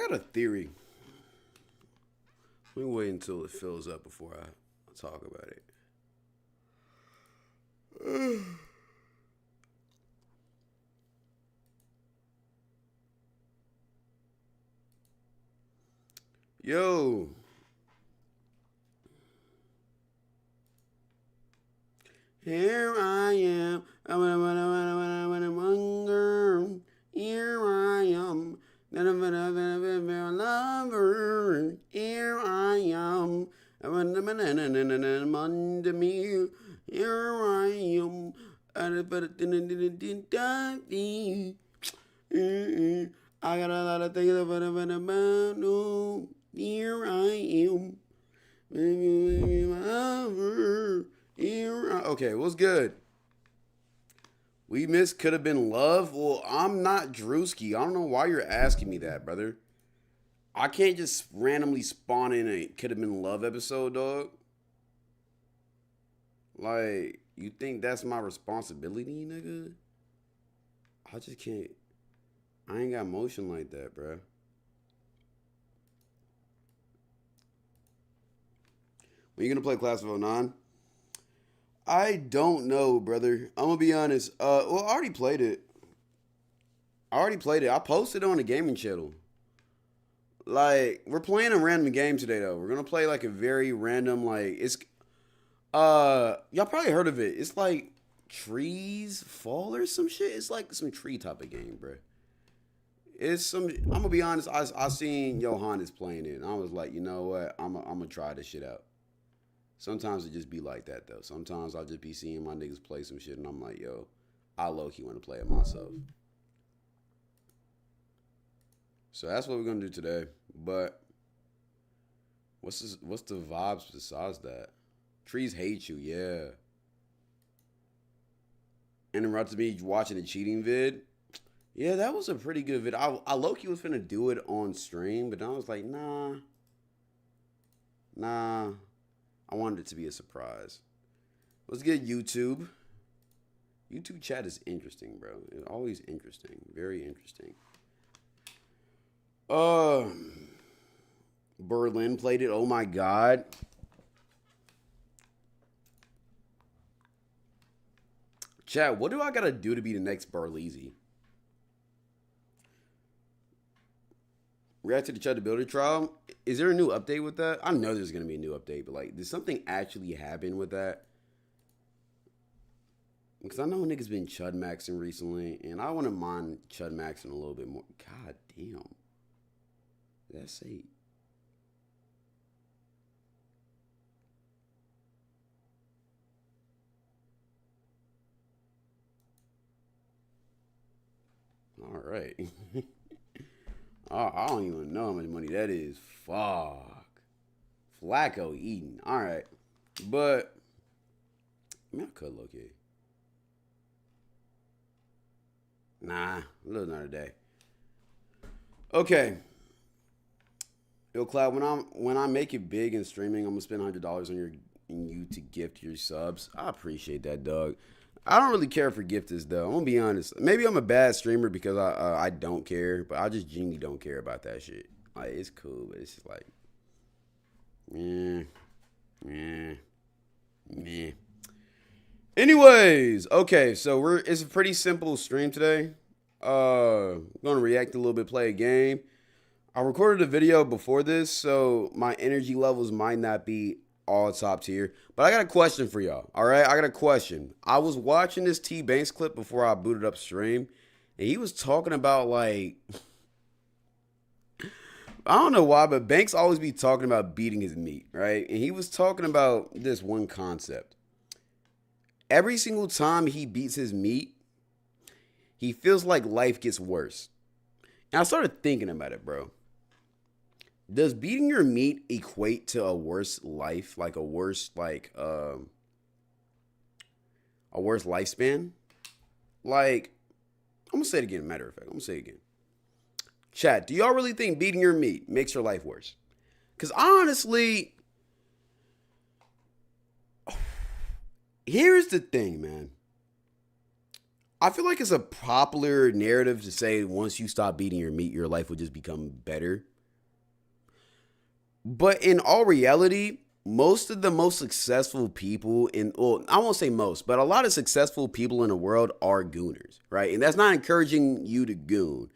got a theory. Let me wait until it fills up before I talk about it. Yo. Here I am. I'm a girl. Here I am. Lover. Here I am. Under me. Here I am. I got a lot of things about no. Here I am. Okay, what's good? We missed could have been love. Well, I'm not Drewski. I don't know why you're asking me that, brother. I can't just randomly spawn in a could have been love episode, dog. Like, you think that's my responsibility, nigga? I just can't. I ain't got motion like that, bro. When you gonna play Class of '09? I don't know, brother. I'm gonna be honest. Well, I already played it. I posted it on the gaming channel. Like, we're playing a random game today, though. We're gonna play like a very random, like it's. Y'all probably heard of it. It's like trees fall or some shit. It's like some tree type of game, bro. It's some. I'm gonna be honest. I seen Johannes playing it, and I was like, you know what? I'm gonna try this shit out. Sometimes it just be like that though. Sometimes I'll just be seeing my niggas play some shit, and I'm like, yo, I low key want to play it myself. So that's what we're gonna do today. But what's this, what's the vibes besides that? Trees hate you, yeah. Interrupted me watching a cheating vid. Yeah, that was a pretty good vid. I low key was finna do it on stream, but then I was like, nah. I wanted it to be a surprise. Let's get YouTube. YouTube chat is interesting, bro. It's always interesting. Very interesting. Berlin played it. Oh my god. Chat, what do I gotta do to be the next Barleezy? React to the Chat Ability trial. Is there a new update with that? I know there's gonna be a new update, but like, did something actually happen with that? Because I know niggas been chud maxing recently, and I wouldn't mind chud maxing a little bit more. God damn. That's it. All right. I don't even know how much money that is. Fuck. Flacco eating. All right. But, I mean, I could look it. Nah, a little another day. Okay. Yo, Cloud, when I make it big in streaming, I'm gonna spend $100 on you to gift your subs. I appreciate that, dog. I don't really care for gifters though. I'm gonna be honest. Maybe I'm a bad streamer because I don't care, but I just genuinely don't care about that shit. Like, it's cool, but it's just like, meh. Anyways, okay, so it's a pretty simple stream today. Gonna react a little bit, play a game. I recorded a video before this, so my energy levels might not be all top tier. But I got a question for y'all. All right, I got a question. I was watching this T Banks clip before I booted up stream, and he was talking about like, I don't know why, but Banks always be talking about beating his meat, right? And he was talking about this one concept. Every single time he beats his meat, he feels like life gets worse. And I started thinking about it, bro. Does beating your meat equate to a worse life, like a worse lifespan? Like, I'm gonna say it again. Matter of fact, I'm gonna say it again. Chat, do y'all really think beating your meat makes your life worse? Because honestly, here's the thing, man. I feel like it's a popular narrative to say once you stop beating your meat, your life will just become better. But in all reality, most of the most successful people in, well, I won't say most, but a lot of successful people in the world are gooners, right? And that's not encouraging you to goon.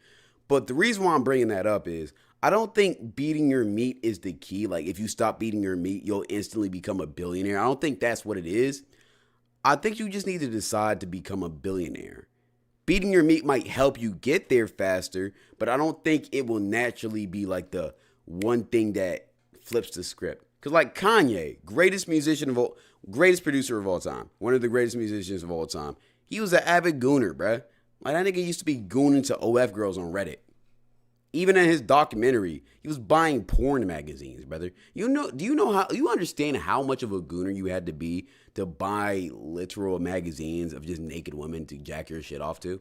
But the reason why I'm bringing that up is I don't think beating your meat is the key. Like, if you stop beating your meat, you'll instantly become a billionaire. I don't think that's what it is. I think you just need to decide to become a billionaire. Beating your meat might help you get there faster, but I don't think it will naturally be like the one thing that flips the script. Cause like Kanye, greatest producer of all time, one of the greatest musicians of all time. He was an avid gooner, bruh. Like that nigga used to be gooning to OF girls on Reddit. Even in his documentary, he was buying porn magazines, brother. Do you know how, you understand how much of a gooner you had to be to buy literal magazines of just naked women to jack your shit off to?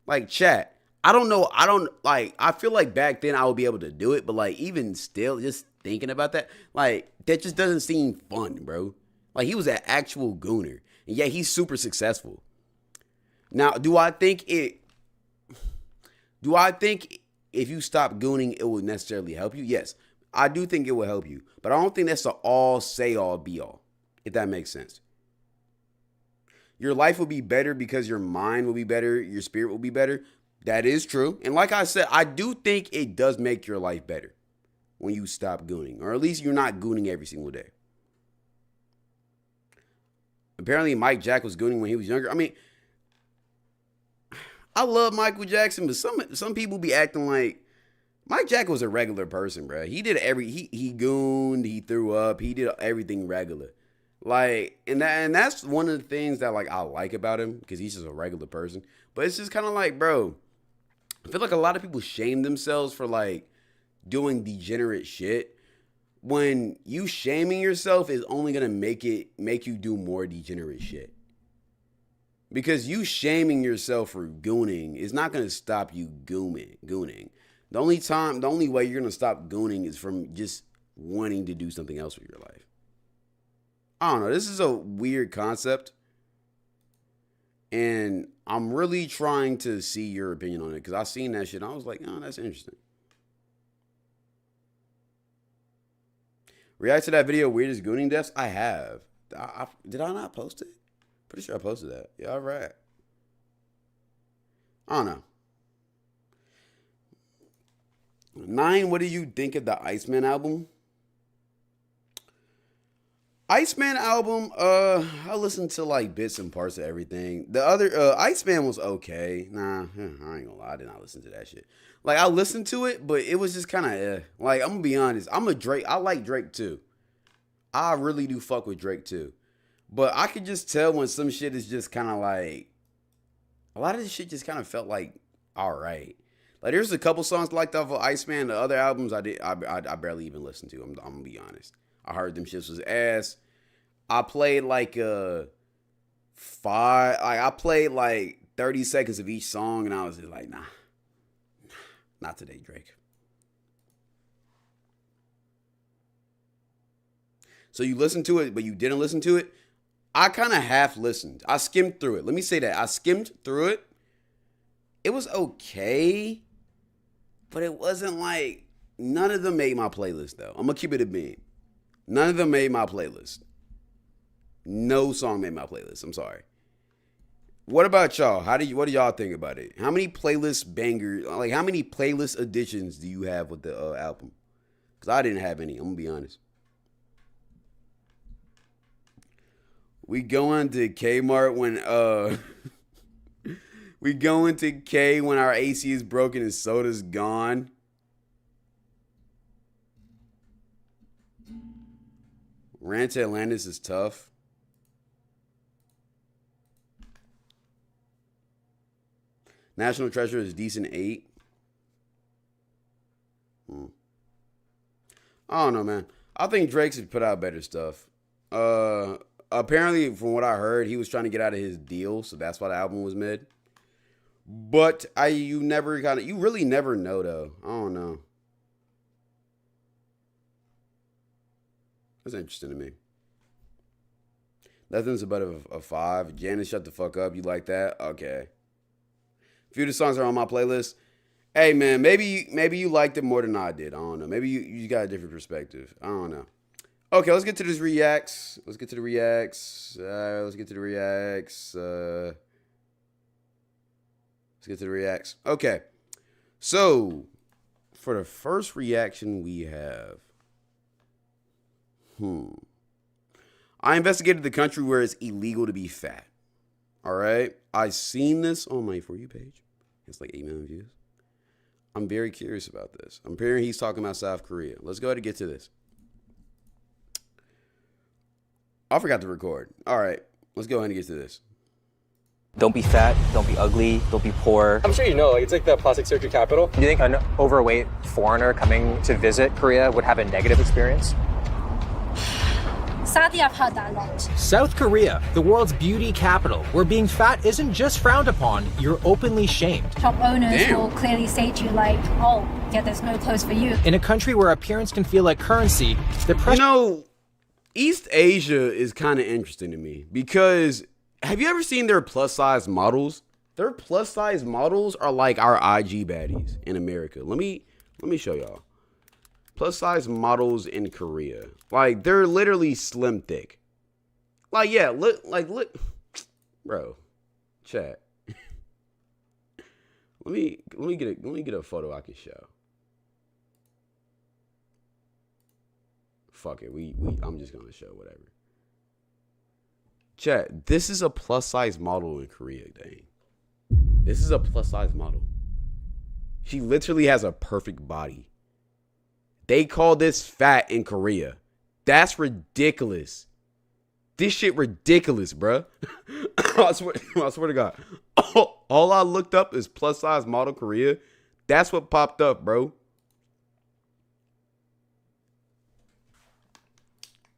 Like, chat, I don't know. I feel like back then I would be able to do it, but like, even still, just thinking about that, like, that just doesn't seem fun, bro. Like, he was an actual gooner. And yeah, he's super successful. Now, do I think if you stop gooning, it will necessarily help you? Yes, I do think it will help you. But I don't think that's the all say all be all, if that makes sense. Your life will be better because your mind will be better, your spirit will be better. That is true. And like I said, I do think it does make your life better when you stop gooning, or at least you're not gooning every single day. Apparently, Mike Jack was gooning when he was younger. I mean, I love Michael Jackson, but some people be acting like Mike Jack was a regular person, bro. He did he gooned, he threw up, he did everything regular. Like, and that's one of the things that like I like about him, because he's just a regular person. But it's just kind of like, bro, I feel like a lot of people shame themselves for like doing degenerate shit, when you shaming yourself is only gonna make you do more degenerate shit. Because you shaming yourself for gooning is not gonna stop you gooning. The only way you're gonna stop gooning is from just wanting to do something else with your life. I don't know. This is a weird concept, and I'm really trying to see your opinion on it, because I seen that shit and I was like, oh, that's interesting. React to that video, weirdest gooning deaths? I have. Did I not post it? Pretty sure I posted that. Yeah, all right. I don't know. 9, what do you think of the Iceman album? Iceman album, I listened to like bits and parts of everything. The other, Iceman was okay. Nah, I ain't gonna lie, I did not listen to that shit. Like, I listened to it, but it was just kind of Like, I'm gonna be honest, I'm a Drake, I like Drake too. I really do fuck with Drake too. But I could just tell when some shit is just kind of like, a lot of this shit just kind of felt like, all right. Like, there's a couple songs like off of Iceman. The other albums I barely even listened to. I'm gonna be honest. I heard them shits was ass. I played like I played like 30 seconds of each song, and I was just like, nah, not today, Drake. So you listened to it, but you didn't listen to it? I kind of half listened. I skimmed through it. Let me say that. I skimmed through it. It was okay, but it wasn't like, none of them made my playlist though. I'm gonna keep it a beam. None of them made my playlist. No song made my playlist. I'm sorry. What about y'all? What do y'all think about it? How many playlist bangers, like how many playlist additions do you have with the album? Because I didn't have any. I'm gonna be honest. We going to Kmart when we going to K when our AC is broken and soda's gone. Rant to Atlantis is tough. National Treasure is decent 8. I don't know, man. I think Drake should put out better stuff. Apparently, from what I heard, he was trying to get out of his deal, so that's why the album was mid. But you really never know though. I don't know. That's interesting to me. Nothing's about a 5. Janice, shut the fuck up. You like that? Okay. A few of the songs are on my playlist. Hey man, maybe you liked it more than I did. I don't know. Maybe you got a different perspective. I don't know. Okay, let's get to this reacts. Let's get to the reacts. Okay. So, for the first reaction we have, I investigated the country where it's illegal to be fat. All right, I seen this on my For You page. It's like 8 million views. I'm very curious about this. I'm hearing he's talking about South Korea. Let's go ahead and get to this. I forgot to record. All right, let's go ahead and get to this. Don't be fat, don't be ugly, don't be poor. I'm sure you know, like, it's like the plastic surgery capital. Do you think an overweight foreigner coming to visit Korea would have a negative experience? Sadly, I've heard that a lot. South Korea, the world's beauty capital, where being fat isn't just frowned upon, you're openly shamed. Shop owners Damn. will clearly say to you like, oh, yeah, there's no clothes for you. In a country where appearance can feel like currency, the pressure... You know, East Asia is kind of interesting to me because have you ever seen their plus size models? Their plus size models are like our IG baddies in America. Let me show y'all. Plus size models in Korea. Like they're literally slim thick. Like yeah, look bro. Chat. let me get a photo I can show. Fuck it. I'm just gonna show whatever. Chat, this is a plus size model in Korea, dang. This is a plus size model. She literally has a perfect body. They call this fat in Korea. That's ridiculous. This shit ridiculous, bruh. I swear to God. All I looked up is plus size model Korea. That's what popped up, bro.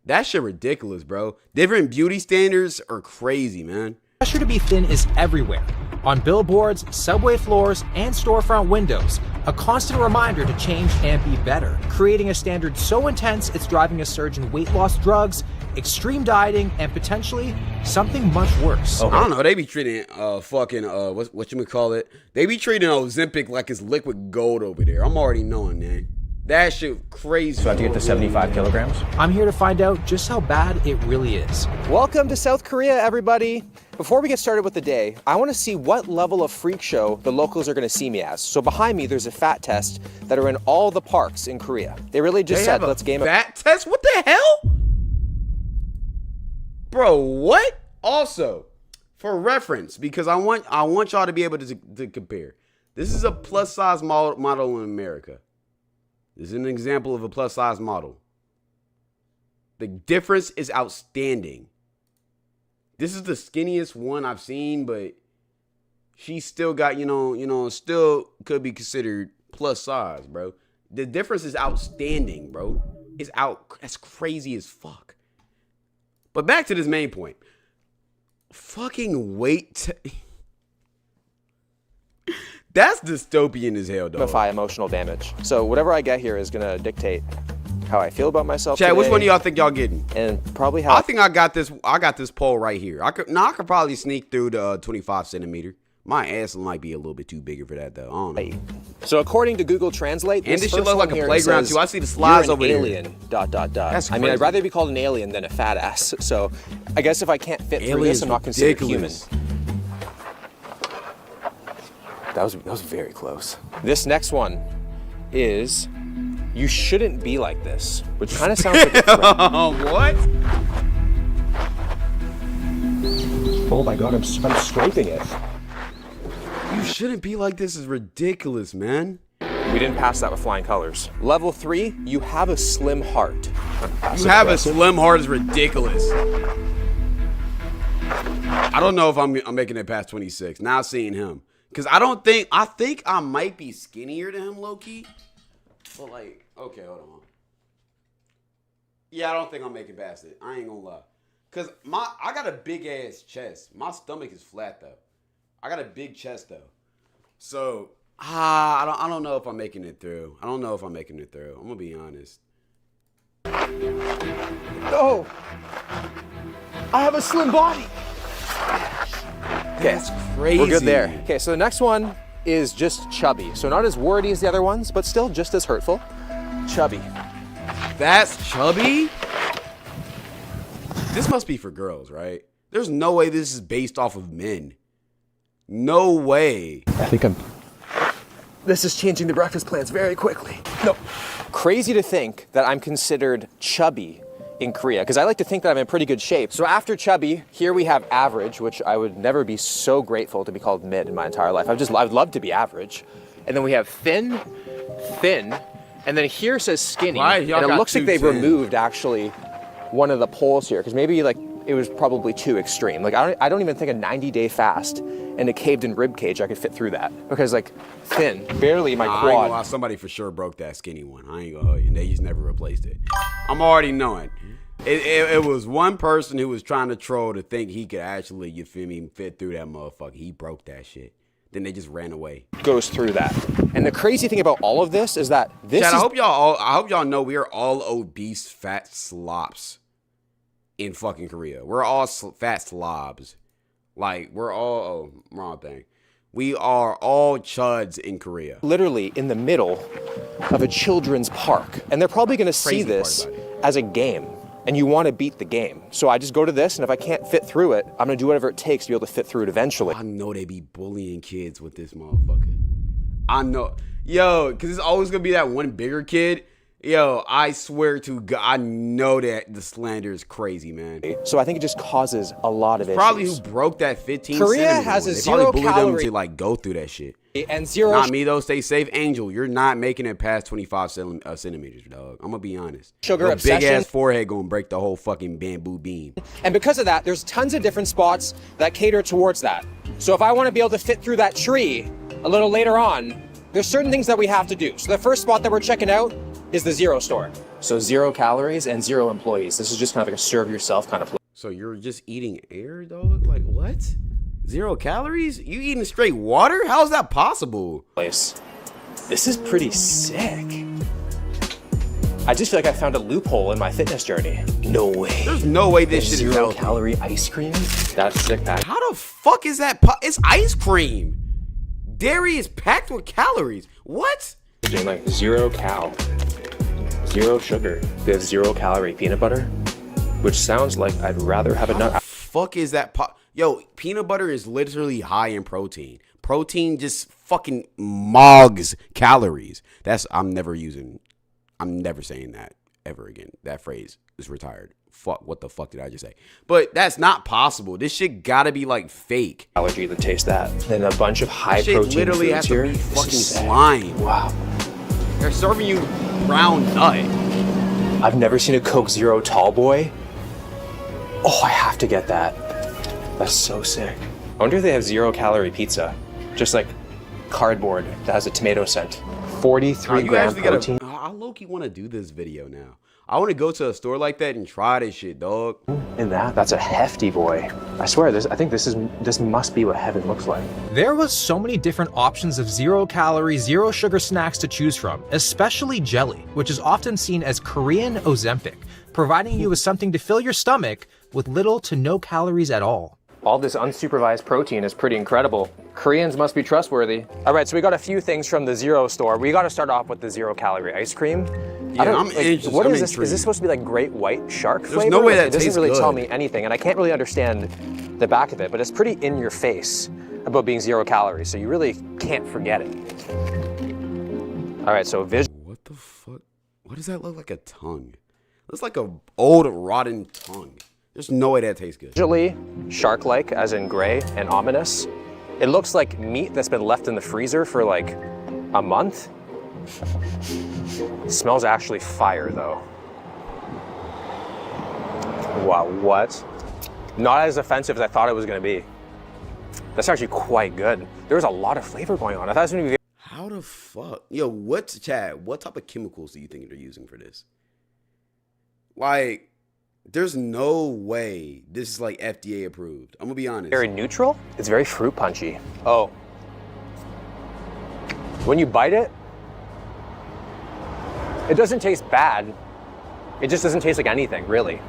That shit ridiculous, bro. Different beauty standards are crazy, man. Pressure to be thin is everywhere. On billboards, subway floors, and storefront windows. A constant reminder to change and be better. Creating a standard so intense it's driving a surge in weight loss drugs, extreme dieting, and potentially something much worse. I don't know. They be treating what you call it? They be treating Ozempic like it's liquid gold over there. I'm already knowing, man. That shit crazy. So I have to get to 75 kilograms? I'm here to find out just how bad it really is. Welcome to South Korea, everybody. Before we get started with the day, I want to see what level of freak show the locals are going to see me as. So behind me, there's a fat test that are in all the parks in Korea. They really just said, let's game a fat test? What the hell? Bro, what? Also, for reference, because I want y'all to be able to compare. This is a plus size model in America. This is an example of a plus size model. The difference is outstanding. This is the skinniest one I've seen, but she still got, still could be considered plus size, bro. The difference is outstanding, bro. That's crazy as fuck. But back to this main point. Fucking weight. That's dystopian as hell, dog. Emotional damage. So whatever I get here is gonna dictate how I feel about myself. Chad, today, which one do y'all think y'all getting? And probably how I think I got this. I got this poll right here. I could probably sneak through the 25 centimeter. My ass might be a little bit too bigger for that though. I don't know. So according to Google Translate, and this shit first look like one a here playground says, too. I see the slides over "You're an there. alien." ... That's I mean, I'd rather be called an alien than a fat ass. So I guess if I can't fit through this, I'm not considered human. That was very close. This next one is, you shouldn't be like this, which kind of sounds like a threat. What? Oh my God, I'm scraping it. You shouldn't be like this is ridiculous, man. We didn't pass that with flying colors. Level 3, you have a slim heart. You have a slim heart is ridiculous. I don't know if I'm making it past 26. Now seeing him. Because I think I might be skinnier than him, low-key. But like, okay, hold on. Yeah, I don't think I'm making past it. I ain't gonna lie. Because I got a big-ass chest. My stomach is flat, though. I got a big chest, though. So, I don't know if I'm making it through. I'm gonna be honest. Oh! I have a slim body! Okay, that's crazy. We're good there. Okay, so the next one is just chubby. So not as wordy as the other ones, but still just as hurtful. Chubby. That's chubby? This must be for girls, right? There's no way this is based off of men. No way. I think this is changing the breakfast plans very quickly. No. Crazy to think that I'm considered chubby in Korea, because I like to think that I'm in pretty good shape. So after chubby, here we have average, which I would never be so grateful to be called mid in my entire life. I'd love to be average. And then we have thin, and then here says skinny. Right, and it looks like they've 210. removed actually one of the poles here, because maybe like it was probably too extreme. Like I don't even think a 90-day fast and a caved-in rib cage I could fit through that, because like thin, barely my I ain't gonna lie, quad. somebody for sure broke that skinny one. I ain't gonna hold you. They just never replaced it. I'm already knowing. It was one person who was trying to troll to think he could actually, you feel me, fit through that motherfucker. He broke that shit. Then they just ran away. Goes through that. And the crazy thing about all of this is that this Chad, is I hope y'all know we are all obese fat slops in fucking Korea. We're all fat slobs. Like, we're all, wrong thing. We are all chuds in Korea. literally in the middle of a children's park. And they're probably gonna see Crazy part this about it. as a game. And you wanna beat the game. So I just go to this, and if I can't fit through it, I'm gonna do whatever it takes to be able to fit through it eventually. I know they be bullying kids with this motherfucker. I know. Yo, because it's always going to be that one bigger kid. Yo, I swear to God, I know that the slander is crazy, man. So I think it just causes a lot of Probably issues. who broke that 15 Korea centimeter has one. a They zero probably bullied calorie- them to like go through that shit. And zero Not me though. Stay safe, Angel. You're not making it past 25 centimeters, dog. I'm gonna be honest. Sugar Your obsession. big ass forehead gonna break the whole fucking bamboo beam. And because of that, there's tons of different spots that cater towards that. So if I want to be able to fit through that tree a little later on, there's certain things that we have to do. So the first spot that we're checking out is the zero store. So 0 calories and 0 employees. This is just kind of like a serve yourself kind of So you're just eating air, dog? Like what? 0 calories? You eating straight water? How is that possible? place. This is pretty sick. I just feel like I found a loophole in my fitness journey. No way. There's no way this shit is 0 healthy. calorie ice cream? That's sick, Pat. How the fuck is that? It's ice cream. Dairy is packed with calories. What? Doing like 0 cal, 0 sugar. They have 0 calorie peanut butter, which sounds like I'd rather have a nut. Fuck is that? Yo, peanut butter is literally high in protein. Protein just fucking mogs calories. I'm never saying that ever again. That phrase is retired. Fuck, what the fuck did I just say? But that's not possible. This shit gotta be like fake. Allergy to taste that. Then a bunch of high Shit protein literally has foods to here. be This fucking is sick. slime. Wow. They're serving you brown nut. I've never seen a Coke Zero tall boy. Oh, I have to get that. That's so sick. I wonder if they have 0 calorie pizza. Just like cardboard that has a tomato scent. 43 You gram actually protein. I low-key want to do this video now. I want to go to a store like that and try this shit, dog. In that's a hefty boy. I swear, I think this must be what heaven looks like. There was so many different options of 0 calorie, 0 sugar snacks to choose from, especially jelly, which is often seen as Korean Ozempic, providing you with something to fill your stomach with little to no calories at all. All this unsupervised protein is pretty incredible. Koreans must be trustworthy. All right, so we got a few things from the Zero store. We got to start off with the 0 calorie ice cream. Yeah, I'm interested. What I'm is this? Is intrigued. this supposed to be like great white shark There's flavor? no way that It doesn't tastes really tell good. me anything, and I can't really understand the back of it, but it's pretty in your face about being 0 calories, so you really can't forget it. All right, so What the fuck? What does that look like? A tongue? Looks like a old rotten tongue. There's no way that tastes good. visually shark-like, as in gray and ominous. It looks like meat that's been left in the freezer for like a month. It smells actually fire though. Wow, what? Not as offensive as I thought it was gonna be. That's actually quite good. There's a lot of flavor going on. I thought it was gonna be How the fuck? Yo, Chad, what type of chemicals do you think they're using for this? Like, there's no way this is like FDA approved. I'm gonna be honest. very neutral. It's very fruit punchy. Oh. When you bite it, it doesn't taste bad. It just doesn't taste like anything, really.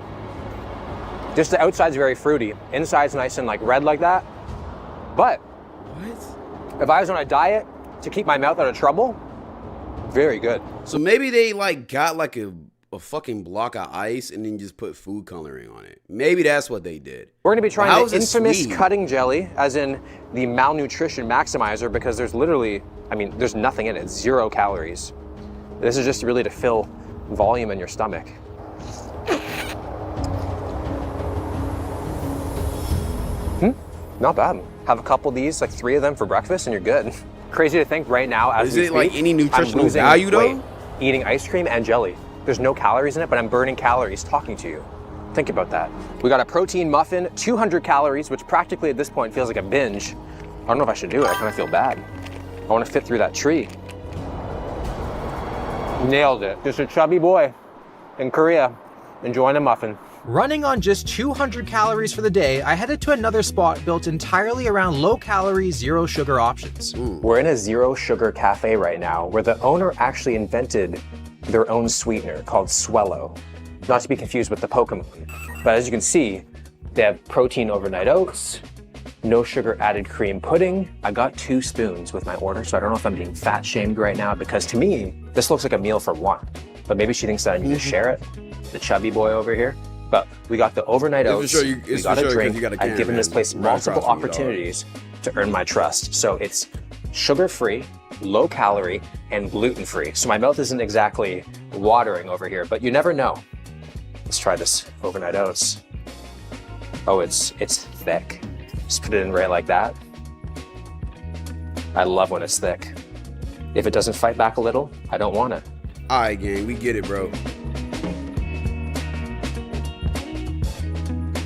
Just the outside's very fruity. Inside's nice and like red like that. But What? If I was on a diet to keep my mouth out of trouble, very good. So maybe they like got like a fucking block of ice and then just put food coloring on it. Maybe that's what they did. We're gonna be trying How the is it infamous sweet? cutting jelly, as in the malnutrition maximizer, because there's literally, I mean, there's nothing in it, 0 calories. This is just really to fill volume in your stomach. Not bad. Have a couple of these, like 3 of them for breakfast, and you're good. Crazy to think right now, as Is we it like speak, any I'm nutritional losing value though? weight eating ice cream and jelly. There's no calories in it, but I'm burning calories talking to you. Think about that. We got a protein muffin, 200 calories, which practically at this point feels like a binge. I don't know if I should do it. I kind of feel bad. I want to fit through that tree. Nailed it. Just a chubby boy in Korea enjoying a muffin. Running on just 200 calories for the day, I headed to another spot built entirely around low-calorie, zero-sugar options. We're in a zero sugar cafe right now where the owner actually invented their own sweetener called Swellow. Not to be confused with the Pokemon. But as you can see, they have protein overnight oats, no sugar added cream pudding. I got 2 spoons with my order, so I don't know if I'm being fat shamed right now, because to me, this looks like a meal for one. But maybe she thinks that I need to share it. The chubby boy over here. But we got the overnight oats, we got a drink. I've given this place multiple opportunities to earn my trust. So it's sugar-free, low-calorie, and gluten-free. So my mouth isn't exactly watering over here, but you never know. Let's try this overnight oats. Oh, it's thick. Just put it in right like that. I love when it's thick. If it doesn't fight back a little, I don't want it. All right, gang, we get it, bro.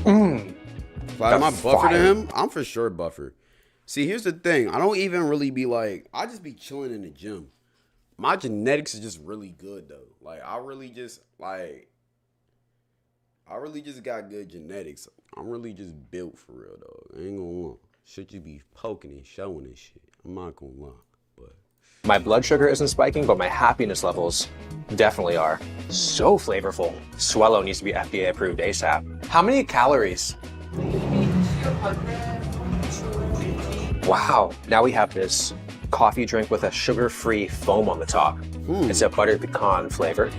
If I'm buffer to him, I'm for sure buffer. See, here's the thing. I don't even really be like, I just be chilling in the gym. My genetics is just really good though. Like I really just got good genetics. I'm really just built for real though. I ain't gonna lie. Shit you be poking and showing and shit. I'm not gonna lie. But my blood sugar isn't spiking, but my happiness levels definitely are. So flavorful. Swellow needs to be FDA approved ASAP. How many calories? Wow. Now we have this coffee drink with a sugar-free foam on the top. It's a butter pecan flavor.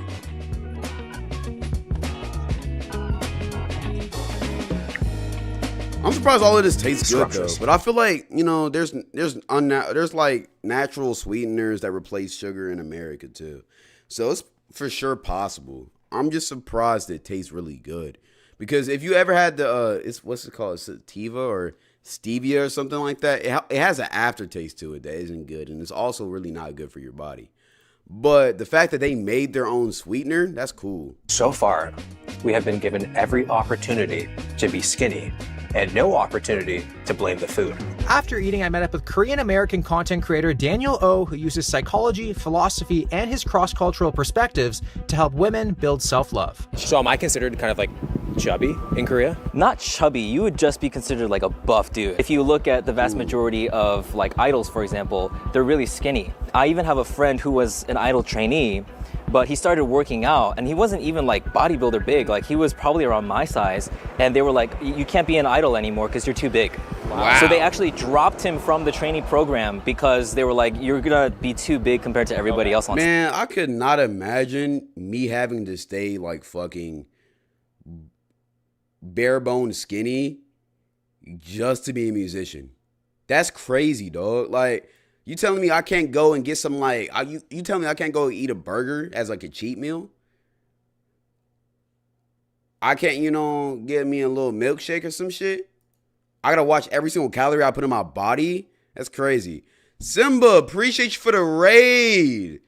I'm surprised all of this tastes good though. Scrumptious. But I feel like, you know, there's like natural sweeteners that replace sugar in America too. So it's for sure possible. I'm just surprised it tastes really good. Because if you ever had the what's it called? Sativa or stevia or something like that, it has an aftertaste to it that isn't good, and it's also really not good for your body. But the fact that they made their own sweetener, that's cool. So far, we have been given every opportunity to be skinny and no opportunity to blame the food. After eating, I met up with Korean-American content creator Daniel Oh, who uses psychology, philosophy, and his cross-cultural perspectives to help women build self-love. So am I considered kind of like chubby in Korea? Not chubby, you would just be considered like a buff dude. If you look at the vast majority of like idols, for example, they're really skinny. I even have a friend who was an idol trainee, but he started working out and he wasn't even like bodybuilder big. Like he was probably around my size, and they were like, you can't be an idol anymore because you're too big. Wow. So they actually dropped him from the trainee program because they were like, you're gonna be too big compared to everybody else on stage. Man, I could not imagine me having to stay like fucking bare bone skinny just to be a musician. That's crazy, dog. Like, you telling me I can't go and get some like you telling me I can't go eat a burger as like a cheat meal? I can't, you know, get me a little milkshake or some shit? I gotta watch every single calorie I put in my body? That's crazy. Simba, appreciate you for the raid.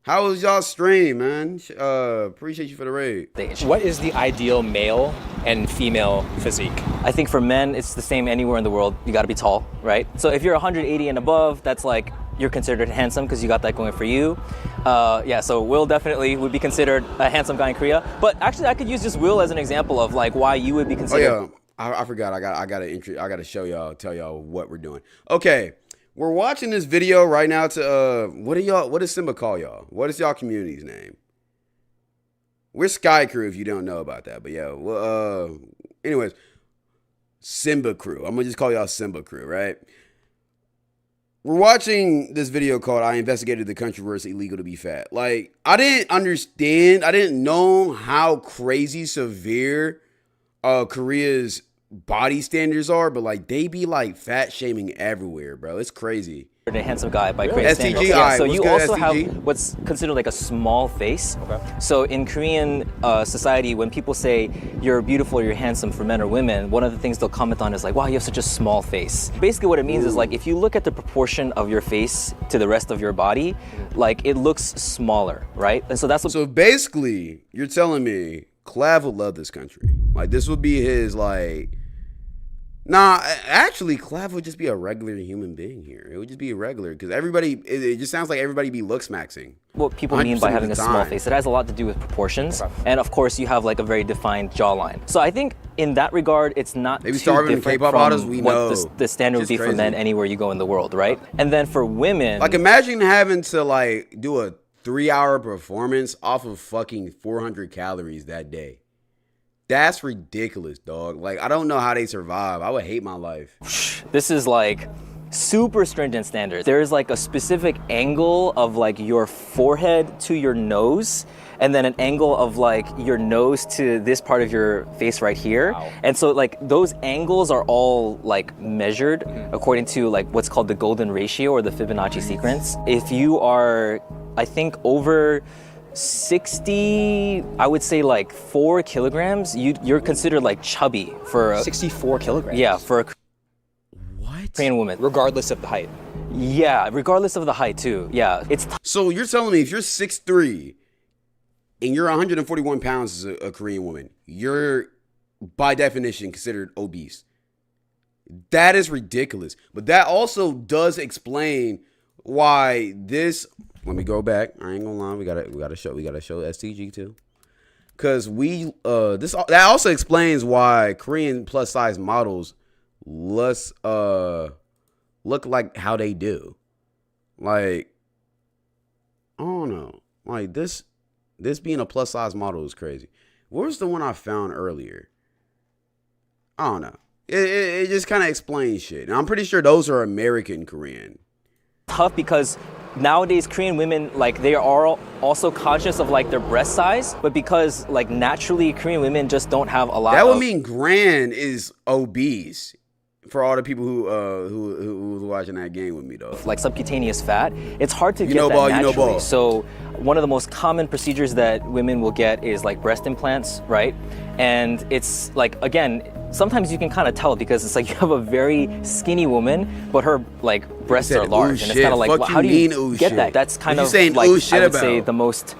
How was y'all stream, man? Appreciate you for the raid. What is the ideal male and female physique? I think for men, it's the same anywhere in the world. You gotta be tall, right? So if you're 180 and above, that's like, you're considered handsome because you got that going for you. Yeah, so Will definitely would be considered a handsome guy in Korea. But actually, I could use just Will as an example of like why you would be considered. Oh yeah, I forgot. I gotta show y'all, tell y'all what we're doing. Okay, we're watching this video right now to what does Simba call y'all? What is y'all community's name? We're Sky Crew if you don't know about that. But yeah, well, anyways, Simba Crew. I'm gonna just call y'all Simba Crew, right? we're watching this video called I Investigated the Country Where It's Illegal to Be Fat. Like, I didn't know how crazy severe Korea's body standards are, but like they be like fat shaming everywhere, bro. It's crazy. A handsome guy by Really? Korean STG, standards. Yeah, alright, so what's you good, also STG? have what's considered like a small face. Okay. So in Korean society, when people say you're beautiful or you're handsome for men or women, one of the things they'll comment on is like, wow, you have such a small face. Basically what it means is like, if you look at the proportion of your face to the rest of your body, like it looks smaller, right? And so that's what. So basically, you're telling me Clav would love this country. Like, this would be his, like... Nah, actually, Clav would just be a regular human being here. It would just be a regular, because everybody... It just sounds like everybody be looks maxing. What people mean by 100% having a of the small time. face. It has a lot to do with proportions. And of course, you have like a very defined jawline. So I think in that regard, it's not They be too starving different K-pop from artists, we what know. the standard would Just be for crazy. men anywhere you go in the world, right? And then for women... Like, imagine having to, like, do a 3-hour performance off of fucking 400 calories that day. That's ridiculous, dog. Like, I don't know how they survive. I would hate my life. This is like super stringent standards. There's like a specific angle of like your forehead to your nose, and then an angle of like your nose to this part of your face right here. Wow. And so like those angles are all like measured according to like what's called the golden ratio or the Fibonacci sequence. If you are, I think, over 60, I would say like 4 kilograms, you're considered like chubby for a, 64 kilograms. yeah, for a What? Korean woman. Regardless of the height. Yeah, regardless of the height too. Yeah, it's So you're telling me if you're 6'3", and you're 141 pounds as a Korean woman, you're by definition considered obese. That is ridiculous. But that also does explain why this. Let me go back. I ain't gonna lie. We gotta show STG too. Cause that also explains why Korean plus size models look like how they do. Like, I don't know. Like this being a plus size model is crazy. Where's the one I found earlier? I don't know. It just kind of explains shit. And I'm pretty sure those are American Korean. tough because nowadays Korean women, like, they are also conscious of like their breast size, but because like naturally Korean women just don't have a lot That would of mean Gran is obese for all the people who was watching that game with me though. like subcutaneous fat. It's hard to get know that ball, you know naturally. ball. So one of the most common procedures that women will get is like breast implants, right? And it's like, again, sometimes you can kind of tell because it's like you have a very skinny woman, but her like breasts said, are large, "Ooh, and it's shit." kind of like, Fuck well, you how do you mean, "Ooh, get shit"? that? That's kind What you of saying, like, "Ooh, shit" I would say about? the most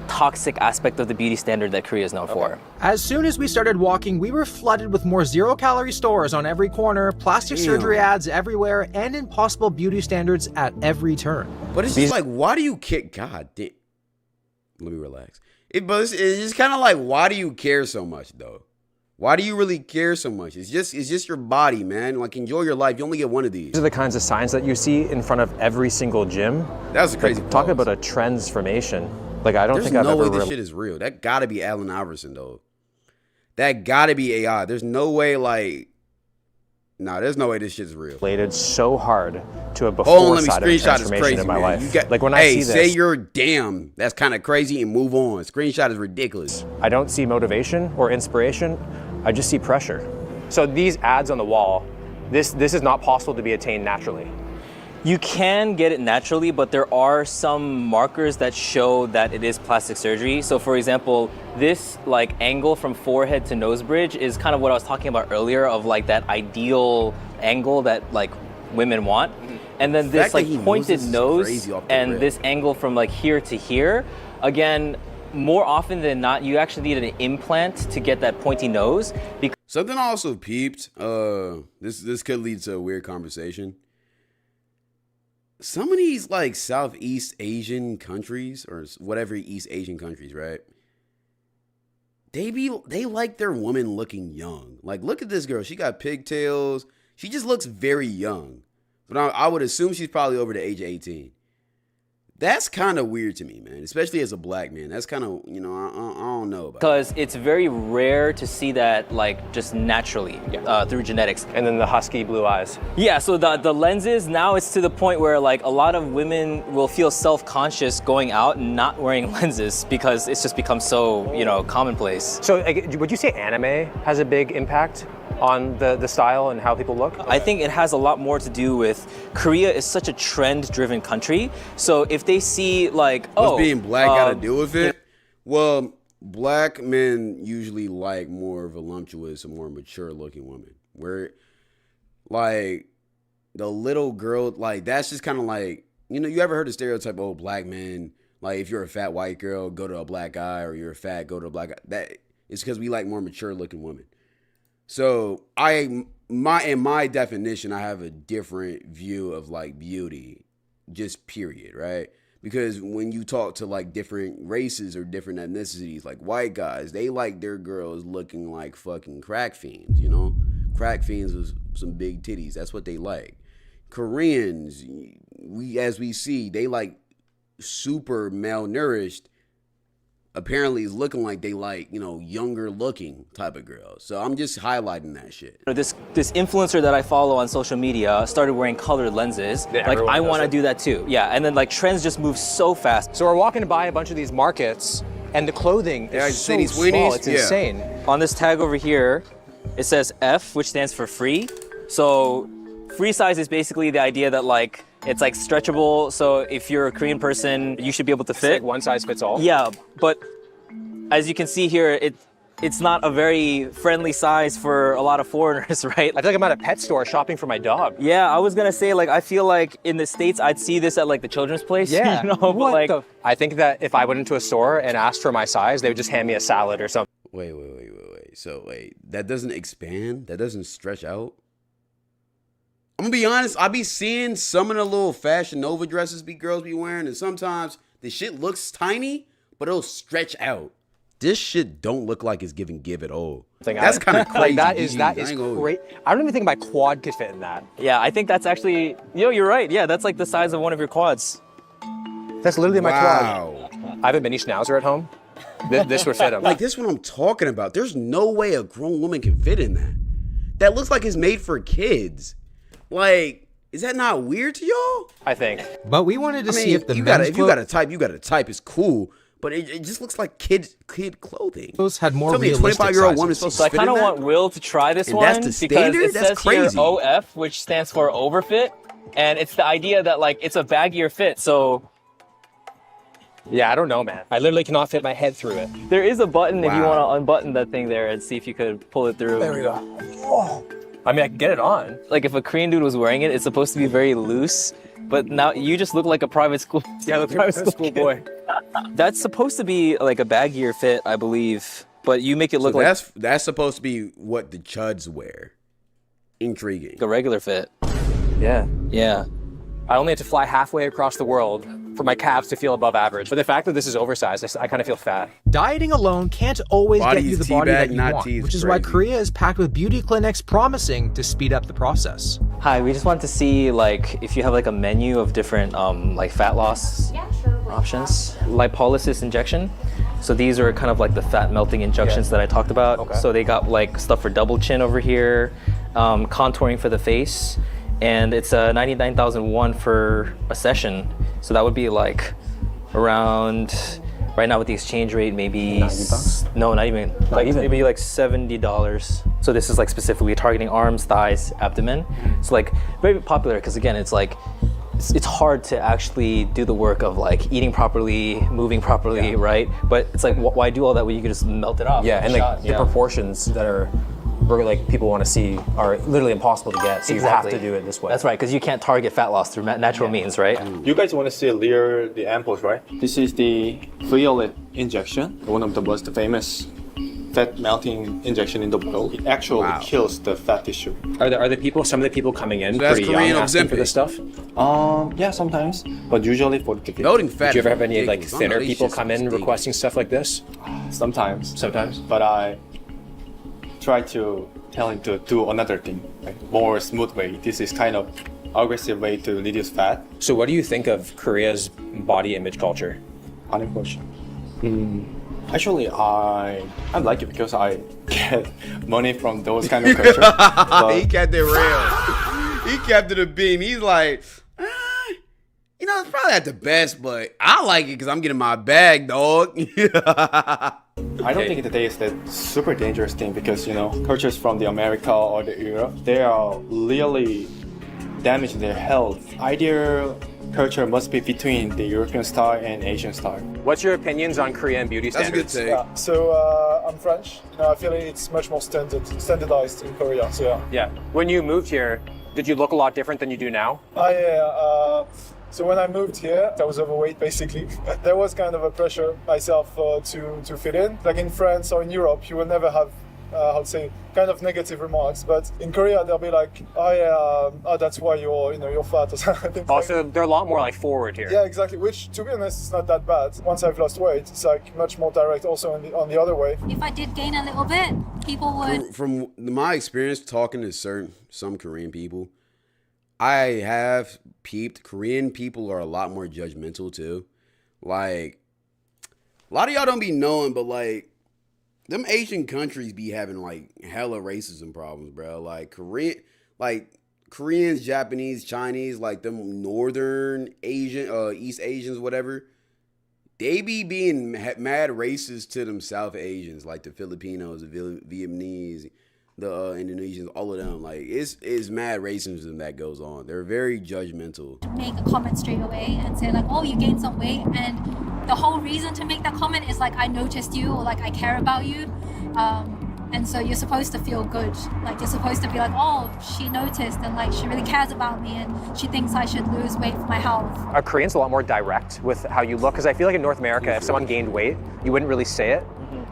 toxic aspect of the beauty standard that Korea is known for. As soon as we started walking, we were flooded with more zero-calorie stores on every corner, plastic surgery ads everywhere, and impossible beauty standards at every turn. But it's just like, why do you care? God damn. Let me relax. But it's just kind of like, why do you care so much though? Why do you really care so much? It's just your body, man. Like, enjoy your life. You only get one of these. These are the kinds of signs that you see in front of every single gym. That was a crazy Like, talk pause. about a transformation. Like, I don't There's think I've no ever way this really shit is real. That gotta be Allen Iverson though. That gotta be AI. There's no way like, nah, there's no way this shit's real. related so hard to a Hold on, before let me side of a screenshot this transformation crazy, in my man. life. You got, Like when I hey, see say this, you're damn. That's kind of crazy and move on. Screenshot is ridiculous. I don't see motivation or inspiration. I just see pressure. So these ads on the wall, this is not possible to be attained naturally. You can get it naturally, but there are some markers that show that it is plastic surgery. So for example, this like angle from forehead to nose bridge is kind of what I was talking about earlier, of like that ideal angle that like women want. And then The this fact that like he knows pointed this is nose crazy off the and rip. this angle from like here to here, again, more often than not, you actually need an implant to get that pointy nose. Because Something I also peeped. This could lead to a weird conversation. Some of these like Southeast Asian countries or whatever East Asian countries, right? They like their women looking young. Like, look at this girl. She got pigtails. She just looks very young. But I would assume she's probably over the age of 18. That's kind of weird to me, man. Especially as a black man. That's kind of, you know, I don't know about that. Because it's very rare to see that like just naturally through genetics. And then the husky blue eyes. Yeah, so the lenses, now it's to the point where like a lot of women will feel self-conscious going out and not wearing lenses because it's just become so, you know, commonplace. So would you say anime has a big impact on the style and how people look? I think it has a lot more to do with Korea is such a trend-driven country. So if they see like, what's being black got to do with it? Well, black men usually like more voluptuous and more mature-looking women. Where, like, the little girl, like, that's just kind of like, you know, you ever heard the stereotype, oh, black men, like, if you're a fat white girl, go to a black guy, or you're a fat, go to a black guy. That it's because we like more mature-looking women. So in my definition, I have a different view of like beauty, just period, right? Because when you talk to like different races or different ethnicities, like white guys, they like their girls looking like fucking crack fiends, you know? Crack fiends with some big titties. That's what they like. Koreans, as we see, they like super malnourished. Apparently it's looking like they like, you know, younger looking type of girls. So I'm just highlighting that shit. This influencer that I follow on social media started wearing colored lenses. Yeah, like I want to it. do that too. Yeah, and then like trends just move so fast. So we're walking by a bunch of these markets and the clothing is so small, it's insane. On this tag over here, it says F, which stands for free. So free size is basically the idea that like it's like stretchable, so if you're a Korean person, you should be able to fit. Like one size fits all? Yeah, but as you can see here, it's not a very friendly size for a lot of foreigners, right? I feel like I'm at a pet store shopping for my dog. Yeah, I was gonna say, like, I feel like in the States, I'd see this at like the children's place. Yeah, you know, but like, I think that if I went into a store and asked for my size, they would just hand me a salad or something. Wait. So that doesn't expand? That doesn't stretch out? I'm gonna be honest, I be seeing some of the little Fashion Nova dresses girls be wearing, and sometimes the shit looks tiny, but it'll stretch out. This shit don't look like it's giving give at all. That's kind of crazy. That is great. I don't even think my quad could fit in that. yeah, I think that's actually, you're right. Yeah, that's like the size of one of your quads. That's literally my Wow. quad. I have a mini schnauzer at home. This would fit him. Like, this is what I'm talking about. There's no way a grown woman can fit in that. That looks like it's made for kids. Like, is that not weird to y'all? I think. But we wanted to see if the you men's gotta type. It's cool, but it just looks like kid clothing. clothes had more Tell me a realistic 25-year-old sizes. woman's supposed So to I fit kind in of that? want Will to try this And one that's the because standard? it That's says crazy. here OF, which stands for overfit, and it's the idea that like it's a baggier fit. So Yeah, I don't know, man. I literally cannot fit my head through it. there is a button if you Wow. want to unbutton that thing there and see if you could pull it through. There we go. Oh. I mean, I can get it on. Like if a Korean dude was wearing it, it's supposed to be very loose, but now you just look like a private school. Yeah, the private school boy. That's supposed to be like a baggier fit, I believe, but you make it look So like that's supposed to be what the chuds wear. Intriguing. a regular fit. Yeah. Yeah. I only had to fly halfway across the world for my calves to feel above average. But the fact that this is oversized, I kind of feel fat. Dieting alone can't always get you the Body's body that teabag, you not want, teased which is why crazy. Korea is packed with beauty clinics promising to speed up the process. Hi, we just wanted to see like if you have like a menu of different like fat loss options. Lipolysis injection. So these are kind of like the fat melting injections that I talked about. Okay. So they got like stuff for double chin over here, contouring for the face, and it's 99,001 for a session. So that would be like around right now with the exchange rate maybe $90? No, not even. Like even? maybe like $70. So this is like specifically targeting arms, thighs, abdomen. It's like very popular because again, it's like it's hard to actually do the work of like eating properly, moving properly, right? But it's like why do all that when you can just melt it off? Yeah, and like Shot, the proportions that are like people want to see are literally impossible to get. So you have to do it this way. That's right, because you can't target fat loss through natural means, right? You guys want to see the ampoules, right? This is the violet injection, one of the most famous fat melting injection in the world. It actually kills the fat tissue. Are some of the people coming in that's pretty young Korean asking for Ozempic. this stuff? Yeah, sometimes, but usually for the Melting fat. Do you ever have any is like ridiculous. I don't thinner know, these people shits come are in ridiculous. requesting stuff like this? sometimes. But I try to tell him to do another thing, like more smooth way. This is kind of aggressive way to reduce fat. So what do you think of Korea's body image culture? Unfortunately. Actually, I like it because I get money from those kind of culture. He kept it real. He kept it a beam. He's like, you know, it's probably not the best, but I like it because I'm getting my bag, dog. I don't think today is that super dangerous thing because, you know, cultures from the America or the Europe, they are really damaging their health. Ideal culture must be between the European style and Asian style. What's your opinions on Korean beauty That's a good standards? take. So I'm French. I feel it's much more standardized in Korea. So yeah. Yeah. When you moved here, did you look a lot different than you do now? So when I moved here, I was overweight basically. There was kind of a pressure myself to fit in. Like in France or in Europe, you will never have, how to say, kind of negative remarks. But in Korea, they'll be like, that's why you're fat or something. Also, they're a lot more like forward here. Yeah, exactly. Which, to be honest, is not that bad. Once I've lost weight, it's like much more direct. Also on the other way. If I did gain a little bit, people would. From my experience talking to some Korean people, I have peeped. Korean people are a lot more judgmental too. Like, a lot of y'all don't be knowing, but like, them Asian countries be having like hella racism problems, bro. Like Koreans, Japanese, Chinese, like them Northern Asian, East Asians, whatever. They be being mad racist to them South Asians, like the Filipinos, the Vietnamese, the Indonesians, all of them. Like it's mad racism that goes on. They're very judgmental. Make a comment straight away and say like, oh, you gained some weight, and the whole reason to make that comment is like, I noticed you, or like I care about you, and so you're supposed to feel good. Like you're supposed to be like, oh, she noticed and like she really cares about me and she thinks I should lose weight for my health. Are Koreans a lot more direct with how you look? Because I feel like in North America, if someone gained weight, you wouldn't really say it,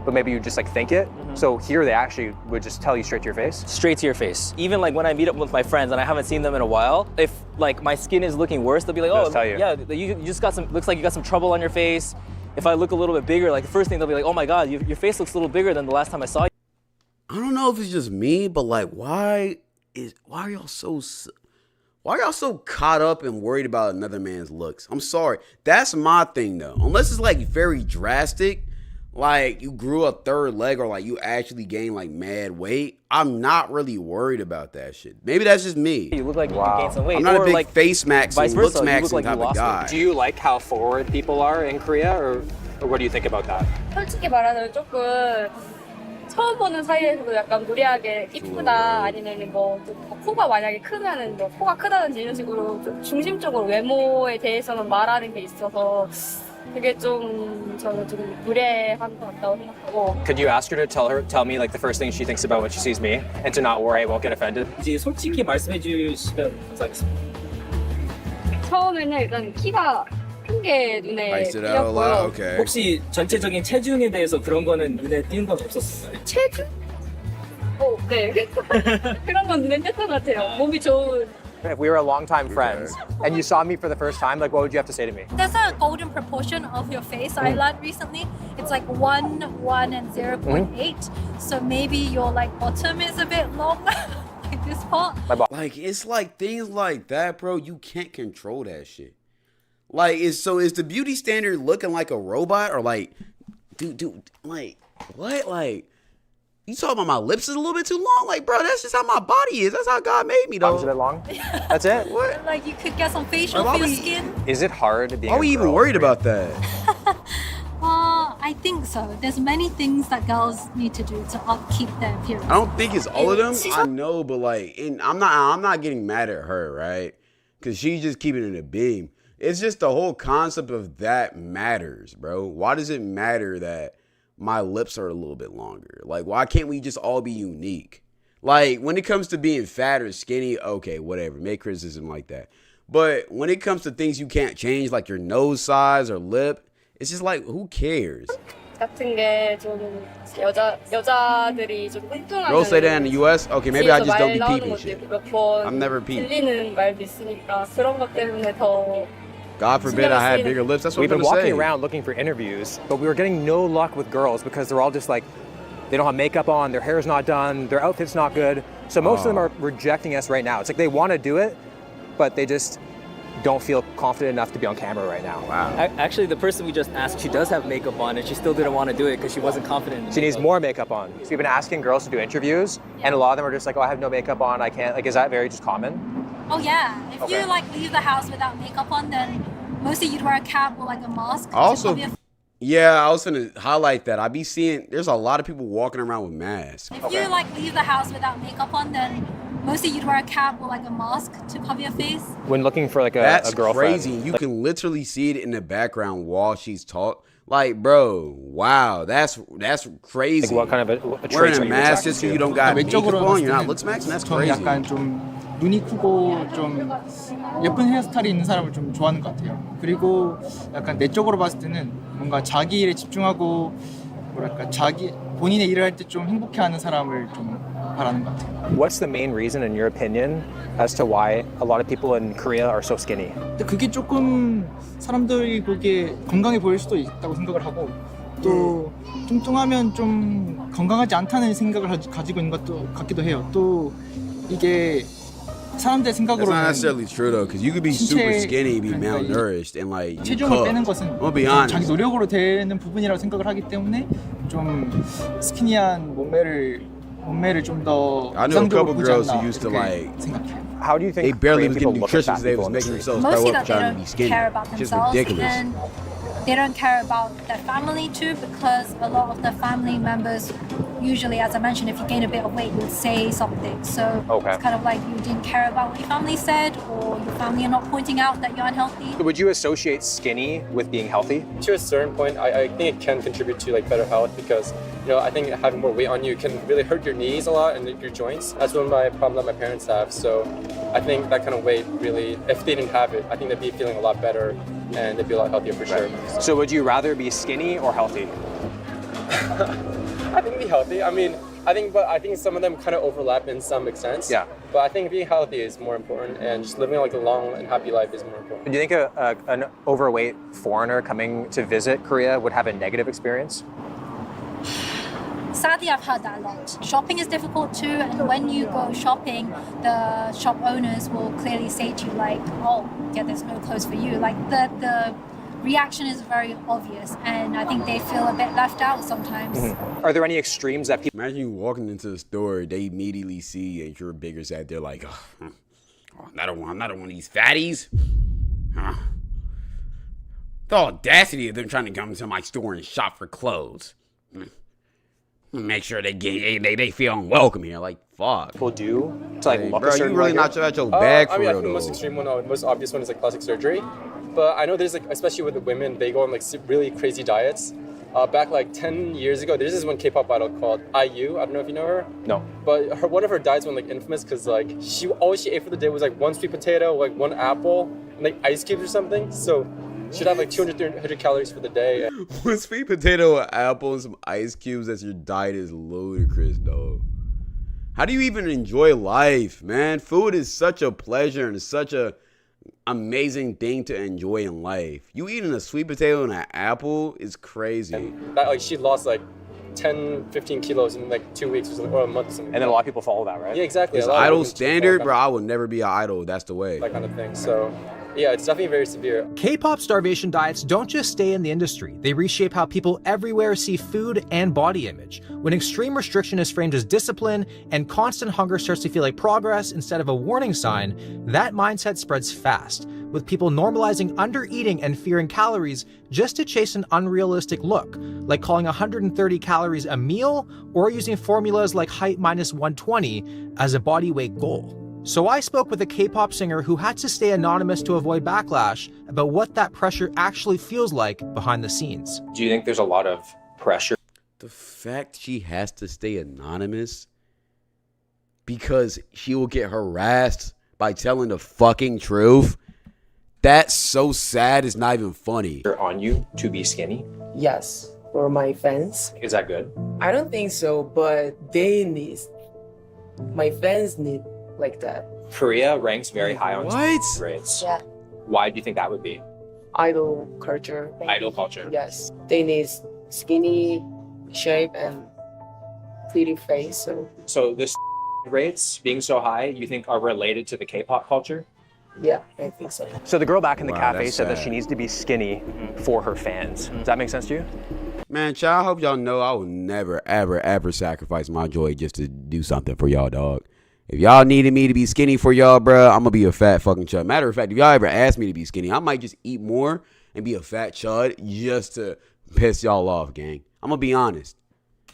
but maybe you just like think it. So here they actually would just tell you straight to your face. Straight to your face. Even like when I meet up with my friends and I haven't seen them in a while, if like my skin is looking worse, they'll be like, They'll oh, tell you. yeah, you just got some, looks like you got some trouble on your face. If I look a little bit bigger, like the first thing they'll be like, oh my God, your face looks a little bigger than the last time I saw you. I don't know if it's just me, but like, why are y'all so caught up and worried about another man's looks? I'm sorry. That's my thing though. Unless it's like very drastic, like you grew a third leg or like you actually gained like mad weight, I'm not really worried about that shit. Maybe that's just me. You look like you gained some weight. I'm not or a big like, face max vice and looks versa, you max look like type you of lost guy. weight. Do you like how forward people are in Korea, or what do you think about that? 솔직히 말하자면 조금 처음 보는 사이에서도 약간 무리하게 이쁘다 아니면 뭐 코가 만약에 크면은 뭐 코가 크다든지 이런 식으로 좀 중심적으로 외모에 대해서는 말하는 게 있어서 그게 좀 저는 좀 무례한 것 같다고 생각하고. Could you ask her to tell me like the first thing she thinks about when she sees me, and to not worry, I won't get offended? 이제 솔직히 말씀해 주시면 감사하겠습니다. 처음에는 일단 키가 큰 게 눈에 Iced it out a lot? 띄었고요. Okay. 혹시 전체적인 체중에 대해서 그런 거는 눈에 띄는 건 없었어요? 체중? 네. 그런 건 눈에 띄었던 것 같아요. 몸이 좋은. If we were longtime friends and you saw me for the first time, like what would you have to say to me? There's a golden proportion of your face I learned recently. It's like 1, 1, and 0.8. So maybe your like bottom is a bit long, like this part. Like it's like things like that, bro. You can't control that shit. Like is the beauty standard looking like a robot or like, dude, like what? Like you talking about my lips is a little bit too long? Like, bro, that's just how my body is. That's how God made me, though. Arms a bit long. That's it. What? Like you could get some facial for your skin. Is it hard being? Why are we even worried about that? I think so. There's many things that girls need to do to upkeep their appearance. I don't think it's all of them. I know, but like, and I'm not getting mad at her, right? Because she's just keeping it a beam. It's just the whole concept of that matters, bro. Why does it matter that my lips are a little bit longer? Like, why can't we just all be unique? Like, when it comes to being fat or skinny, okay, whatever. Make criticism like that. But when it comes to things you can't change, like your nose size or lip, it's just like, who cares? 같은 게 좀 여자들이 좀 뚱뚱하면 Girls say that in the U.S.? Okay, maybe I just don't be peeping shit. 몇번 I'm never peeping. 들리는 말도 있으니까 그런 것 때문에 더. God forbid I had bigger lips. That's what We've I'm been gonna say. walking around looking for interviews, but we were getting no luck with girls because they're all just like, they don't have makeup on, their hair's not done, their outfit's not good. So most of them are rejecting us right now. It's like they want to do it, but they just don't feel confident enough to be on camera right now. Wow. Actually, the person we just asked, she does have makeup on, and she still didn't want to do it because she wasn't confident in the She needs makeup. more makeup on. So we've been asking girls to do interviews, and a lot of them are just like, oh, I have no makeup on, I can't. Like, is that very just common? Oh yeah. If Okay. you like leave the house without makeup on, then mostly you'd wear a cap or like a mask. to Also, cover your yeah, I was gonna highlight that. I be seeing there's a lot of people walking around with masks. If you like leave the house without makeup on, then mostly you'd wear a cap or like a mask to cover your face. When looking for like That's a girlfriend. crazy. You can literally see it in the background while she's talking. Like, bro, wow, that's crazy. Like what kind of a traits Wearing are a you mask attracted just so to? you don't got makeup 외적으로 on, you're 봤을 not 때는 looks maxing. That's 저는 crazy. 약간 좀 눈이 크고 좀 예쁜 헤어스타일이 있는 사람을 좀 좋아하는 것 같아요. 그리고 약간 내적으로 봤을 때는 뭔가 자기 일에 집중하고 뭐랄까 자기 본인의 일을 할 때 좀 행복해하는 사람을 좀 바라는 것 같아요. What's the main reason, in your opinion, as to why a lot of people in Korea are so skinny? 근데 그게 조금 사람들이 보기에 건강해 보일 수도 있다고 생각을 하고 또 뚱뚱하면 좀 건강하지 않다는 생각을 가지고 있는 것도 같기도 해요. 또 이게 사람들의 That's not 생각으로는 necessarily true though, because you could be super 신체- skinny, be 그러니까 이 malnourished, and like you 체중을 cut. 빼는 I'm 것은 gonna be 자기 honest. 노력으로 되는 부분이라고 생각을 하기 때문에 좀 스키니한 몸매를 좀 더 I knew a couple 보지 girls 않나 who used to 이렇게 like. 생각해요. How do you think They barely Korean was people getting look at nutrition. fat They people was in the making street? themselves Mostly throw up that they trying to be don't skinny. care about Just themselves, ridiculous. and they don't care about their family too, because a lot of the family members usually, as I mentioned, if you gain a bit of weight, you would say something. So Okay. it's kind of like you didn't care about what your family said, or your family are not pointing out that you're unhealthy. Would you associate skinny with being healthy? To a certain point, I think it can contribute to like better health because I think having more weight on you can really hurt your knees a lot and your joints. That's one of my problem that my parents have. So I think that kind of weight really, if they didn't have it, I think they'd be feeling a lot better and they'd be a lot healthier for sure. So would you rather be skinny or healthy? I think be healthy. I mean, I think some of them kind of overlap in some sense. Yeah. But I think being healthy is more important, and just living like a long and happy life is more important. Do you think an overweight foreigner coming to visit Korea would have a negative experience? Sadly, I've heard that a lot. Shopping is difficult too, and when you go shopping, the shop owners will clearly say to you like, "Oh, yeah, there's no clothes for you." Like the reaction is very obvious, and I think they feel a bit left out sometimes. Are there any extremes that people? Imagine you walking into the store, they immediately see that you're a bigger set. They're like, oh, I'm not one of these fatties. Huh? The audacity of them trying to come into my store and shop for clothes. Make sure they feel unwelcome here. Like, fuck. People do to like look bro, a you certain really way? not at your bag for I mean, I real think the most though. extreme one, most obvious one is like plastic surgery. But I know there's like, especially with the women, they go on like really crazy diets. Back like 10 years ago, there's this one K-pop idol called IU. I don't know if you know her. No. But one of her diets went like infamous because like all she ate for the day was like one sweet potato, like one apple, and like ice cubes or something. So she'd have like 200, 300 calories for the day. One sweet potato, an apple, and some ice cubes as your diet is ludicrous, dog. How do you even enjoy life, man? Food is such a pleasure and such a amazing thing to enjoy in life. You eating a sweet potato and an apple is crazy. That, like she lost like 10, 15 kilos in like 2 weeks or something, or a month or something. And then a lot of people follow that, right? Yeah, exactly. It's A lot of idol women standard, follow bro. I would never be an idol. That's the way. that kind of thing. So yeah, it's definitely very severe. K-pop starvation diets don't just stay in the industry. They reshape how people everywhere see food and body image. When extreme restriction is framed as discipline and constant hunger starts to feel like progress instead of a warning sign, that mindset spreads fast, with people normalizing undereating and fearing calories just to chase an unrealistic look, like calling 130 calories a meal or using formulas like height minus 120 as a body weight goal. So I spoke with a K-pop singer who had to stay anonymous to avoid backlash about what that pressure actually feels like behind the scenes. Do you think there's a lot of pressure? The fact she has to stay anonymous because she will get harassed by telling the fucking truth, that's so sad it's not even funny. On you to be skinny? Yes, for my fans. Is that good? I don't think so, but my fans need like that. Korea ranks very high on What? rates. Yeah. Why do you think that would be? Idol culture. Idol culture. Yes. They need skinny shape and pretty face. So So this rates being so high, you think are related to the K-pop culture? Yeah, I think so. So the girl back in the Wow, cafe that's said that sad. she needs to be skinny for her fans. Does that make sense to you? Man, child, I hope y'all know I will never, ever, ever sacrifice my joy just to do something for y'all, dog. If y'all needed me to be skinny for y'all, bro, I'm gonna be a fat fucking chud. Matter of fact, if y'all ever ask me to be skinny, I might just eat more and be a fat chud just to piss y'all off, gang. I'm gonna be honest.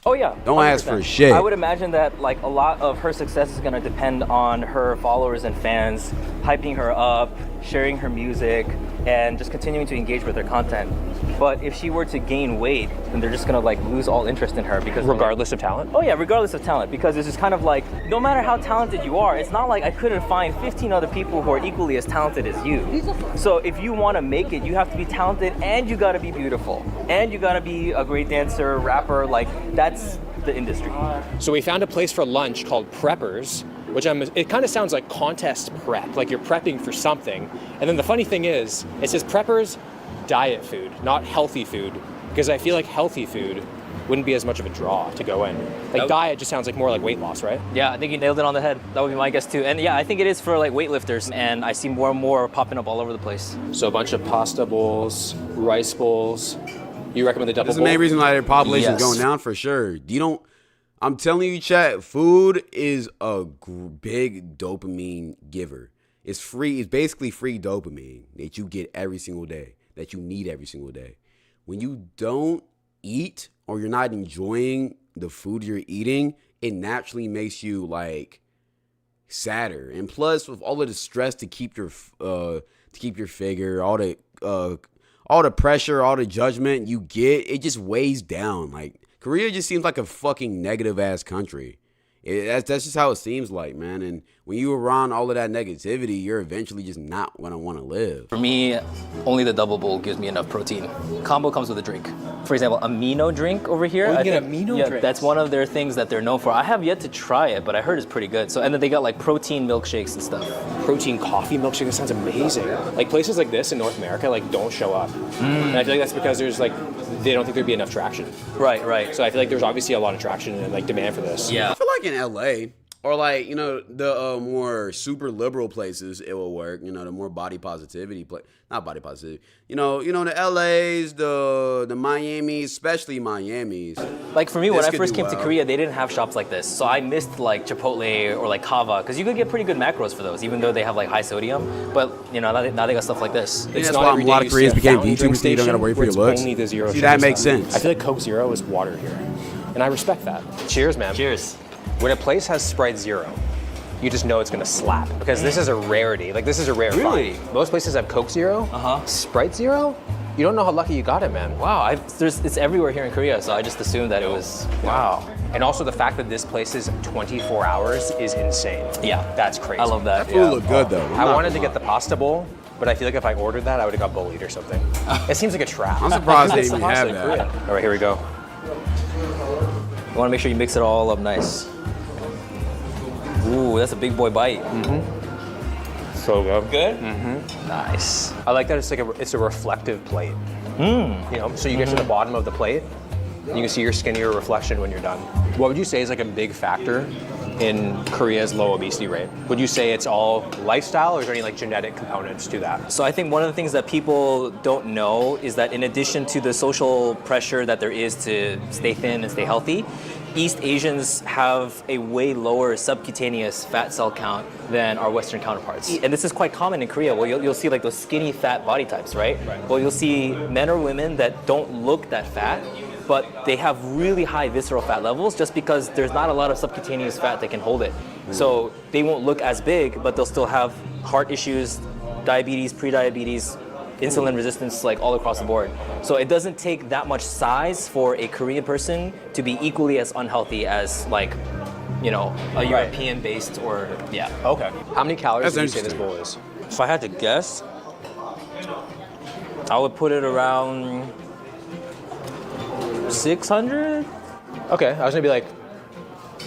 Oh yeah. Don't ask for shit. I would imagine that like a lot of her success is gonna depend on her followers and fans hyping her up, sharing her music, and just continuing to engage with her content. But if she were to gain weight, then they're just gonna like lose all interest in her because regardless of talent? Oh yeah, regardless of talent, because it's just kind of like no matter how talented you are, it's not like I couldn't find 15 other people who are equally as talented as you. So if you want to make it, you have to be talented and you got to be beautiful and you got to be a great dancer, rapper. Like that's the industry. So we found a place for lunch called Preppers, which it kind of sounds like contest prep, like you're prepping for something. And then the funny thing is, it says Preppers diet food, not healthy food, because I feel like healthy food wouldn't be as much of a draw to go in. Like diet just sounds like more like weight loss, right? Yeah, I think you nailed it on the head. That would be my guess too. And yeah, I think it is for like weightlifters, and I see more and more popping up all over the place. So a bunch of pasta bowls, rice bowls. You recommend the double That's bowl? the main reason why their population is Yes. going down for sure. I'm telling you, chat, food is a big dopamine giver. It's free. It's basically free dopamine that you get every single day, that you need every single day. When you don't eat or you're not enjoying the food you're eating, it naturally makes you like sadder. And plus, with all of the stress to keep your figure, all the pressure, all the judgment you get, it just weighs down. Like Korea just seems like a fucking negative ass country. That's just how it seems like, man. And when you're around all of that negativity, you're eventually just not gonna want to live. For me, only the double bowl gives me enough protein. Combo comes with a drink. For example, amino drink over here. Oh, you I get think- amino yeah, drinks. that's one of their things that they're known for. I have yet to try it, but I heard it's pretty good. So, and then they got like protein milkshakes and stuff. Protein coffee milkshake, that sounds amazing. Like places like this in North America like don't show up. And I feel like that's because there's like, they don't think there'd be enough traction. Right, right. So I feel like there's obviously a lot of traction and like demand for this. Yeah. I feel like in LA or like, you know, the more super liberal places, it will work. You know, the more body positivity not body positivity. You know the LAs, the Miamis, especially Miamis. Like for me, when This I could first do came to well. Korea, they didn't have shops like this. So I missed like Chipotle or like Kava, because you could get pretty good macros for those, even though they have like high sodium. But you know, now they got stuff like this. That's why a lot of Koreans became VTubers, so you don't gotta worry for your looks. Only the zero See, that sugar makes stuff. sense. I feel like Coke Zero is water here. And I respect that. Cheers, man. Cheers. When a place has Sprite Zero, you just know it's gonna slap because this is a rarity. Like this is a rare Really? find. Most places have Coke Zero. Sprite Zero? You don't know how lucky you got it, man. Wow, it's everywhere here in Korea, so I just assumed that it was. Wow. And also the fact that this place is 24 hours is insane. Yeah. That's crazy. I love that. That food look good though. I wanted to get the pasta bowl, but I feel like if I ordered that, I would have got bullied or something. It seems like a trap. I'm surprised they It's even pasta have in that. Korea. All right, here we go. You want to make sure you mix it all up nice. Ooh, that's a big boy bite. So good. Good? Nice. I like that it's a reflective plate. You know, so you get to the bottom of the plate, and you can see your skinnier reflection when you're done. What would you say is like a big factor in Korea's low obesity rate? Would you say it's all lifestyle, or is there any like genetic components to that? So I think one of the things that people don't know is that in addition to the social pressure that there is to stay thin and stay healthy, East Asians have a way lower subcutaneous fat cell count than our Western counterparts. And this is quite common in Korea. Well, you'll see like those skinny fat body types, right? Well, you'll see men or women that don't look that fat, but they have really high visceral fat levels just because there's not a lot of subcutaneous fat that can hold it. So they won't look as big, but they'll still have heart issues, diabetes, prediabetes, insulin resistance, like all across the board. So it doesn't take that much size for a Korean person to be equally as unhealthy as like, you know, a European based or, yeah. Okay. How many calories That's would you say this bowl is? If I had to guess, I would put it around 600? Okay, I was gonna be like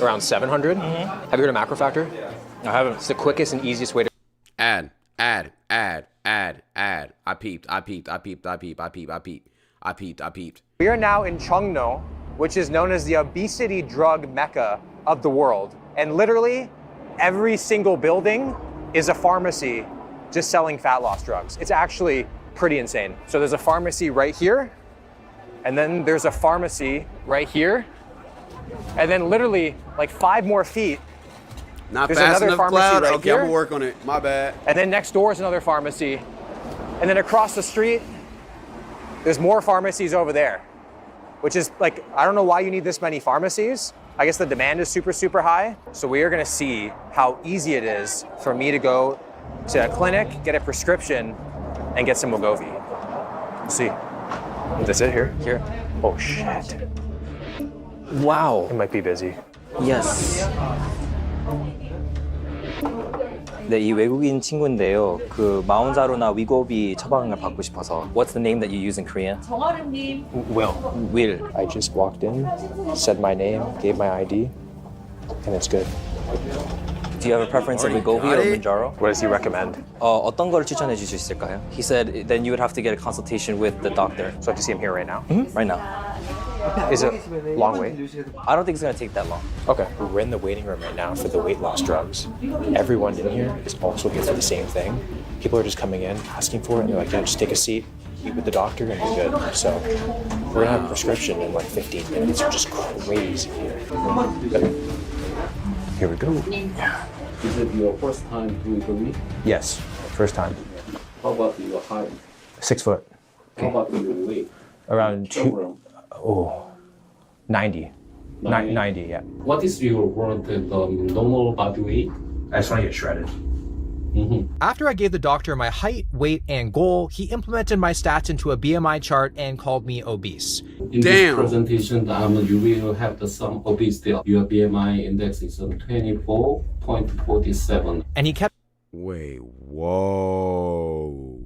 around 700. Have you heard of macro factor? I haven't. It's the quickest and easiest way to Add. I peeped. We are now in Cheongno, which is known as the obesity drug mecca of the world. And literally every single building is a pharmacy just selling fat loss drugs. It's actually pretty insane. So there's a pharmacy right here, and then there's a pharmacy right here, and then literally like 5 more feet, Not there's fast another enough, pharmacy Cloud? right Okay, here. I'm gonna work on it. My bad. And then next door is another pharmacy. And then across the street, there's more pharmacies over there, which is like, I don't know why you need this many pharmacies. I guess the demand is super, super high. So we are gonna see how easy it is for me to go to a clinic, get a prescription, and get some Wegovy. Let's see. That's it here? Here. Oh shit. Wow. It might be busy. Yes. 네, 이 외국인 친구인데요. 그 마운자로나 위고비 처방을 받고 싶어서. What's the name that you use in Korea? 정아름님. Will. Will. I just walked in, said my name, gave my ID, and it's good. Do you have a preference of Wegovy or Mounjaro? What does he recommend? 어떤 거를 추천해 주실 수 있을까요? He said then you would have to get a consultation with the doctor. So I have to see him here right now? Right now. Is it long wait? I don't think it's gonna take that long. Okay, we're in the waiting room right now for the weight loss drugs. Everyone in here is also here for the same thing. People are just coming in, asking for it, and they're like, yeah, just take a seat, meet with the doctor, and you're good. So we're gonna have a prescription in like 15 minutes, which is crazy here. Here we go. Is it your first time doing Wegovy? Yes, first time. How about your height? 6 foot. How about your weight? Around Kilogram. 90. 90, yeah. What is your current normal body weight? I just want to get shredded. After I gave the doctor my height, weight, and goal, he implemented my stats into a BMI chart and called me obese. In this presentation, you will have some obesity. Your BMI index is 24.47. And he kept. Wait, whoa,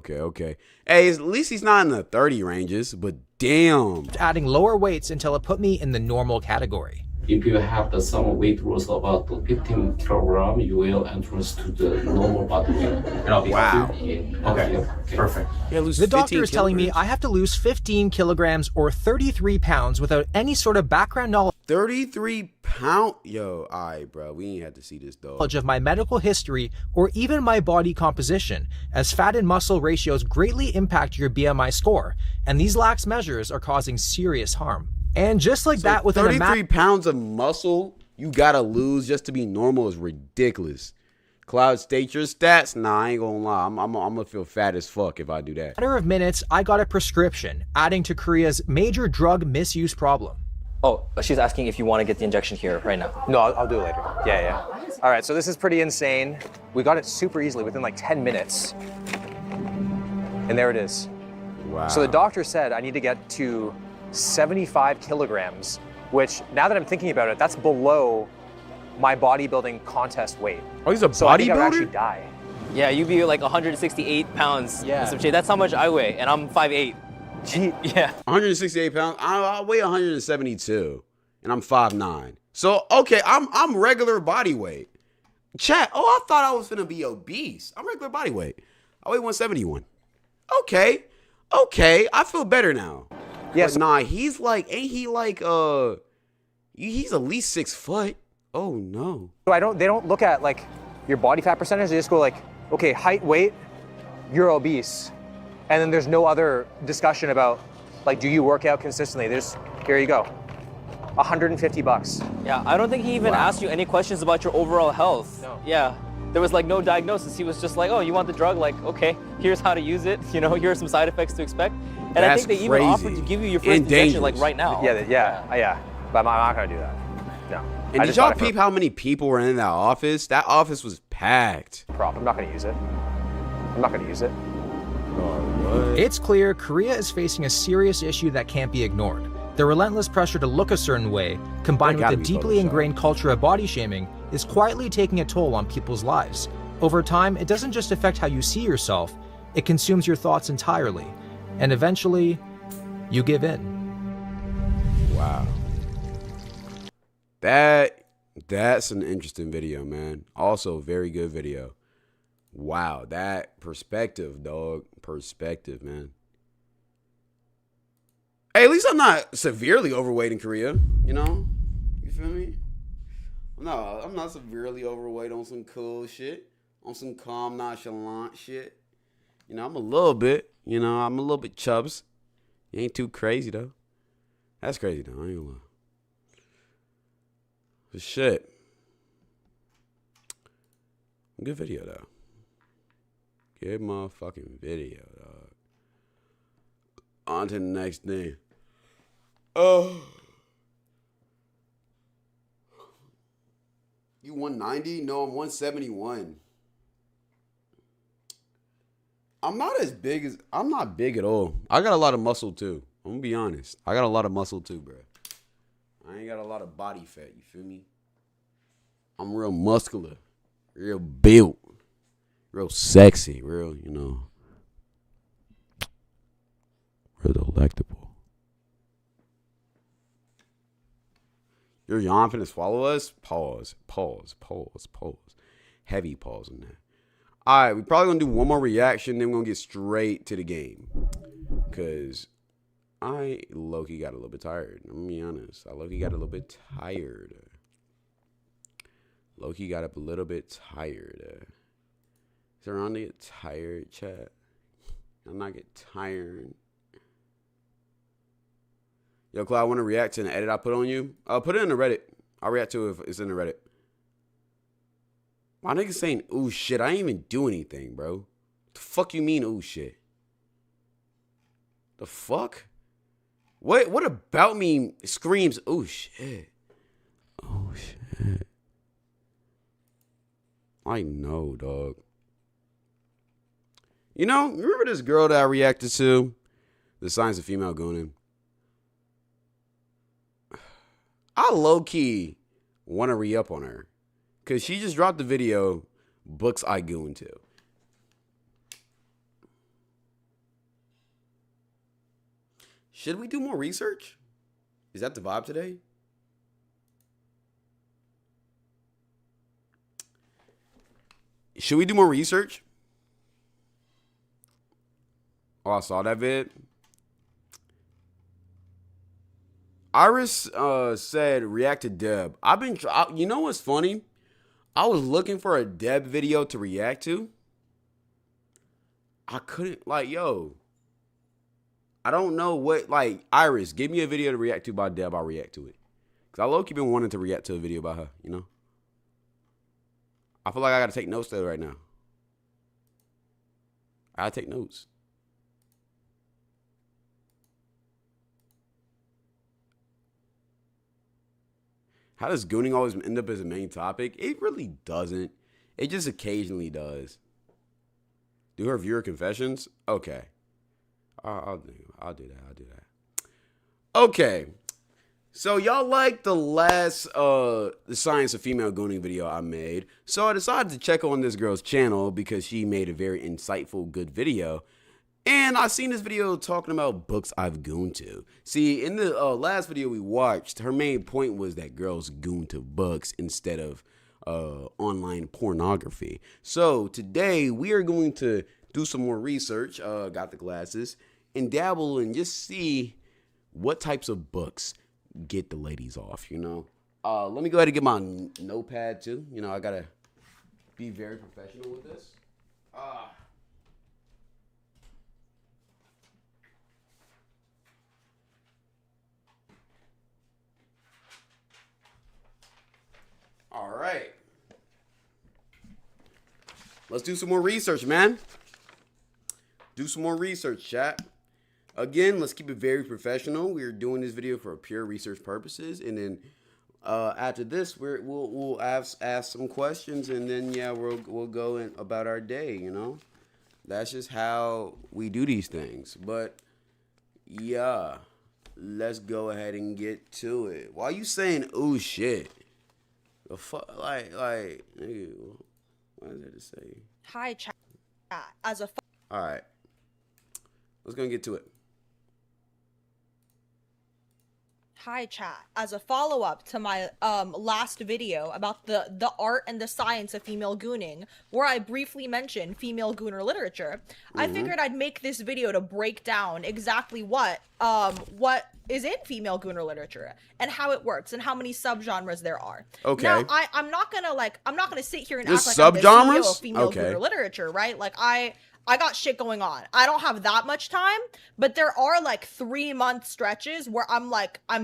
okay. Hey, at least he's not in the 30 ranges, but damn. Adding lower weights until it put me in the normal category. If you have some weight loss about 15 kilogram, you will enter to the normal body weight. And I'll be Okay, perfect. Yeah, lose The doctor 15 is telling me I have to lose 15 kilograms or 33 pounds without any sort of background knowledge 33 pound? Yo, all right, bro. We ain't had to see this, dog. of my medical history or even my body composition, as fat and muscle ratios greatly impact your BMI score, and these lax measures are causing serious harm. And just like that, within 33 pounds of muscle you gotta lose just to be normal is ridiculous. Cloud, state your stats. Nah, I ain't gonna lie. I'm gonna feel fat as fuck if I do that. matter of minutes, I got a prescription, adding to Korea's major drug misuse problem. Oh, she's asking if you want to get the injection here right now. No, I'll do it later. Yeah. All right, so this is pretty insane. We got it super easily within like 10 minutes. And there it is. Wow. So the doctor said I need to get to 75 kilograms, which now that I'm thinking about it, that's below my bodybuilding contest weight. Oh, he's a so I think I would bodybuilder? actually die. Yeah, you'd be like 168 pounds. Yeah. and some shit. That's how much I weigh, and I'm 5'8". Gee. Yeah. 168 pounds. I weigh 172, and I'm 5'9". So okay, I'm regular body weight. Chat. Oh, I thought I was gonna be obese. I'm regular body weight. I weigh 171. Okay. I feel better now. Yes. But nah, he's like, ain't he like he's at least 6 foot. Oh no. So they don't look at like your body fat percentage. They just go like, okay, height, weight, you're obese. And then there's no other discussion about like, do you work out consistently? There's, here you go, $150. Yeah, I don't think he even asked you any questions about your overall health. No. Yeah. There was like no diagnosis. He was just like, oh, you want the drug? Like, okay, here's how to use it. Here are some side effects to expect. And I think they even offered to give you your first injection like right now. Yeah. But I'm not gonna do that. No. And did y'all peep how many people were in that office? That office was packed. Prop. I'm not gonna use it. It's clear Korea is facing a serious issue that can't be ignored. The relentless pressure to look a certain way, combined with the deeply ingrained culture of body shaming, is quietly taking a toll on people's lives. Over time, it doesn't just affect how you see yourself, it consumes your thoughts entirely. And eventually, you give in. Wow. That's an interesting video, man. Also, very good video. Wow, that perspective, dog. Perspective, man. Hey, at least I'm not severely overweight in Korea, you know? You feel me? No, I'm not severely overweight on some cool shit. on some calm, nonchalant shit. You know, I'm a little bit. You know, I'm a little bit chubs. You ain't too crazy though. That's crazy though. I ain't gonna lie. But shit. Good video though. Good motherfucking video, dog. On to the next thing. Oh. You 190? No, I'm 171. I'm not big at all. I got a lot of muscle too. I'm gonna be honest. I got a lot of muscle too, bro. I ain't got a lot of body fat, you feel me? I'm real muscular, real built, real sexy, real, you know, real delectable. You're yawning to swallow us? Pause. Heavy pause on that. All right, we probably gonna do one more reaction, then we're gonna get straight to the game. Cause I low-key got a little bit tired. I'm gonna be honest. I low-key got a little bit tired. Low-key got up a little bit tired. Is it around to get tired, chat? I'm not get tired. Yo, Cloud, I want to react to an edit I put on you. Put it in the Reddit. I'll react to it if it's in the Reddit. My nigga saying, ooh, shit. I ain't even do anything, bro. The fuck you mean, ooh, shit? The fuck? What about me screams, ooh, shit? Oh, shit. I know, dog. You know, remember this girl that I reacted to? The Science of Female Gooning. I low-key want to re-up on her. Because she just dropped the video, Books I Goon to. Should we do more research? Is that the vibe today? Should we do more research? Oh, I saw that vid. Iris said react to Deb. You know what's funny? I was looking for a Deb video to react to. I couldn't, yo. I don't know what, Iris, give me a video to react to by Deb. I'll react to it. Because I low-key been wanting to react to a video by her, you know? I feel like I got to take notes though right now. I got to take notes. How does gooning always end up as a main topic? It really doesn't. It just occasionally does. Do her viewer confessions? Okay. I'll do that. Okay. So y'all like the last the Science of Female Gooning video I made. So I decided to check on this girl's channel because she made a very insightful, good video. And I seen this video talking about books I've gooned to. See, in the last video we watched, her main point was that girls goon to books instead of online pornography. So today we are going to do some more research, got the glasses, and dabble and just see what types of books get the ladies off, you know? Let me go ahead and get my notepad too. You know, I gotta be very professional with this. All right. Let's do some more research, man. Do some more research, chat. Again, let's keep it very professional. We're doing this video for pure research purposes, and then after this, we'll ask some questions, and then we'll go about our day. You know, that's just how we do these things. But yeah, let's go ahead and get to it. Why are you saying "ooh shit"? The fuck, nigga, what is there to say? Hi, chat. All right, let's go and get to it. Hi, chat. As a follow-up to my last video about the art and the science of female gooning, where I briefly mentioned female gooner literature, I figured I'd make this video to break down exactly what is in female Gooner literature and how it works and how many subgenres there are. Okay. Now, I'm not gonna sit here and There's act like I'm the CEO subgenres? of female Okay. Gooner literature, right? Like I got shit going on. I don't have that much time, but there are like 3-month stretches where I'm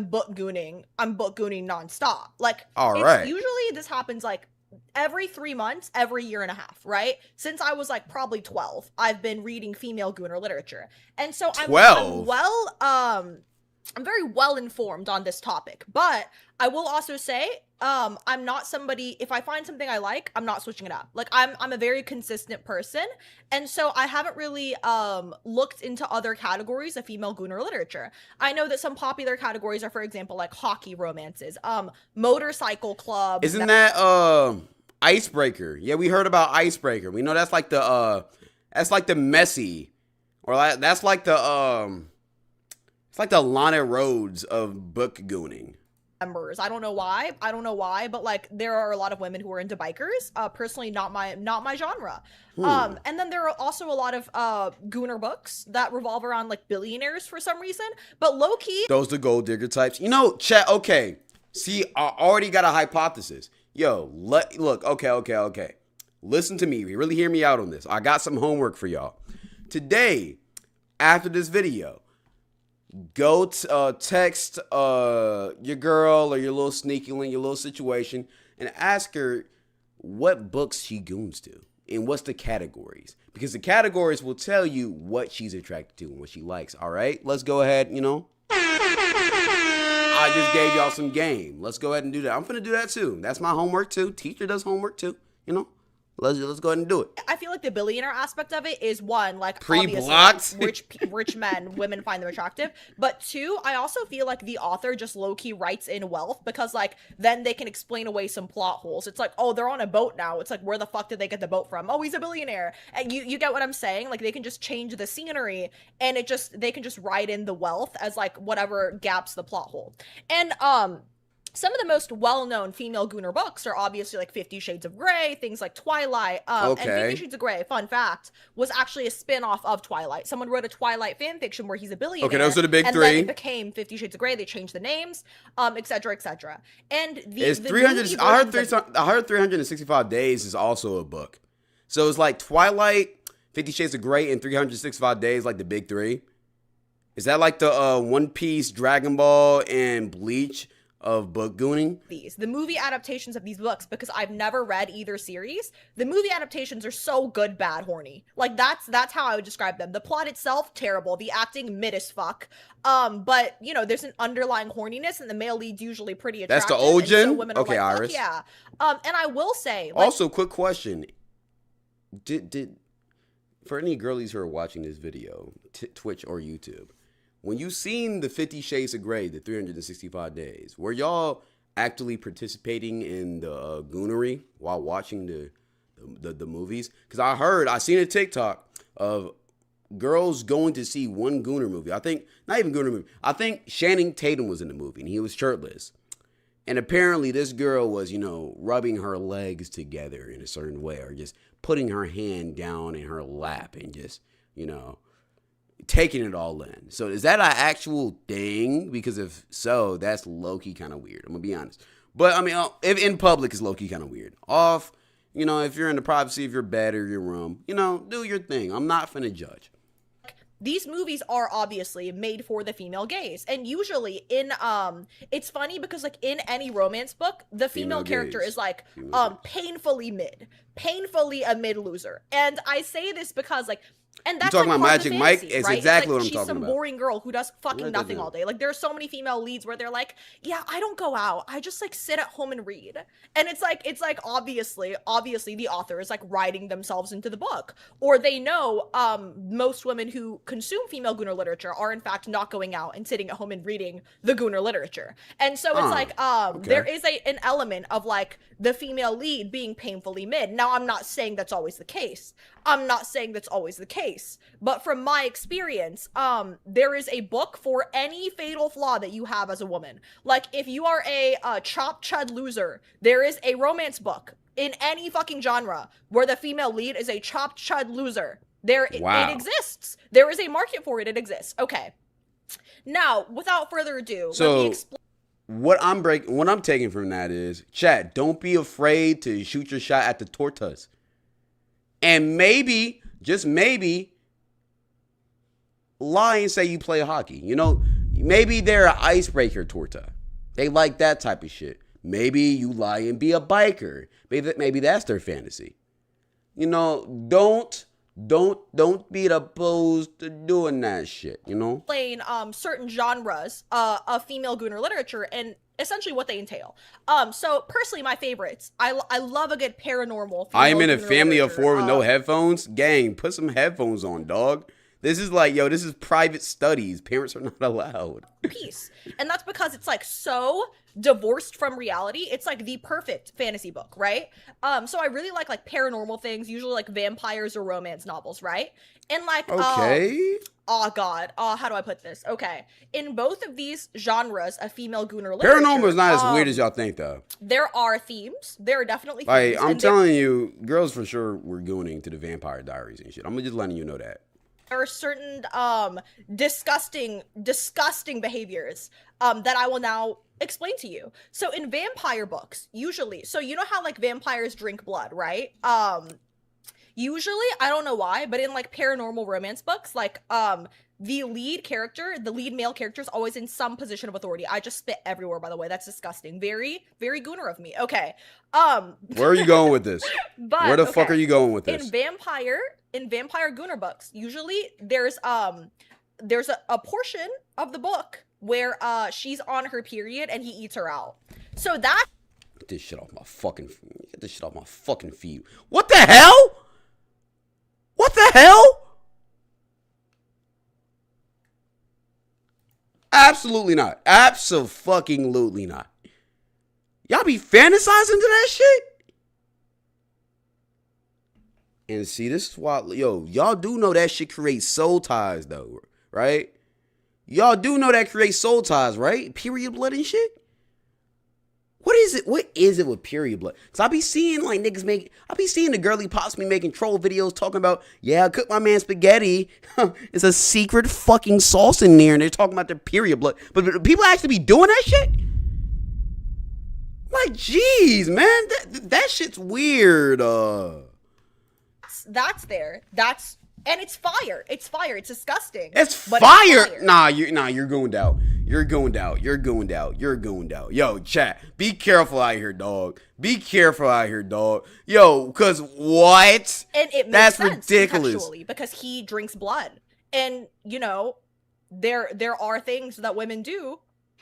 book gooning nonstop. Like, All right. Usually this happens like every 3 months, every year and a half, right? Since I was like probably 12, I've been reading female Gooner literature. And so I'm 12? I'm very well informed on this topic, but I will also say, I'm not somebody, if I find something I like, I'm not switching it up. Like, I'm a very consistent person, and so I haven't really looked into other categories of female Gooner literature. I know that some popular categories are, for example, like hockey romances, motorcycle club. Isn't that Icebreaker? Yeah, we heard about Icebreaker. We know that's like the messy, or that's like the it's like the Lana Rhodes of book gooning. Members. I don't know why, but like there are a lot of women who are into bikers. Personally, not my genre. And then there are also a lot of Gooner books that revolve around like billionaires for some reason. But low key, Those the gold digger types. You know, chat. Okay, see, I already got a hypothesis. Yo, look. Okay. Listen to me. Really hear me out on this. I got some homework for y'all today. After this video, go text your girl or your little sneaky link, your little situation, and ask her what books she goons to and what's the categories. Because the categories will tell you what she's attracted to and what she likes. All right, let's go ahead, I just gave y'all some game. Let's go ahead and do that. I'm finna do that too. That's my homework too. Teacher does homework too, Let's go ahead and do it. I feel like the billionaire aspect of it is one, like Pre-blocked? obviously rich men, women find them attractive. But two, I also feel like the author just low-key writes in wealth because like then they can explain away some plot holes. It's like, oh, they're on a boat now. It's like, where the fuck did they get the boat from? Oh, he's a billionaire. And you get what I'm saying? Like they can just change the scenery and they can just write in the wealth as like whatever gaps the plot hole. And some of the most well-known female Gooner books are obviously like 50 Shades of Grey, things like Twilight. And 50 Shades of Grey, fun fact, was actually a spin-off of Twilight. Someone wrote a Twilight fanfiction where he's a billionaire. Okay, those are the big and three. And then it became 50 Shades of Grey. They changed the names, etc., etc. And It's 300. I heard 365 Days is also a book. So it's like Twilight, 50 Shades of Grey, and 365 Days, like the big three. Is that like the One Piece, Dragon Ball, and Bleach of book gooning? The movie adaptations of these books, because I've never read either series, the movie adaptations are so good, bad, horny. Like that's how I would describe them. The plot itself, terrible. The acting, mid as fuck. But there's an underlying horniness, and the male lead's usually pretty attractive. That's the old gen? So women are Okay, like, Iris. yeah. And I will say, like, Also, quick question: Did for any girlies who are watching this video, Twitch or YouTube, when you seen the 50 Shades of Grey, the 365 Days, were y'all actively participating in the goonery while watching the movies? Because I seen a TikTok of girls going to see one gooner movie. I think, not even gooner movie. I think Channing Tatum was in the movie and he was shirtless. And apparently this girl was, rubbing her legs together in a certain way or just putting her hand down in her lap and just, taking it all in. So is that an actual thing? Because if so, that's low-key kind of weird. I'm going to be honest. But, I mean, if in public, it's low-key kind of weird. Off, if you're in the privacy of your bed or your room, do your thing. I'm not finna judge. These movies are obviously made for the female gaze, and usually in it's funny because like in any romance book, the female character is like painfully a mid loser. And I say this because like, and that's talking like about part of the Magic Mike? fantasy, It's right? exactly like, what I'm she's talking some about. boring girl who does fucking Write that nothing down. all day. Like there's so many female leads where they're like, yeah, I don't go out, I just like sit at home and read. And it's like obviously the author is like writing themselves into the book, or they know most women who consume female Gooner literature are in fact not going out and sitting at home and reading the Gooner literature. And so it's like okay. there is an element of like the female lead being painfully mid. Now I'm not saying that's always the case. But from my experience, there is a book for any fatal flaw that you have as a woman. Like if you are a chop chud loser, there is a romance book in any fucking genre where the female lead is a chop chud loser. It exists. There is a market for it. It exists. Okay. Now, without further ado, let me So explain. what I'm taking from that is, chat, don't be afraid to shoot your shot at the tortas. And maybe, just maybe, lie and say you play hockey. You know, maybe they're an icebreaker torta. They like that type of shit. Maybe you lie and be a biker. Maybe that's their fantasy. You know, don't be opposed to doing that shit, you know? Explain certain genres of female Gooner literature and essentially what they entail. So personally, my favorites. I love a good paranormal. I am in a Gooner family of literature. 4 with no headphones. Gang, put some headphones on, dog. This is like, yo, this is private studies. Parents are not allowed. Piece. And that's because it's like so divorced from reality. It's like the perfect fantasy book, right? So I really like paranormal things, usually like vampires or romance novels, right? And like Okay. oh god, how do I put this? Okay, in both of these genres of female Gooner literature, Paranormal is not as weird as y'all think, though. there are themes. There are definitely Like, themes. I'm and telling you, girls for sure were gooning to the Vampire Diaries and shit. I'm just letting you know that. there are certain disgusting behaviors that I will now explain to you. So in vampire books, usually, so you know how like vampires drink blood, right? Usually, I don't know why, but in like paranormal romance books, like the lead male character is always in some position of authority. I just spit everywhere, by the way. That's disgusting. Very, very Gooner of me. Okay. Where are you going with this? But, Where the fuck are you going with this? In vampire Gooner books, usually there's a portion of the book where she's on her period and he eats her out. So that Get this shit off my fucking feed. What the hell? What the hell? Absolutely not. Absolutely not. Y'all be fantasizing to that shit? And see, this is why, y'all do know that shit creates soul ties, though, right? Y'all do know that creates soul ties, right? Period blood and shit. What is it? What is it with period blood? Cause I be seeing the girly pops me making troll videos talking about, yeah, I cooked my man spaghetti. It's a secret fucking sauce in there, and they're talking about their period blood. But people actually be doing that shit? Like, jeez, man, that shit's weird. that's there. And it's fire. It's fire. It's disgusting. It's fire. Nah, you're going out. You're going out. Yo, chat, be careful out here, dog. Be careful out here, dog. Yo, cause what? And it makes That's sense ridiculous. contextually, because he drinks blood. And you know, there are things that women do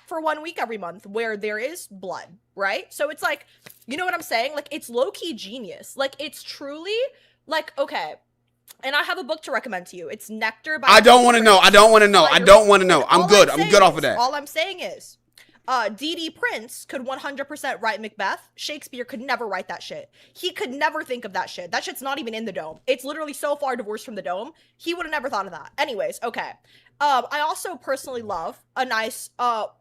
for 1 week every month where there is blood, right? So it's like, you know what I'm saying? Like, it's low-key genius. Like, it's truly like, okay. And I have a book to recommend to you. It's Nectar by... I don't want to know. I'm good. I'm good off of that. All I'm saying is, D.D. Prince could 100% write Macbeth. Shakespeare could never write that shit. He could never think of that shit. That shit's not even in the dome. It's literally so far divorced from the dome. He would have never thought of that. Anyways, okay. I also personally love a nice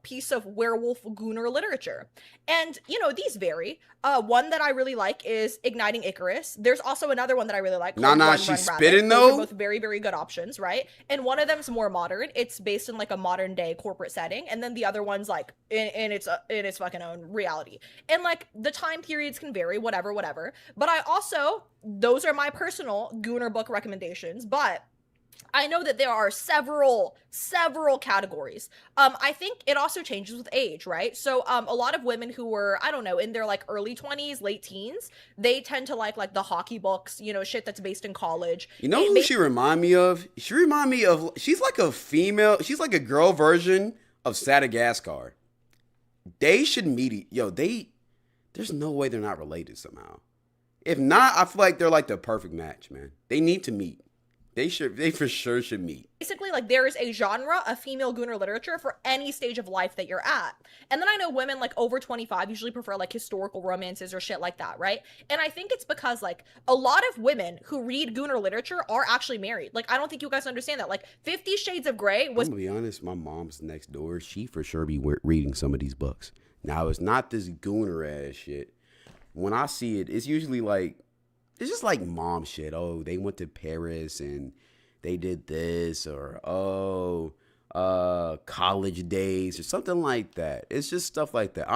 piece of werewolf Gooner literature. And, you know, these vary. One that I really like is Igniting Icarus. There's also another one that I really like called Run, she's Run, spitting Rabbit. though? Those are both very, very good options, right? And one of them's more modern. It's based in like a modern day corporate setting. And then the other one's like in its fucking own reality. And like the time periods can vary, whatever. But I also, those are my personal Gooner book recommendations. But I know that there are several categories. I think it also changes with age, right? So a lot of women who were, I don't know, in their like early 20s, late teens, they tend to like the hockey books, you know, shit that's based in college. You know who she remind me of? She's like a female, she's like a girl version of Sadagascar. They should meet, there's no way they're not related somehow. If not, I feel like they're like the perfect match, man. They need to meet. They for sure should meet. Basically, like, there is a genre of female Gooner literature for any stage of life that you're at. And then I know women, like, over 25 usually prefer, like, historical romances or shit like that, right? And I think it's because, like, a lot of women who read Gooner literature are actually married. Like, I don't think you guys understand that. Like, 50 Shades of Grey was... I'm gonna be honest, my mom's next door. She for sure be reading some of these books. Now, it's not this Gooner ass shit. When I see it, it's usually, like... It's just like mom shit. Oh, they went to Paris and they did this, or college days or something like that. It's just stuff like that.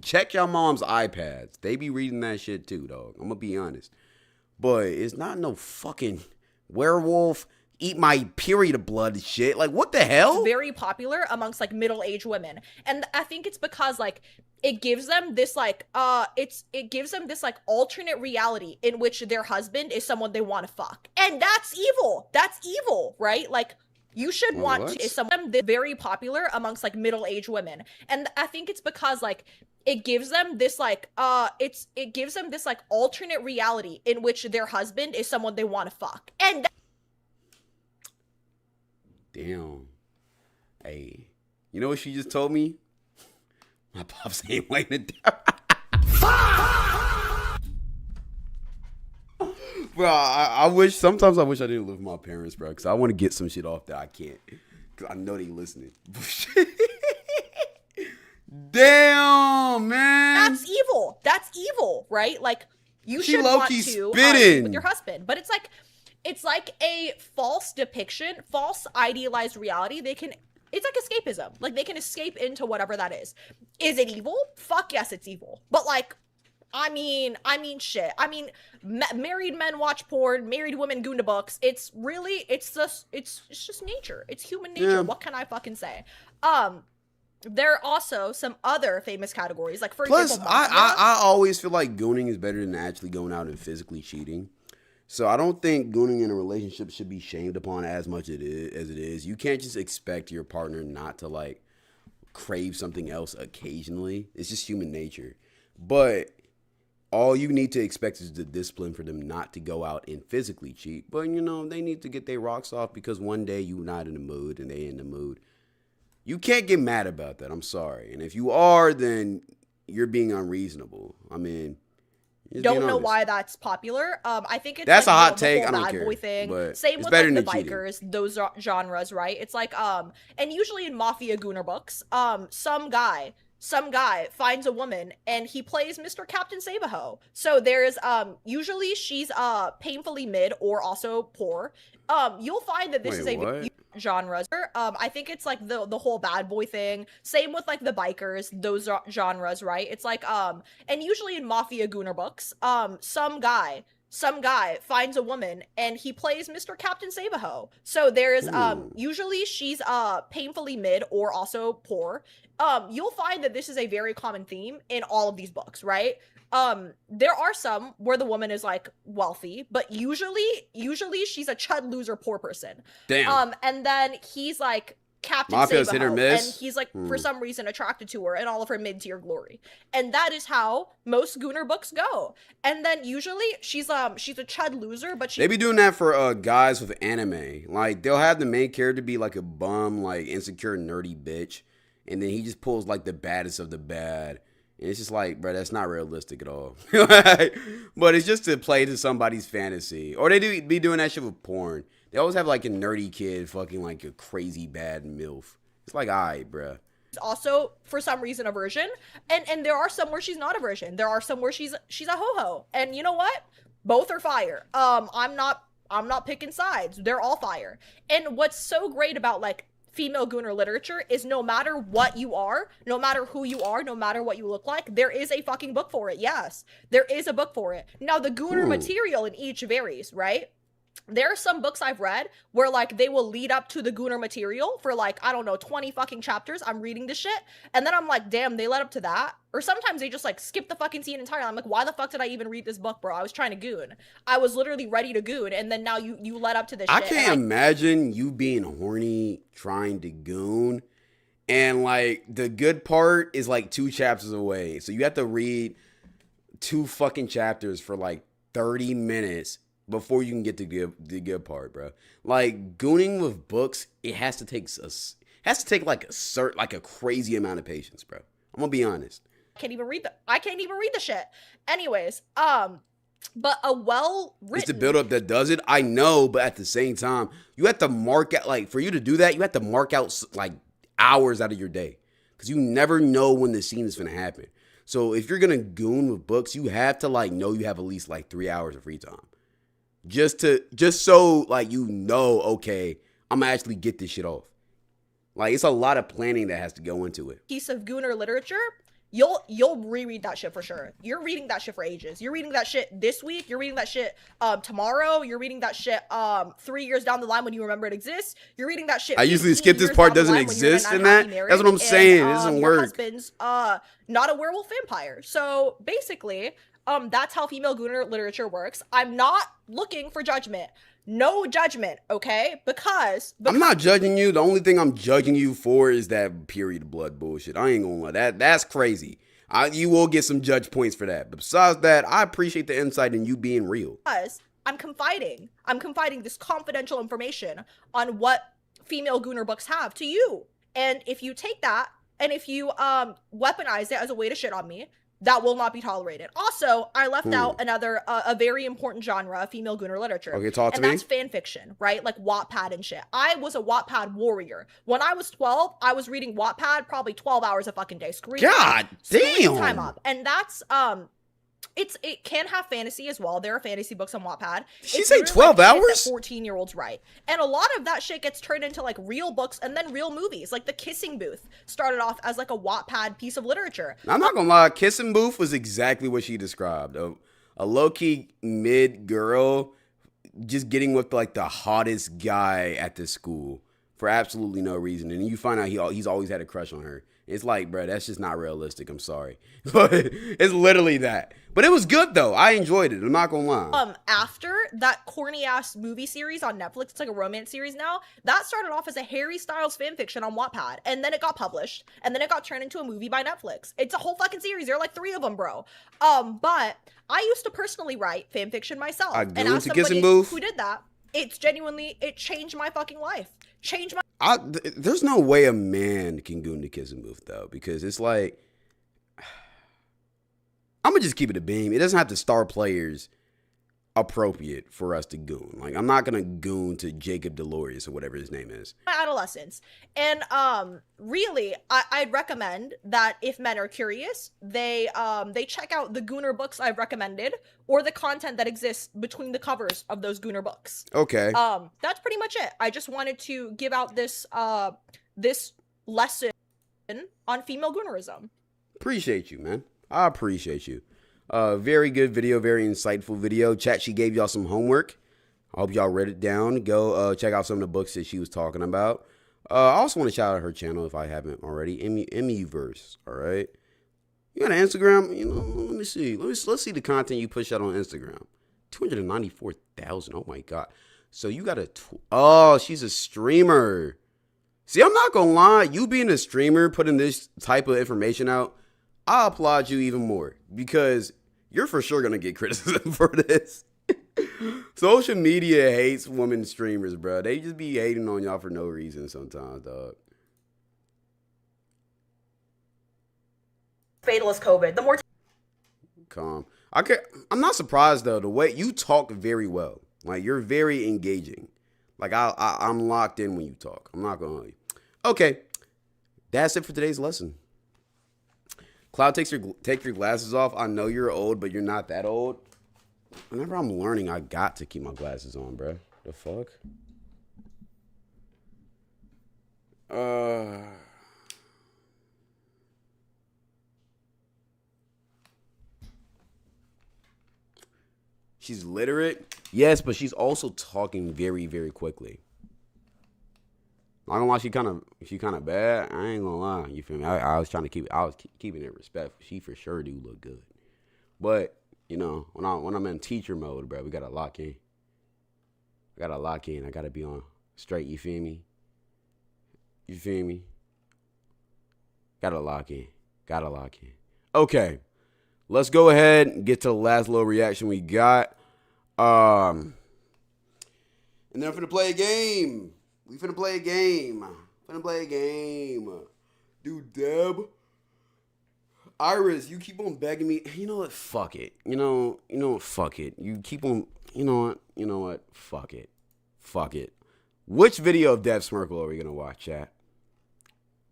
Check your mom's iPads. They be reading that shit too, dog. I'm gonna be honest. But it's not no fucking werewolf eat my period blood shit. Like, what the hell? It's very popular amongst like middle-aged women. And I think it's because like it gives them this like it gives them this like alternate reality in which their husband is someone they want to fuck. And that's evil. That's evil, right? Like you should want to is someone very popular amongst like middle-aged women. And I think it's because like it gives them this like it gives them this like alternate reality in which their husband is someone they want to fuck. And damn. Hey, you know what she just told me? My pops ain't waiting to die. Bro, sometimes I wish I didn't live with my parents, bro, because I want to get some shit off that I can't. Because I know they listening. Damn, man. That's evil. That's evil, right? Like, you She should want low-key to spitting. with your husband. But it's like a false depiction, false idealized reality. It's like escapism. Like, they can escape into whatever that is. Is it evil? Fuck yes, it's evil. But like, I mean, shit. I mean, married men watch porn, married women goon to books. It's just nature. It's human nature. Yeah. What can I fucking say? There are also some other famous categories, like for Plus, example, I always feel like gooning is better than actually going out and physically cheating. So I don't think gooning in a relationship should be shamed upon as much as it is. You can't just expect your partner not to like crave something else occasionally. It's just human nature. But all you need to expect is the discipline for them not to go out and physically cheat. But, you know, they need to get their rocks off because one day you're not in the mood and they in the mood. You can't get mad about that. I'm sorry. And if you are, then you're being unreasonable. I mean, don't know why that's popular. I think it's that's like, a hot the take. whole I don't bad care. boy thing. But Same it's with better like the than cheating. bikers, those genres, right? It's like and usually in mafia gooner books, some guy finds a woman and he plays Mr. Captain Save-A-Ho. So there's usually she's painfully mid or also poor. You'll find that this is a genres. I think it's like the whole bad boy thing. Same with like the bikers, those genres, right? It's like and usually in mafia gooner books, some guy finds a woman and he plays Mr. Captain Save-A-Ho. So there's usually she's painfully mid or also poor. You'll find that this is a very common theme in all of these books, right? There are some where the woman is like wealthy, but usually she's a chud loser poor person. Damn. And then he's like Captain Mafia's Save-A-Ho, hit or miss. and he's like for some reason attracted to her in all of her mid-tier glory. And that is how most gooner books go. And then usually she's a chud loser, but They be doing that for guys with anime. Like, they'll have the main character be like a bum, like insecure, nerdy bitch, and then he just pulls like the baddest of the bad. And it's just like, bro, that's not realistic at all. But it's just to play to somebody's fantasy. Or they do be doing that shit with porn. They always have like a nerdy kid fucking like a crazy bad MILF. It's like, alright, bro. Also, for some reason, a virgin. And there are some where she's not a virgin. There are some where she's a ho-ho. And you know what? Both are fire. I'm not picking sides. They're all fire. And what's so great about like female gooner literature is no matter what you are, no matter who you are, no matter what you look like, there is a fucking book for it. Yes, there is a book for it. Now, the gooner material in each varies, right? There are some books I've read where like they will lead up to the gooner material for like, I don't know, 20 fucking chapters. I'm reading this shit. And then I'm like, damn, they led up to that. Or sometimes they just like skip the fucking scene entirely. I'm like, why the fuck did I even read this book, bro? I was trying to goon. I was literally ready to goon. And then now you led up to this I shit. can't imagine you being horny trying to goon. And like the good part is like 2 chapters away. So you have to read 2 fucking chapters for like 30 minutes before you can get to the good part, bro. Like gooning with books, it has to take like a crazy amount of patience, bro. I'm gonna be honest. I can't even read the shit. Anyways, but a well-written... It's the build-up that does it. I know, but at the same time, you have to mark out, like, for you to do that, you have to mark out, like, hours out of your day. Because you never know when the scene is going to happen. So if you're going to goon with books, you have to, like, know you have at least, like, 3 hours of free time. Just so, like, you know, okay, I'm going to actually get this shit off. Like, it's a lot of planning that has to go into it. piece of Gooner literature, you'll reread that shit for sure. You're reading that shit for ages. You're reading that shit this week. You're reading that shit tomorrow. You're reading that shit 3 years down the line when you remember it exists. You're reading that shit. I usually skip this part. Doesn't exist in that. That's what I'm saying. It doesn't work. Your husband's not a werewolf vampire. So basically, that's how female Gooner literature works. I'm not looking for judgment. No judgment, okay? Because I'm not judging you. The only thing I'm judging you for is that period blood bullshit. I ain't gonna lie. That's crazy. You will get some judge points for that. But besides that, I appreciate the insight in you being real. Because I'm confiding this confidential information on what female Gooner books have to you. And if you take that and if you weaponize it as a way to shit on me, that will not be tolerated. Also, I left out another, a very important genre of female Gooner literature. Okay, talk to me. And that's fan fiction, right? Like Wattpad and shit. I was a Wattpad warrior. When I was 12, I was reading Wattpad probably 12 hours a fucking day. God damn. Time up. And that's, it can have fantasy as well. There are fantasy books on Wattpad. She say 12 hours? 14-year-olds write. And a lot of that shit gets turned into like real books and then real movies. Like The Kissing Booth started off as like a Wattpad piece of literature. I'm not gonna lie, Kissing Booth was exactly what she described. A low-key mid girl just getting with like the hottest guy at the school for absolutely no reason. And you find out he's always had a crush on her. It's like, bro, that's just not realistic. I'm sorry. But it's literally that. But it was good, though. I enjoyed it. I'm not gonna lie. After that corny-ass movie series on Netflix, it's like a romance series now, that started off as a Harry Styles fanfiction on Wattpad, and then it got published, and then it got turned into a movie by Netflix. It's a whole fucking series. There are like 3 of them, bro. But I used to personally write fanfiction myself. And as somebody who did that, it's genuinely, it changed my fucking life. Changed my... There's no way a man can goon the Kissing Booth, though, because it's like, I'm gonna just keep it a beam. It doesn't have to star players appropriate for us to goon. Like, I'm not gonna goon to Jacob Delorious or whatever his name is. My adolescence. And really, I'd recommend that if men are curious, they check out the Gooner books I've recommended or the content that exists between the covers of those Gooner books. Okay. That's pretty much it. I just wanted to give out this this lesson on female Goonerism. Appreciate you, man. I appreciate you. Very good video, very insightful video. Chat, she gave y'all some homework. I hope y'all read it down. Go check out some of the books that she was talking about. I also want to shout out her channel if I haven't already. Emmyverse, all right? You got an Instagram? You know, let me see. Let's see the content you push out on Instagram. 294,000. Oh my god. So you got oh, she's a streamer. See, I'm not gonna lie. You being a streamer, putting this type of information out, I applaud you even more because you're for sure going to get criticism for this. Social media hates women streamers, bro. They just be hating on y'all for no reason sometimes, dog. Fatal as COVID. The more Calm. I'm not surprised, though. The way you talk very well. Like, you're very engaging. Like, I'm locked in when you talk. I'm not going to lie. Okay. That's it for today's lesson. Cloud, take your glasses off. I know you're old, but you're not that old. Whenever I'm learning, I got to keep my glasses on, bro. The fuck? She's literate. Yes, but she's also talking very, very quickly. Not gonna lie, she kind of bad. I ain't gonna lie. You feel me? I was keeping it respectful. She for sure do look good, but you know, when I'm in teacher mode, bro, we gotta lock in. I gotta be on straight. You feel me? Gotta lock in. Okay, let's go ahead and get to the last little reaction we got. And then I'm finna play a game. We finna play a game. Dude, Deb. Iris, you keep on begging me. You know what? Fuck it. You know what? Fuck it. You keep on. You know what? Fuck it. Which video of Deb Smirkle are we gonna watch, chat?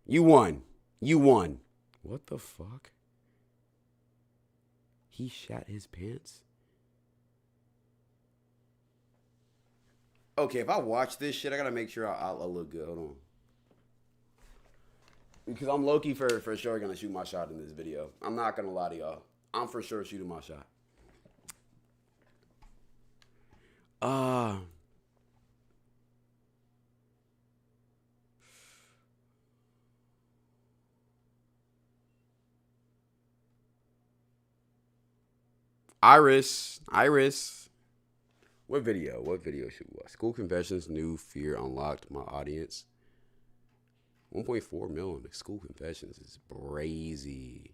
You won. What the fuck? He shat his pants? Okay, if I watch this shit, I gotta make sure I look good. Hold on. Because I'm low-key for sure gonna shoot my shot in this video. I'm not gonna lie to y'all. I'm for sure shooting my shot. Iris. What video should we watch? School confessions, new fear unlocked. My audience. 1.4 million. School confessions is crazy.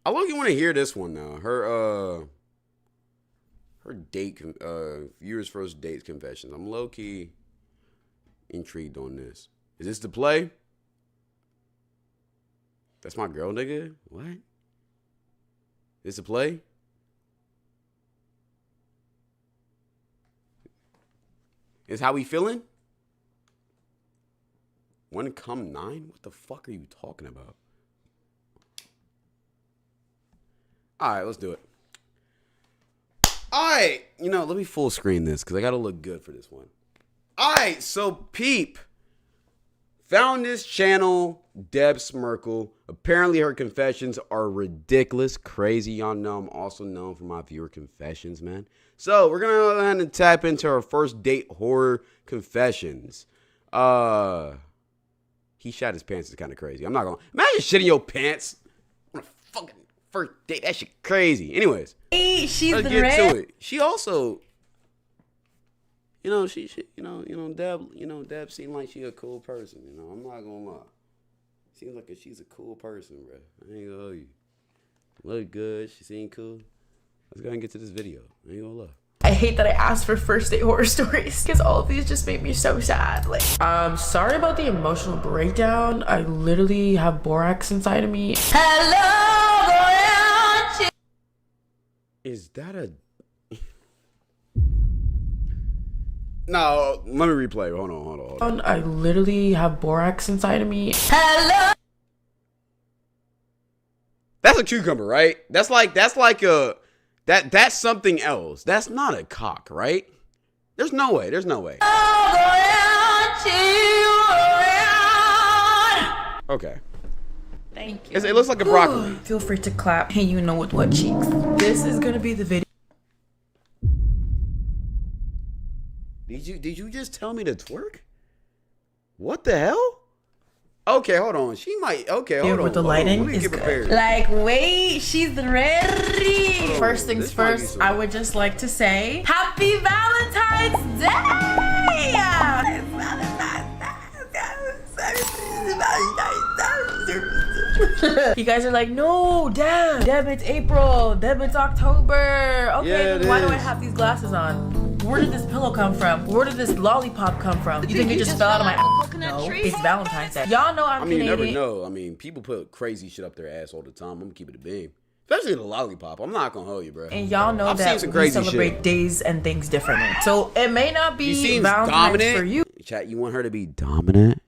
I look, you want to hear this one now. Her date, viewers' first dates confessions. I'm low key intrigued on this. Is this the play? That's my girl, nigga. What? Is the play? Is how we feeling? 1:9? What the fuck are you talking about? All right, let's do it. All right, let me full screen this because I got to look good for this one. All right, so Peep found this channel, Deb Smirkle. Apparently her confessions are ridiculous, crazy. Y'all know I'm also known for my viewer confessions, man. So we're going to go ahead and tap into our first date horror confessions. He shot his pants is kind of crazy. I'm not going to. Imagine shitting your pants on a fucking first date. That shit crazy. Anyways. Hey, she's let's get to it. She also, Deb seemed like she a cool person. I'm not going to lie. Seems like she's a cool person, bro. I ain't going to hold you. Look good. She seemed cool. Let's go ahead and get to this video. I ain't going to lie. I hate that I asked for first date horror stories because all of these just made me so sad. Like, sorry about the emotional breakdown. I literally have borax inside of me. Hello, is that a? No, let me replay. Hold on. I literally have borax inside of me. Hello. That's a cucumber, right? That's like a. That's something else. That's not a cock, right? There's no way. Okay. Thank you. It looks like a broccoli. Ooh, feel free to clap. Hey, you know what cheeks. This is gonna be the video. Did you just tell me to twerk? What the hell? Okay, hold on. She might. Okay, hold on. With the lighting is good. Like, wait, she's ready. First things first, I would just like to say Happy Valentine's Day. You guys are like, no, Deb, it's April. Deb, it's October. Okay, yeah, then why do I have these glasses on? Where did this pillow come from? Where did this lollipop come from? You think it just fell out of my No, it's Valentine's Day. Y'all know I'm Canadian. You never know. People put crazy shit up their ass all the time. I'm gonna keep it a beam. Especially the lollipop. I'm not gonna hold you, bro. And y'all know that we celebrate days and things differently. So it may not be Valentine's dominant for you. Chat, you want her to be dominant?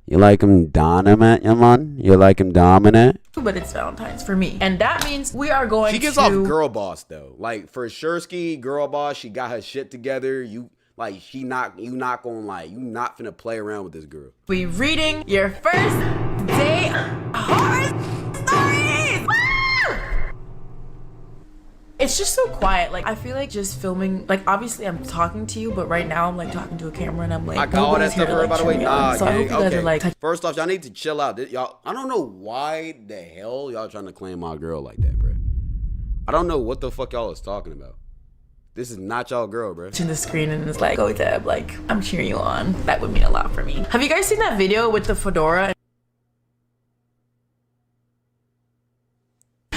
You like him dominant, man? You like him dominant? But it's Valentine's for me. And that means we are going to... She gets off girl boss, though. Like, for Shursky, girl boss, she got her shit together. You not finna play around with this girl. We reading your first date horror stories! Woo! It's just so quiet. Like, I feel like just filming, like, obviously I'm talking to you, but right now I'm like talking to a camera and I'm like, I got all that stuff heard, by the way. Nah, so I hope you guys are like... First off, y'all need to chill out. Y'all, I don't know why the hell y'all trying to claim my girl like that, bro. I don't know what the fuck y'all is talking about. This is not y'all girl, bro. To the screen and it's like, go Deb, like, I'm cheering you on. That would mean a lot for me. Have you guys seen that video with the fedora?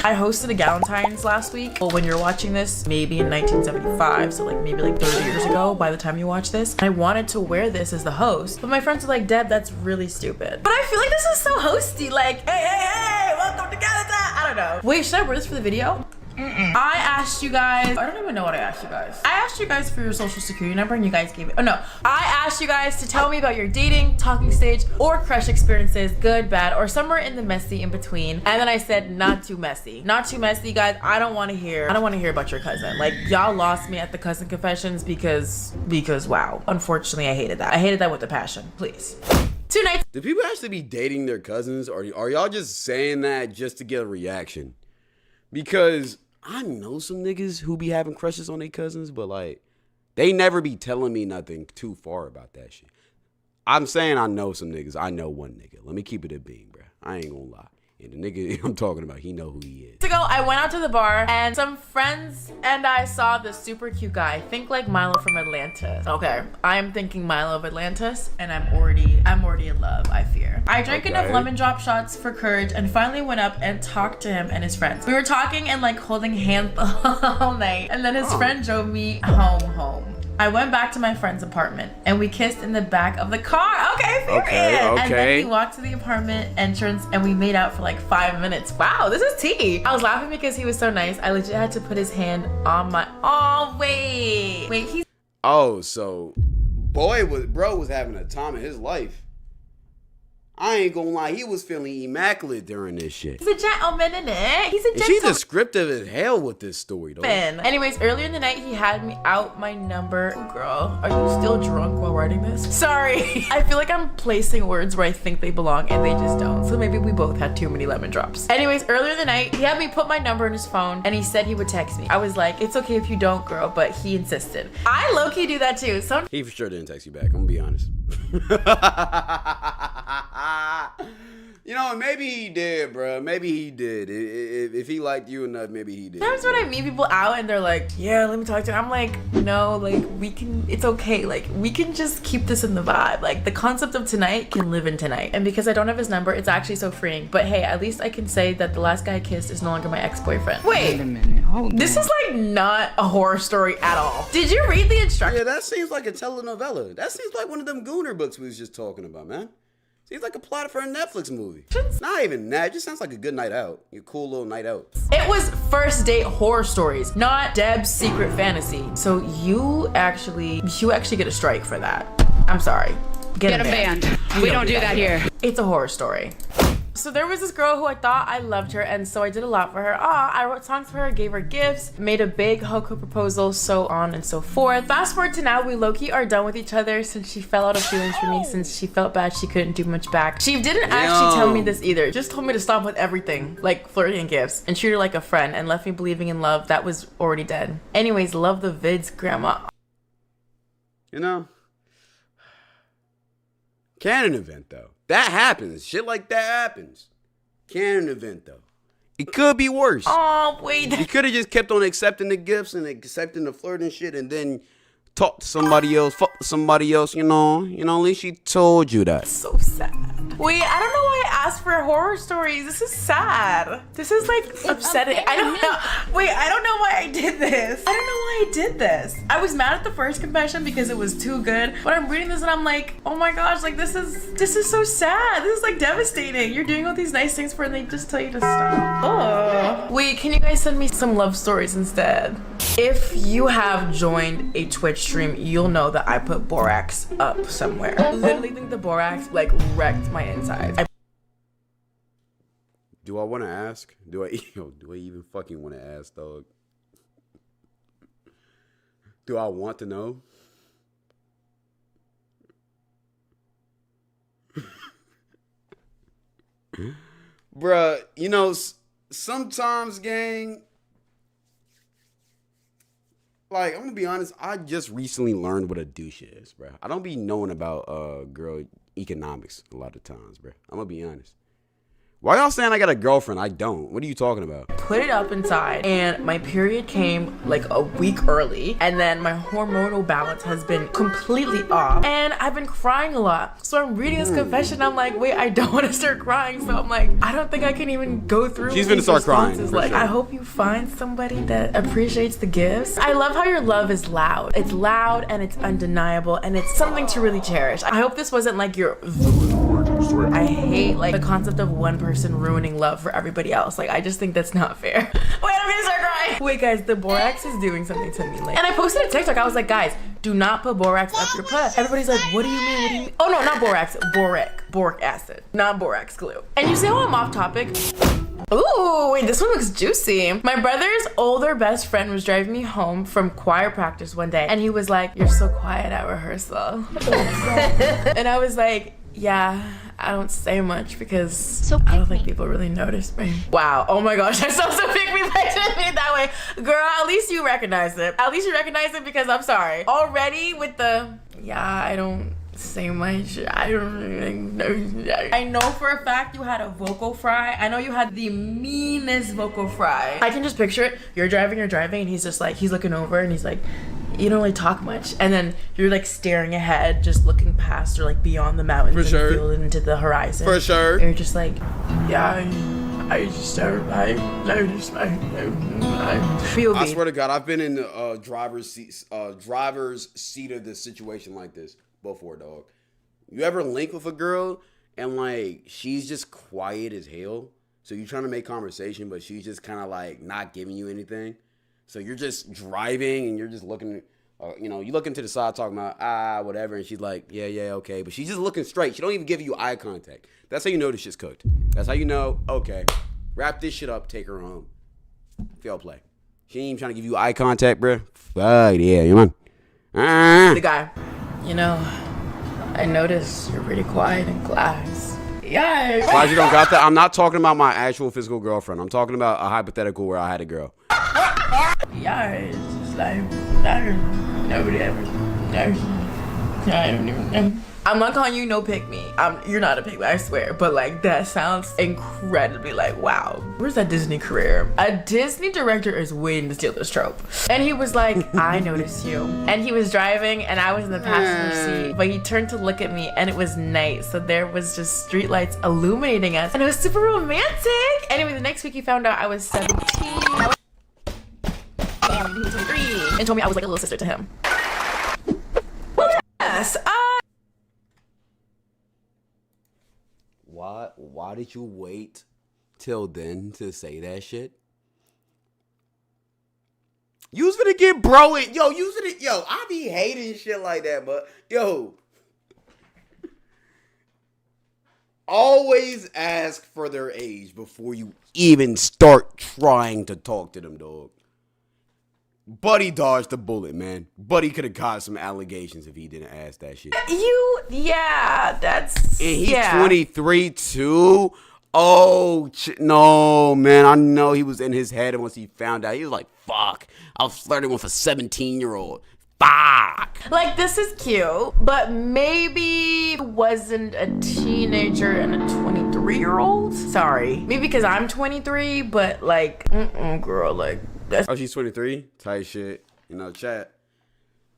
I hosted a Galentine's last week. Well, when you're watching this, maybe in 1975, so like maybe like 30 years ago by the time you watch this. I wanted to wear this as the host, but my friends were like, Deb, that's really stupid. But I feel like this is so hosty, like, hey, welcome to Galentine. I don't know. Wait, should I wear this for the video? I asked you guys, I don't even know what I asked you guys. I asked you guys for your social security number and you guys gave it. Oh no, I asked you guys to tell me about your dating, talking stage, or crush experiences, good, bad, or somewhere in the messy in between. And then I said, not too messy. Not too messy, guys. I don't want to hear about your cousin. Like, y'all lost me at the cousin confessions because wow. Unfortunately, I hated that. I hated that with a passion. Please. 2 nights. Do people actually be dating their cousins, or are y'all just saying that just to get a reaction? Because I know some niggas who be having crushes on their cousins, but like, they never be telling me nothing too far about that shit. I'm saying I know some niggas. I know one nigga. Let me keep it a bean, bro. I ain't gonna lie. And the nigga I'm talking about, he know who he is. Ago, I went out to the bar and some friends and I saw this super cute guy. Think like Milo from Atlantis. Okay, I am thinking Milo of Atlantis, and I'm already in love, I fear. I drank enough lemon drop shots for courage and finally went up and talked to him and his friends. We were talking and like holding hands all night, and then his friend drove me home. I went back to my friend's apartment and we kissed in the back of the car. Okay, period. And then we walked to the apartment entrance and we made out for like 5 minutes. Wow, this is tea. I was laughing because he was so nice. I legit had to put his hand on my, wait, he's. Oh, so bro was having a time of his life. I ain't gonna lie, he was feeling immaculate during this shit. He's a gentleman in it. He's a gentleman. She's descriptive as hell with this story, though. Anyways, earlier in the night, he had me out my number. Oh, girl, are you still drunk while writing this? Sorry. I feel like I'm placing words where I think they belong and they just don't. So maybe we both had too many lemon drops. Anyways, earlier in the night, he had me put my number in his phone and he said he would text me. I was like, it's okay if you don't, girl, but he insisted. I low-key do that too. He for sure didn't text you back, I'm gonna be honest. You know, maybe he did, bro. Maybe he did. If he liked you enough, maybe he did. Sometimes when I meet people out and they're like, yeah, let me talk to you. I'm like, no, like, it's okay. Like, we can just keep this in the vibe. Like, the concept of tonight can live in tonight. And because I don't have his number, it's actually so freeing. But hey, at least I can say that the last guy I kissed is no longer my ex-boyfriend. Wait a minute. This is like not a horror story at all. Did you read the instructions? Yeah, that seems like a telenovela. That seems like one of them Gooner books we was just talking about, man. Seems like a plot for a Netflix movie. Not even that. It just sounds like a good night out. A cool little night out. It was first date horror stories, not Deb's secret fantasy. So you actually get a strike for that. I'm sorry. Get a band. We don't do that here. It's a horror story. So there was this girl who I thought I loved her, and so I did a lot for her. I wrote songs for her, gave her gifts, made a big hoko proposal, so on and so forth. Fast forward to now, we low-key are done with each other since she fell out of feelings for me, since she felt bad she couldn't do much back. She didn't actually tell me this either, just told me to stop with everything, like flirting and gifts, and treat her like a friend, and left me believing in love that was already dead. Anyways, love the vids, grandma. You know, canon event though. That happens. Shit like that happens. Canon event though. It could be worse. Oh, wait. You could have just kept on accepting the gifts and accepting the flirt and shit, and then talk to somebody else, fuck with somebody else, you know, at least she told you that. So sad. Wait, I don't know why I asked for horror stories. This is sad. This is like upsetting. I don't know. Wait, I don't know why I did this. I don't know why I did this. I was mad at the first confession because it was too good. But I'm reading this and I'm like, oh my gosh, like this is so sad. This is like devastating. You're doing all these nice things for and they just tell you to stop. Oh. Wait, can you guys send me some love stories instead? If you have joined a Twitch stream, you'll know that I put borax up somewhere. Literally think the borax like wrecked my inside. Do I want to ask? Do I even fucking want to ask, dog? Do I want to know? Bruh, you know, sometimes, gang, like, I'm gonna be honest, I just recently learned what a douche is, bruh. I don't be knowing about girl economics a lot of times, bruh. I'm gonna be honest. Why y'all saying I got a girlfriend? I don't. What are you talking about? Put it up inside, and my period came like a week early, and then my hormonal balance has been completely off, and I've been crying a lot. So I'm reading this confession, I'm like, wait, I don't want to start crying. So I'm like, I don't think I can even go through. She's gonna start crying. Like, sure. I hope you find somebody that appreciates the gifts. I love how your love is loud. It's loud and it's undeniable, and it's something to really cherish. I hope this wasn't like your I hate like the concept of one person ruining love for everybody else. Like I just think that's not fair. Wait, I'm gonna start crying. Wait guys, the borax is doing something to me. Like, and I posted a TikTok. I was like, guys, do not put borax up your butt. Everybody's like, what do you mean? What do you mean? Oh no, not borax, boric acid, not borax glue. And you see how I'm off topic? Ooh, wait, this one looks juicy. My brother's older best friend was driving me home from choir practice one day, and he was like, you're so quiet at rehearsal. And I was like, yeah, I don't say much because I don't think people really notice me. Wow, oh my gosh, I saw some pick me back to me that way. Girl, at least you recognize it. At least you recognize it because I'm sorry. Already with the, yeah, I don't say much. I don't really know. I know for a fact you had a vocal fry. I know you had the meanest vocal fry. I can just picture it. You're driving, and he's just like, he's looking over and he's like, you don't really talk much. And then you're like staring ahead, just looking past or like beyond the mountains and feeling into the horizon. For sure. And you're just like, yeah, I swear to God, I've been in the driver's seat of this situation like this before, dog. You ever link with a girl and like she's just quiet as hell? So you're trying to make conversation, but she's just kind of like not giving you anything. So you're just driving and you're just looking, you looking to the side talking about whatever, and she's like, yeah, okay, but she's just looking straight. She don't even give you eye contact. That's how you know this shit's cooked. That's how you know, okay, wrap this shit up, take her home. Fair play. She ain't even trying to give you eye contact, bruh. Fuck yeah, you on. The guy, I noticed you're pretty quiet in class. Yeah. Why you don't got that? I'm not talking about my actual physical girlfriend. I'm talking about a hypothetical where I had a girl. Yeah, it's just like, nobody ever knows. I don't even know. I'm not calling you no pick me. You're not a pick me, I swear. But like that sounds incredibly like, wow. Where's that Disney career? A Disney director is waiting to steal this trope. And he was like, I noticed you. And he was driving and I was in the passenger seat. But he turned to look at me and it was night. So there was just streetlights illuminating us. And it was super romantic. Anyway, the next week he found out I was 17. He was 23. And told me I was like a little sister to him. Yes, Why did you wait till then to say that shit? You was gonna get bro it. Yo, I be hating shit like that, but yo. Always ask for their age before you even start trying to talk to them, dog. Buddy dodged the bullet, man. Buddy could have caught some allegations if he didn't ask that shit. That's... And he's 23 too? Oh, no, man. I know he was in his head, and once he found out, he was like, fuck. I was flirting with a 17-year-old. Fuck. Like, this is cute, but maybe wasn't a teenager and a 23-year-old? Sorry. Maybe because I'm 23, but like, girl, like... Oh, she's 23? Tight shit. Chat.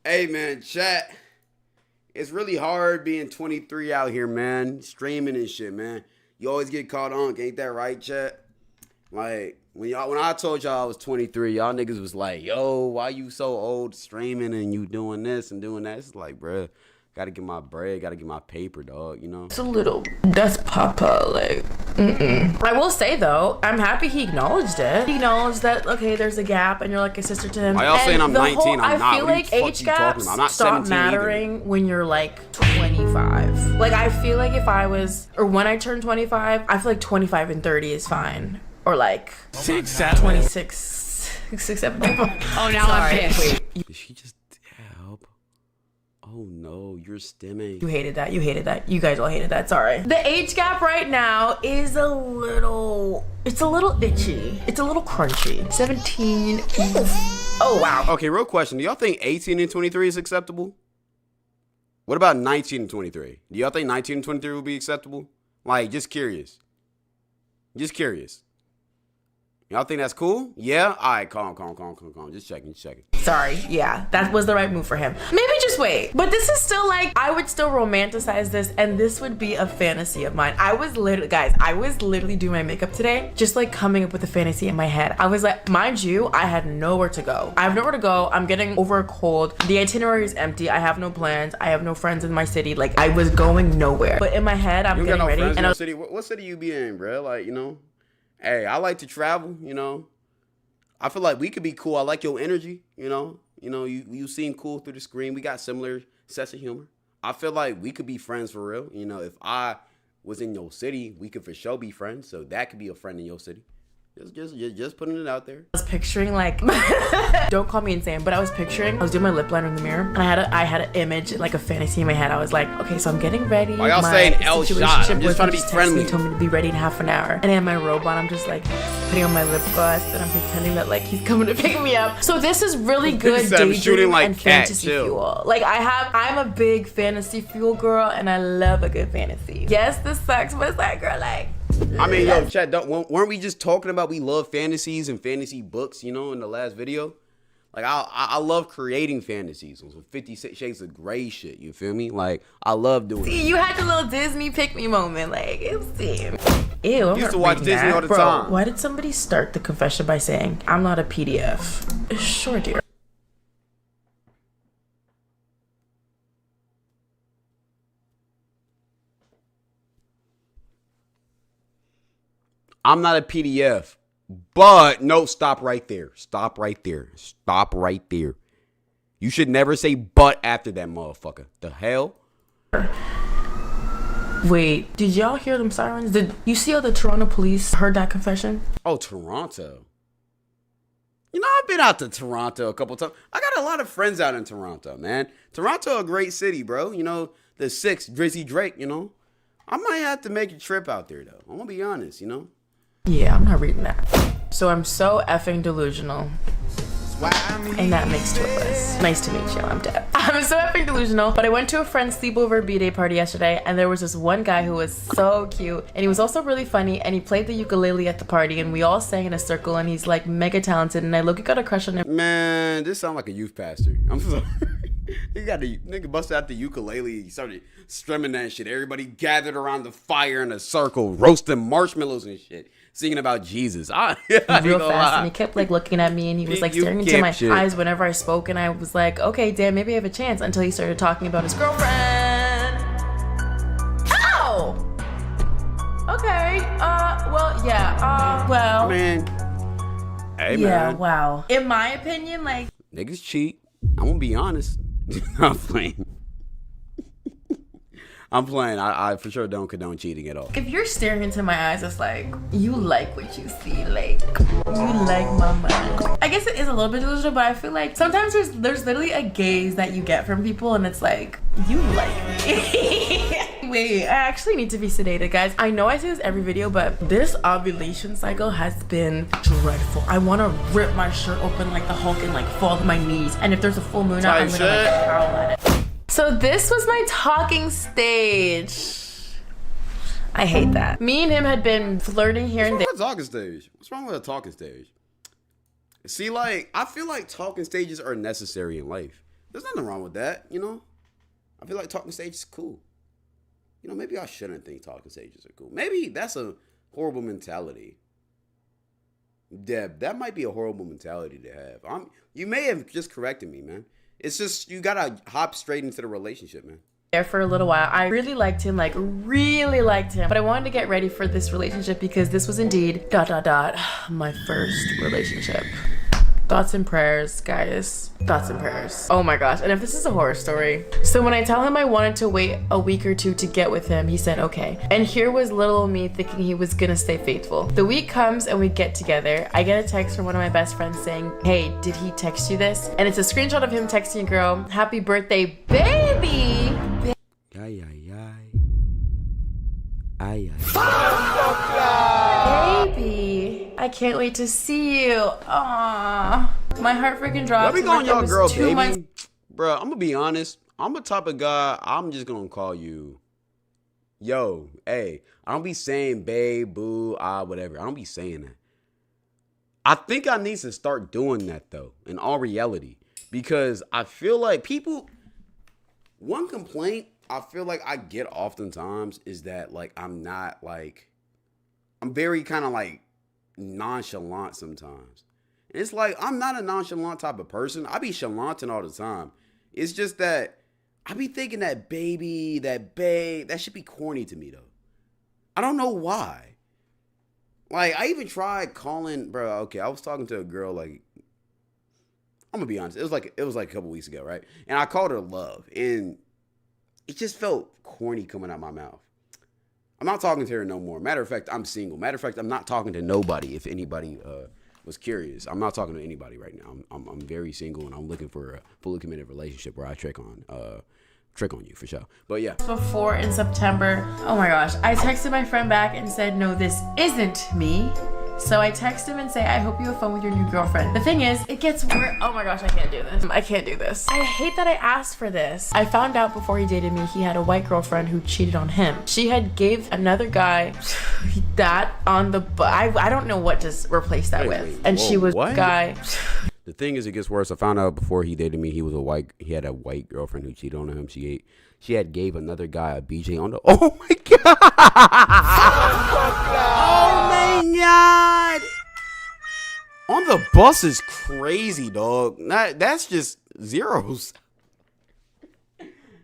Hey, man, chat. It's really hard being 23 out here, man. Streaming and shit, man. You always get caught on. Ain't that right, chat? Like, when I told y'all I was 23, y'all niggas was like, yo, why you so old streaming and you doing this and doing that? It's like, bruh, gotta get my bread, gotta get my paper, dog, It's a little, that's papa, like, I will say, though, I'm happy he acknowledged it. He acknowledged that, okay, there's a gap and you're like a sister to him. Why y'all saying I'm 19? I'm not. I feel like age gaps stop mattering when you're like 25. Like, I feel like if I was, or when I turned 25, I feel like 25 and 30 is fine. Or like 26, 7. Oh, now I'm pissed. Did she just help? Oh no, you're stimming. You hated that. You guys all hated that. Sorry. The age gap right now is a little itchy. It's a little crunchy. 17. Oh, wow. Okay, real question. Do y'all think 18 and 23 is acceptable? What about 19 and 23? Do y'all think 19 and 23 would be acceptable? Like, just curious. Y'all think that's cool? Yeah? All right, calm. Just checking. Sorry, yeah, that was the right move for him. Maybe just wait. But this is still like, I would still romanticize this, and this would be a fantasy of mine. I was literally doing my makeup today, just like coming up with a fantasy in my head. I was like, mind you, I had nowhere to go. I have nowhere to go. I'm getting over a cold. The itinerary is empty. I have no plans. I have no friends in my city. Like, I was going nowhere. But in my head, I'm getting ready. And city. What city you be in, bro? Like, you know, hey, I like to travel, you know. I feel like we could be cool. I like your energy, you know. You seem cool through the screen. We got similar sense of humor. I feel like we could be friends for real. You know, if I was in your city, we could for sure be friends. So that could be a friend in your city. Just putting it out there. I was picturing like, don't call me insane, but I was doing my lip liner in the mirror, and I had an image, like a fantasy in my head. I was like, okay, so I'm getting ready. Why y'all saying L shot? I'm just trying to be friendly. He told me to be ready in half an hour, and I had my robe on. I'm just like putting on my lip gloss, and I'm pretending that like he's coming to pick me up. So this is really good daydream like and fantasy fuel. Like I'm a big fantasy fuel girl, and I love a good fantasy. Yes, this sucks, but it's like, girl, like. I mean, yo, chat, weren't we just talking about we love fantasies and fantasy books, you know, in the last video? Like, I love creating fantasies on some 50 Shades of Grey shit, you feel me? Like, I love doing it. See, you had the little Disney pick-me moment, like, it was ew. I used to watch Disney all the time. Why did somebody start the confession by saying, I'm not a PDF? Sure, dear. I'm not a PDF, but no, stop right there. Stop right there. Stop right there. You should never say but after that motherfucker. The hell? Wait, did y'all hear them sirens? Did you see how the Toronto police heard that confession? Oh, Toronto. You know, I've been out to Toronto a couple times. I got a lot of friends out in Toronto, man. Toronto, a great city, bro. You know, the 6th, Drizzy Drake, you know. I might have to make a trip out there, though. I'm going to be honest, you know. Yeah, I'm not reading that. So I'm so effing delusional. And that makes two of us. Nice to meet you, I'm Deb. I'm so effing delusional, but I went to a friend's sleepover B-day party yesterday, and there was this one guy who was so cute, and he was also really funny, and he played the ukulele at the party, and we all sang in a circle, and he's like mega talented, and I look, got a crush on him. Man, this sounds like a youth pastor. I'm sorry. Nigga busted out the ukulele. He started strumming that shit. Everybody gathered around the fire in a circle, roasting marshmallows and shit, singing about Jesus. Real fast, and he kept like looking at me, and he was like staring into my eyes whenever I spoke, and I was like, okay, damn, maybe I have a chance, until he started talking about his girlfriend. Oh! Okay, well, yeah, well. Man. Hey, man. Yeah, wow. In my opinion, like. Niggas cheat. I'm gonna be honest. I'm playing. I for sure don't condone cheating at all. If you're staring into my eyes, it's like, you like what you see, like, you like my mind. I guess it is a little bit delusional, but I feel like sometimes there's literally a gaze that you get from people, and it's like, you like me. Wait, I actually need to be sedated, guys. I know I say this every video, but this ovulation cycle has been dreadful. I want to rip my shirt open like the Hulk and like fall to my knees, and if there's a full moon out, I'm gonna like howl at it. So this was my talking stage. I hate that. Me and him had been flirting here and there. What's wrong with a talking stage? What's wrong with a talking stage? See, like, I feel like talking stages are necessary in life. There's nothing wrong with that, you know? I feel like talking stages is cool. You know, maybe I shouldn't think talking stages are cool. Maybe that's a horrible mentality. Deb, that might be a horrible mentality to have. You may have just corrected me, man. It's just, you gotta hop straight into the relationship, man. There for a little while. I really liked him, like really liked him. But I wanted to get ready for this relationship because this was indeed ... my first relationship. Thoughts and prayers, guys. Thoughts and prayers. Oh my gosh. And if this is a horror story. So when I tell him I wanted to wait a week or two to get with him, he said okay. And here was little me thinking he was gonna stay faithful. The week comes and we get together. I get a text from one of my best friends saying, hey, did he text you this? And it's a screenshot of him texting a girl, happy birthday, baby. Ay, ay, ay. Ay, ay. Baby, I can't wait to see you. Aww. My heart freaking dropped. Let me go on y'all girl, baby. Bro, I'm gonna be honest. I'm the type of guy, I'm just gonna call you, yo, hey. I don't be saying babe, boo, whatever. I don't be saying that. I think I need to start doing that, though, in all reality. because I feel like people. One complaint I feel like I get oftentimes is that like I'm very kind of like nonchalant sometimes. And it's like I'm not a nonchalant type of person. I be chalanting all the time. It's just that I be thinking that baby, that babe, that should be corny to me though. I don't know why. Like I even tried calling, bro. Okay, I was talking to a girl like. I'm gonna be honest. It was like a couple weeks ago, right? And I called her love, and it just felt corny coming out my mouth. I'm not talking to her no more. Matter of fact, I'm single. Matter of fact, I'm not talking to nobody. If anybody was curious, I'm not talking to anybody right now. I'm very single, and I'm looking for a fully committed relationship where I trick on you for sure. But yeah. Before in September, oh my gosh, I texted my friend back and said, no, this isn't me. So I text him and say, I hope you have fun with your new girlfriend. The thing is, it gets worse. Oh my gosh, I can't do this. I can't do this. I hate that I asked for this. I found out before he dated me, he had a white girlfriend who cheated on him. She had gave another guy that on the, I don't know what to replace that with. And she was what? Guy. The thing is, it gets worse. I found out before he dated me, he had a white girlfriend who cheated on him. She had gave another guy a BJ on the. Oh my god! Oh my god! On the bus is crazy, dog. That's just zeros.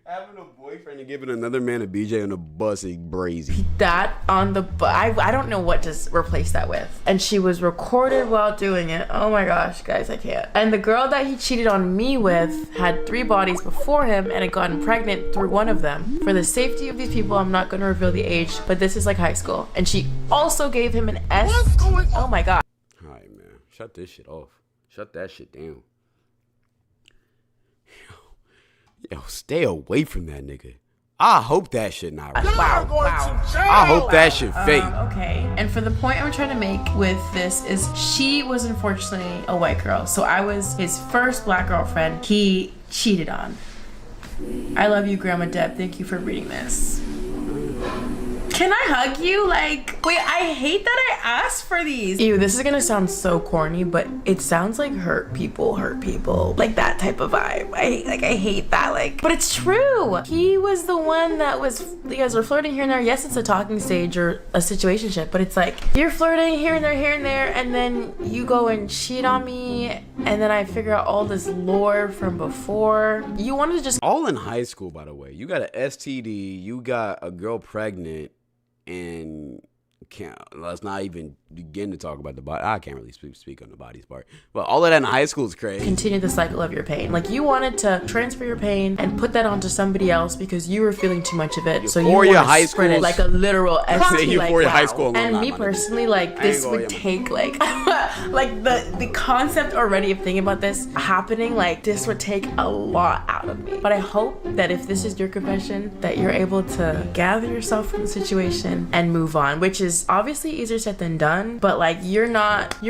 Having a boyfriend and giving another man a BJ on the bus is crazy. That on the I don't know what to replace that with. And she was recorded while doing it. Oh my gosh, guys, I can't. And the girl that he cheated on me with had 3 bodies before him and had gotten pregnant through one of them. For the safety of these people, I'm not going to reveal the age, but this is like high school. And she also gave him an S. What's going on? Oh my god. All right, man. Shut this shit off. Shut that shit down. Yo, stay away from that nigga. I hope that shit not real. Wow. I hope that shit fake. Okay. And for the point I'm trying to make with this is she was unfortunately a white girl. So I was his first black girlfriend he cheated on. I love you, Grandma Deb. Thank you for reading this. Can I hug you? Like, wait, I hate that I asked for these. Ew, this is gonna sound so corny, but it sounds like hurt people. Like that type of vibe. I hate that, like, but it's true. He was the one that was, you guys are flirting here and there. Yes, it's a talking stage or a situationship, but it's like, you're flirting here and there, and then you go and cheat on me, and then I figure out all this lore from before. You wanted to just. All in high school, by the way. You got an STD, you got a girl pregnant, and let's not even begin to talk about the body. I can't really speak on the body's part, but all of that in high school is crazy. Continue the cycle of your pain. Like you wanted to transfer your pain and put that onto somebody else because you were feeling too much of it. So you want to spread it like a literal ST. Like, wow. High school and me personally, like this would take like like the concept already of thinking about this happening, like this would take a lot out of me. But I hope that if this is your confession, that you're able to gather yourself from the situation and move on, which is obviously easier said than done. But like you're not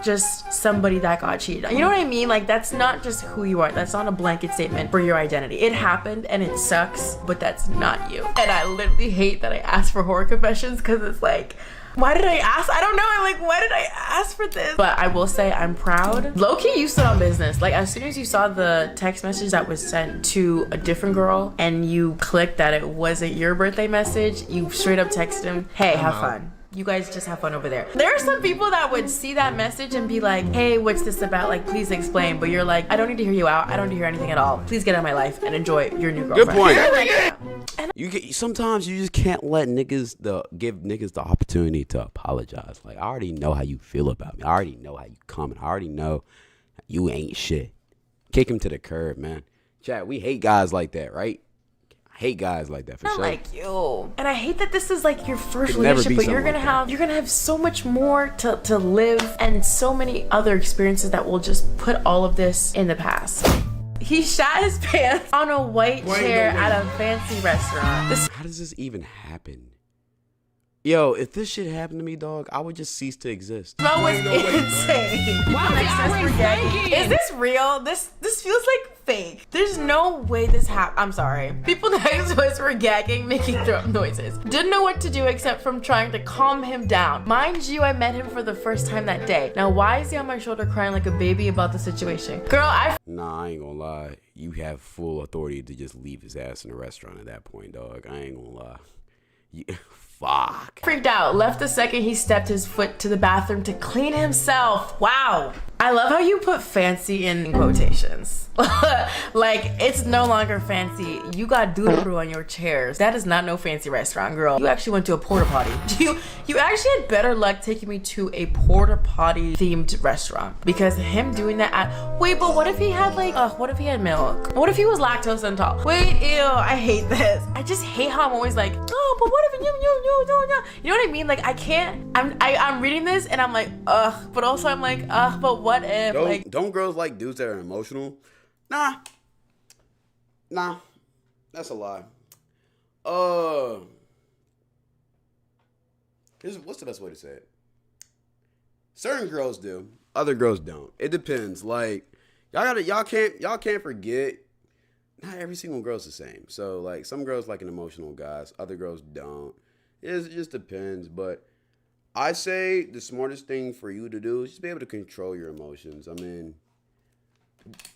just somebody that got cheated on. You know what I mean? Like that's not just who you are. That's not a blanket statement for your identity. It happened and it sucks, but that's not you. And I literally hate that I asked for horror confessions because it's like, why did I ask? I don't know. I'm like, why did I ask for this? But I will say I'm proud. Low-key, you stood on business. Like as soon as you saw the text message that was sent to a different girl and you clicked that it wasn't your birthday message, you straight up texted him, hey, have fun. You guys just have fun over there. There are some people that would see that message and be like, hey, what's this about? Like, please explain. But you're like, I don't need to hear you out. I don't need to hear anything at all. Please get out of my life and enjoy your new girlfriend. Good point. Like, yeah. Sometimes you just can't let give niggas the opportunity to apologize. Like, I already know how you feel about me. I already know how you coming. I already know you ain't shit. Kick him to the curb, man. Chat, we hate guys like that, right? Hate guys like that for Not sure. like you. And I hate that this is like your first relationship, but you're gonna have so much more to live and so many other experiences that will just put all of this in the past. He shat his pants on a white chair at a fancy restaurant. How does this even happen? Yo, if this shit happened to me, dog, I would just cease to exist. That was insane. Wow, is this real? This feels like fake. There's no way this happened. I'm sorry. People next to us were gagging, making throat noises. Didn't know what to do except from trying to calm him down. Mind you, I met him for the first time that day. Now, why is he on my shoulder crying like a baby about the situation? Girl, Nah, I ain't gonna lie. You have full authority to just leave his ass in the restaurant at that point, dog. I ain't gonna lie. Fuck. freaked out. Left the second he stepped his foot to the bathroom to clean himself. Wow. I love how you put fancy in quotations. Like, it's no longer fancy. You got doo-doo on your chairs. That is not no fancy restaurant, girl. You actually went to a porta potty. You actually had better luck taking me to a porta potty themed restaurant, because him doing that wait, but what if he had like what if he had milk? What if he was lactose intolerant? Wait, ew, I hate this. I just hate how I'm always like, oh, but what if you know what I mean? Like, I can't. I'm reading this and I'm like, ugh, but also I'm like, ugh, but what if Don't girls like dudes that are emotional? Nah, that's a lie. What's the best way to say it? Certain girls do, other girls don't. It depends. Like, y'all can't forget. Not every single girl's the same. So like, some girls like an emotional guys, other girls don't. It just depends. But I say the smartest thing for you to do is just be able to control your emotions. I mean,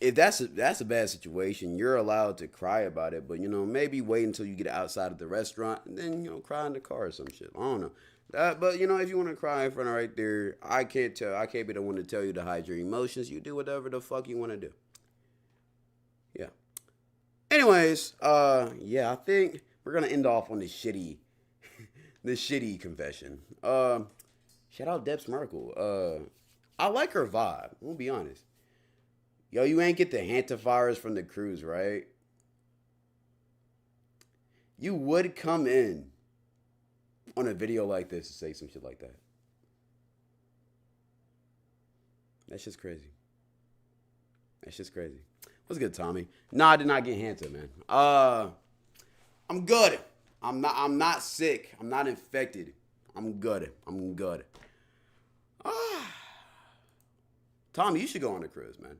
if that's a bad situation, you're allowed to cry about it, but maybe wait until you get outside of the restaurant and then cry in the car or some shit. I don't know. But if you want to cry in front of right there, I can't be the one to tell you to hide your emotions. You do whatever the fuck you want to do. Yeah. Anyways, yeah, I think we're gonna end off on this shitty confession. Shout out Debs Merkel. I like her vibe. We'll be honest. Yo, you ain't get the hantifiers from the cruise, right? You would come in on a video like this to say some shit like that. That's just crazy. What's good, Tommy? Nah, I did not get Hanta, man. I'm good. I'm not sick. I'm not infected. I'm good. Tommy, you should go on a cruise, man.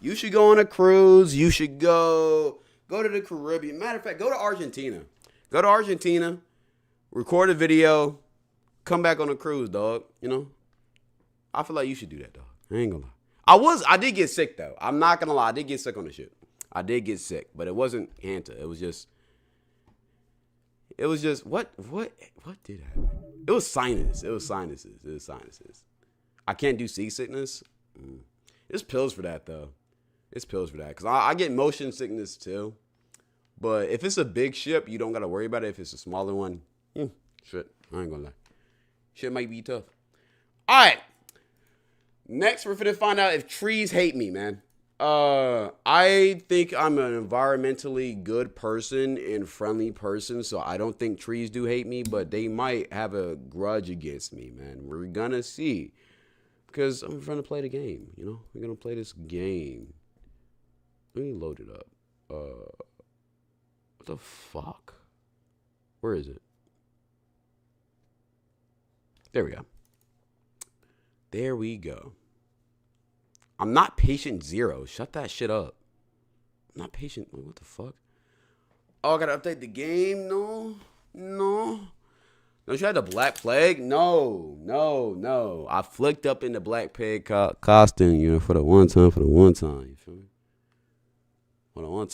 You should go on a cruise. You should go to the Caribbean. Matter of fact, go to Argentina. Record a video, come back on a cruise, dog. I feel like you should do that, dog. I ain't gonna lie. I did get sick, though. I'm not gonna lie. I did get sick on the ship. I did get sick, but it wasn't Hanta. It was just, what did happen? It was sinuses. I can't do seasickness. There's pills for that, though. Because I get motion sickness, too. But if it's a big ship, you don't got to worry about it. If it's a smaller one, shit, I ain't gonna lie. Shit might be tough. All right. Next, we're finna find out if trees hate me, man. I think I'm an environmentally good person and friendly person, so I don't think trees do hate me, but they might have a grudge against me, man. We're gonna see. Because I'm trying to play the game, We're gonna play this game. Let me load it up. What the fuck? Where is it? There we go. I'm not patient zero. Shut that shit up. I'm not patient. What the fuck? Oh, I gotta update the game? No. Don't you have the Black Plague? No. I flicked up in the Black Plague costume, for the one time, you feel me? For the one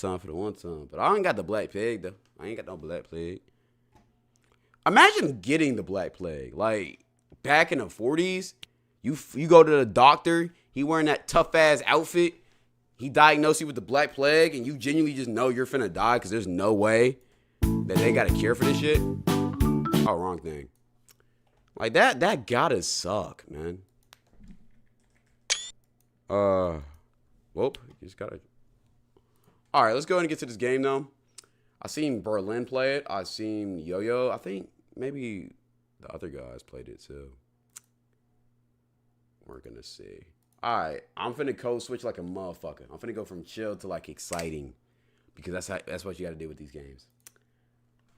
time. But I ain't got the Black Plague, though. I ain't got no Black Plague. Imagine getting the Black Plague. Like, back in the 40s, you go to the doctor, he wearing that tough-ass outfit, he diagnosed you with the Black Plague, and you genuinely just know you're finna die because there's no way that they got a cure for this shit. Oh, wrong thing. Like, that gotta suck, man. Just gotta... All right, let's go ahead and get to this game, though. I seen Berlin play it. I seen Yo-Yo. I think maybe the other guys played it, too. We're gonna see. All right, I'm finna code switch like a motherfucker. I'm finna go from chill to, like, exciting. Because that's what you gotta do with these games.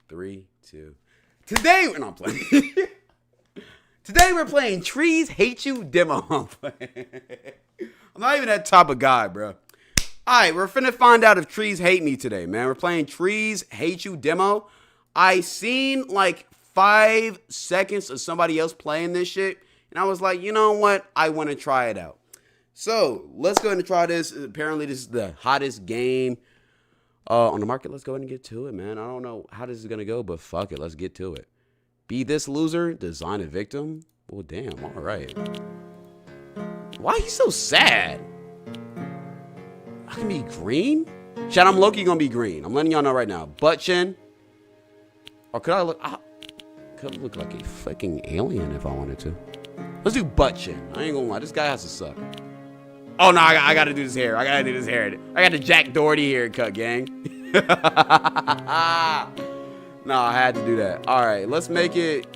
3, 2... Today we're playing Trees Hate You demo. I'm not even that type of guy, bro. All right, we're finna find out if trees hate me today, man. We're playing Trees Hate You demo. I seen like 5 seconds of somebody else playing this shit, and I was like, you know what? I want to try it out. So let's go ahead and try this. Apparently, this is the hottest game on the market. Let's go ahead and get to it, man. I don't know how this is gonna go, but fuck it, let's get to it. Be this loser, design a victim. Well, damn. All right. Why he so sad? I can be green? Chat, I'm low-key gonna be green. I'm letting y'all know right now. Butt chin. Or could I look... could look like a fucking alien if I wanted to. Let's do butt chin. I ain't gonna lie. This guy has to suck. Oh, no. I gotta do this hair. I gotta do this hair. I got the Jack Doherty haircut, gang. No, I had to do that. All right. Let's make it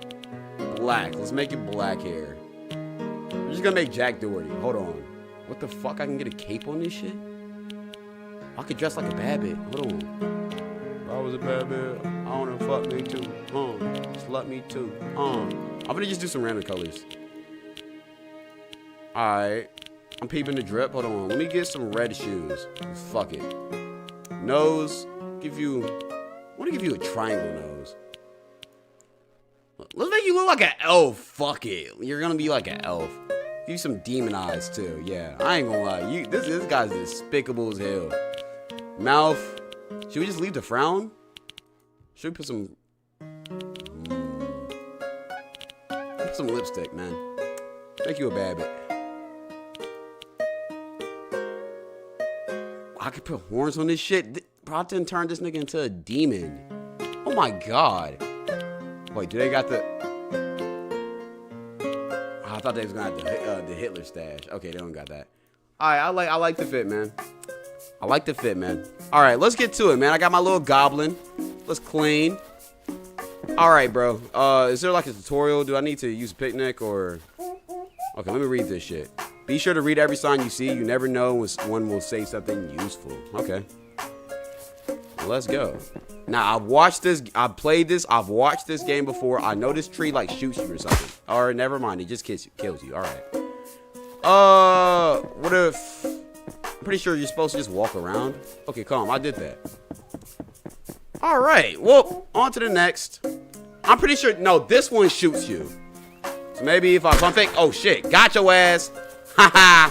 black. Let's make it black hair. I'm just gonna make Jack Doherty. Hold on. What the fuck? I can get a cape on this shit? I could dress like a bad bitch. Hold on. If I was a bad bitch, I wanna fuck me too. Slut me too. I'm gonna just do some random colors. Alright. I'm peeping the drip. Hold on. Let me get some red shoes. Fuck it. Nose. I wanna give you a triangle nose. Let's make you look like an elf. Fuck it. You're gonna be like an elf. Give you some demon eyes too. Yeah. I ain't gonna lie. This guy's despicable as hell. Mouth. Should we just leave the frown? Should we put some... Put some lipstick, man. Make you a bad bitch. I could put horns on this shit. Bro, I didn't turn this nigga into a demon. Oh my god. Wait, do they got the... I thought they was gonna have the Hitler stash. Okay, they don't got that. Alright, I like the fit, man. I like the fit, man. All right, let's get to it, man. I got my little goblin. Let's clean. All right, bro. Is there like a tutorial? Do I need to use a picnic or... Okay, let me read this shit. Be sure to read every sign you see. You never know when one will say something useful. Okay. Let's go. Now, I've watched this. I've played this. I've watched this game before. I know this tree like shoots you or something. Or never mind. It just kills you. All right. What if... I'm pretty sure you're supposed to just walk around. Okay, calm. I did that. All right. Well, on to the next. I'm pretty sure... No, this one shoots you. So maybe if I pump fake... Oh, shit. Got your ass. Haha.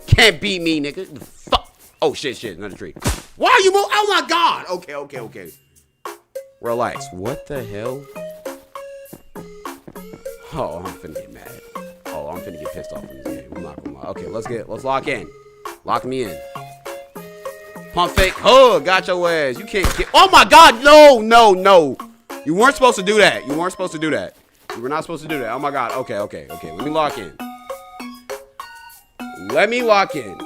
Can't beat me, nigga. Fuck. Oh, shit. Another tree. Why are you moving? Oh, my God. Okay. Relax. What the hell? Oh, I'm finna get mad. Oh, I'm finna get pissed off in this game. I'm not gonna lie. Okay, let's lock in. Lock me in. Pump fake. Oh, got your ass. You can't get... Oh, my God. No. You weren't supposed to do that. You were not supposed to do that. Oh, my God. Okay. Let me lock in.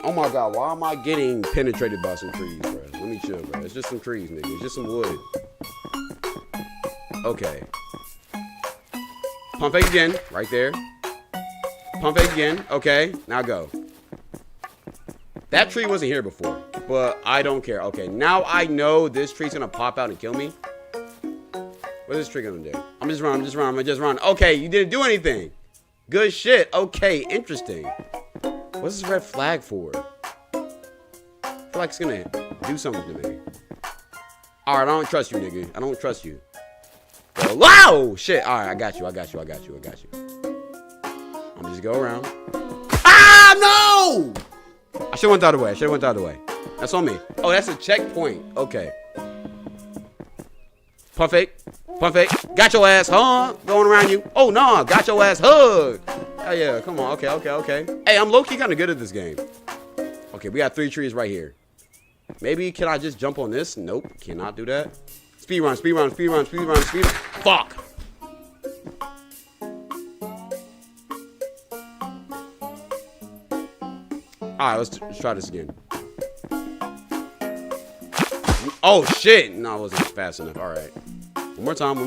Oh, my God. Why am I getting penetrated by some trees, bro? Let me chill, bro. It's just some trees, nigga. It's just some wood. Okay. Pump fake again. Right there. Pump fake again. Okay. Now go. That tree wasn't here before, but I don't care. Okay, now I know this tree's gonna pop out and kill me. What's this tree gonna do? I'm just run. Okay, you didn't do anything. Good shit. Okay, interesting. What's this red flag for? I feel like it's gonna do something to me. Alright, I don't trust you, nigga. I don't trust you. Wow! Shit. Alright, I got you. I'm gonna just go around. Ah, no! I should have went the other way. That's on me. Oh, that's a checkpoint. Okay. Pump fake. Got your ass, huh? Going around you. Oh, no. Got your ass hugged. Oh, yeah. Come on. Okay. Hey, I'm low-key kind of good at this game. Okay, we got 3 trees right here. Maybe can I just jump on this? Nope. Cannot do that. Speed run. Fuck. Alright, let's try this again. Oh, shit. No, I wasn't fast enough. Alright. One more time.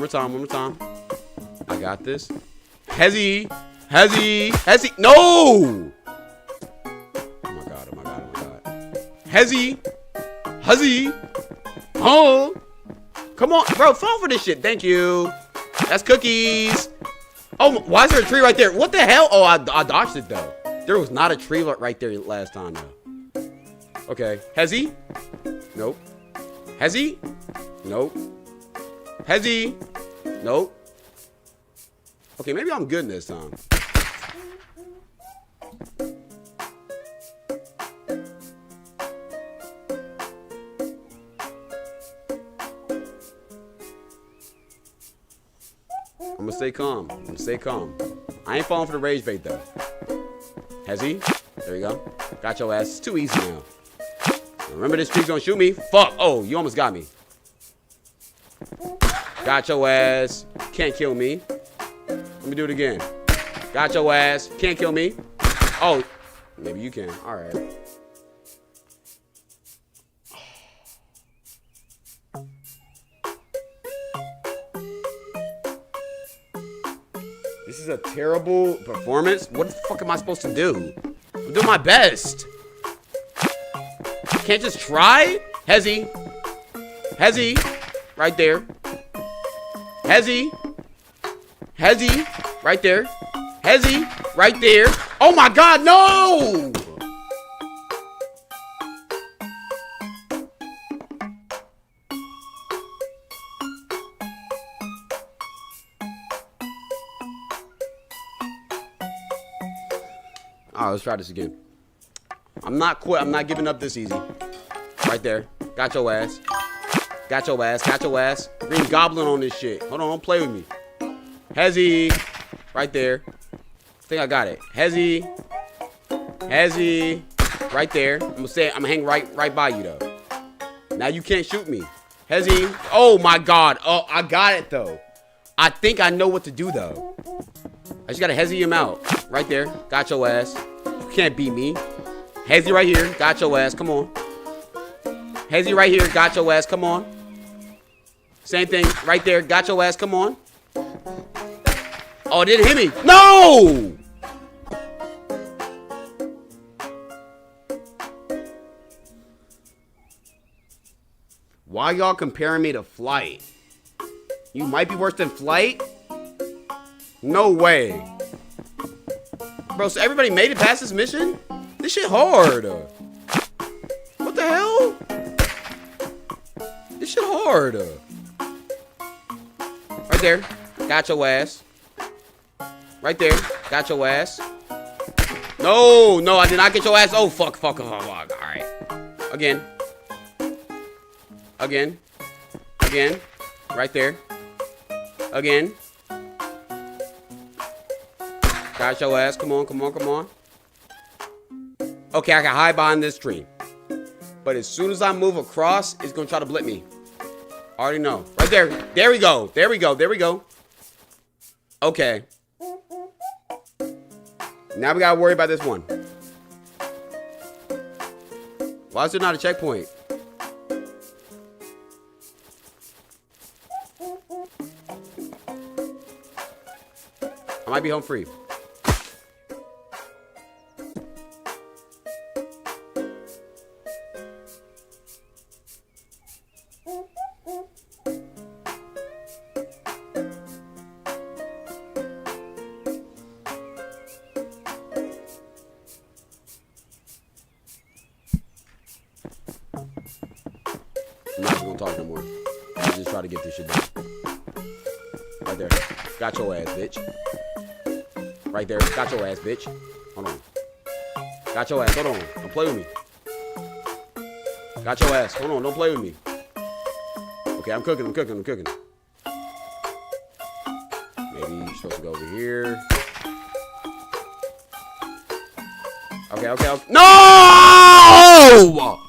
I got this. Hezzy. No! Oh my god. Hezzy. Oh! Come on. Bro, fall for this shit. Thank you. That's cookies. Oh, why is there a tree right there? What the hell? Oh, I dodged it, though. There was not a tree right there last time, though. Okay. Has he? Nope. Has he? Nope. Has he? Nope. Okay, maybe I'm good this time. I'm gonna stay calm. I'm gonna stay calm. I ain't falling for the rage bait though. Has he? There you go. Got your ass. It's too easy now. Remember this tree's gonna shoot me? Fuck. Oh, you almost got me. Got your ass. Can't kill me. Let me do it again. Got your ass. Can't kill me. Oh, maybe you can. All right. This is a terrible performance. What the fuck am I supposed to do? I'm doing my best. Can't just try? Has he? Has he? Right there. Has he? Has he? Right there. Has he? Right there. Oh my God, no! All right, let's try this again. I'm not quit. I'm not giving up this easy. Right there. Got your ass. Got your ass. Got your ass. Green Goblin on this shit. Hold on. Don't play with me. Has he? Right there. I think I got it. Has he? Has he? Right there. I'm gonna hang right by you though. Now you can't shoot me. Has he? Oh my God. Oh, I got it though. I think I know what to do though. I just gotta hezzy him out. Right there. Got your ass. You can't beat me. Hezzy right here. Got your ass. Come on. Hezzy right here. Got your ass. Come on. Same thing. Right there. Got your ass. Come on. Oh, it didn't hit me. No! Why y'all comparing me to Flight? You might be worse than Flight? No way. Bro, so everybody made it past this mission? This shit hard. What the hell? This shit hard. Right there. Got your ass. Right there. Got your ass. No, no, I did not get your ass. Oh, fuck. All right. Again. Right there. Again. Got your ass. Come on. Okay, I can hide behind this tree. But as soon as I move across, it's going to try to blip me. Already know. Right there. There we go. Okay. Now we got to worry about this one. Why is there not a checkpoint? I might be home free. I'm not gonna talk no more. I just try to get this shit done. Right there. Got your ass, bitch. Right there. Got your ass, bitch. Hold on. Got your ass. Hold on. Don't play with me. Got your ass. Hold on. Don't play with me. Okay, I'm cooking. Maybe you're supposed to go over here. Okay. No! No.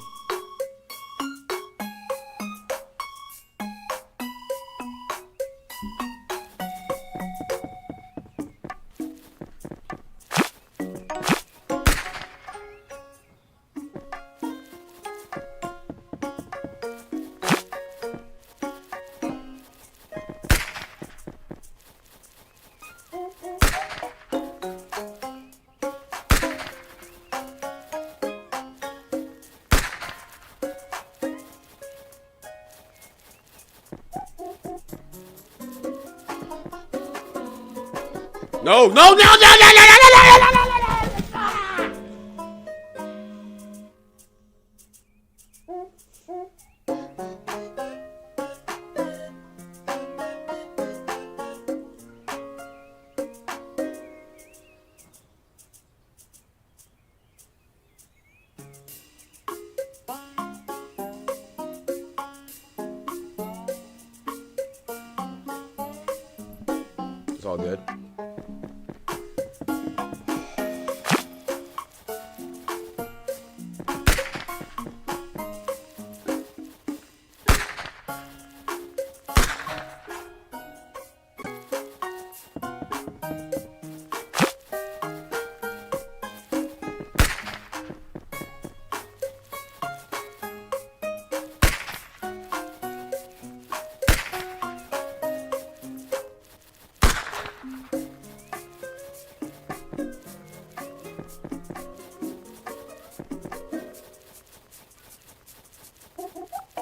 It's all good.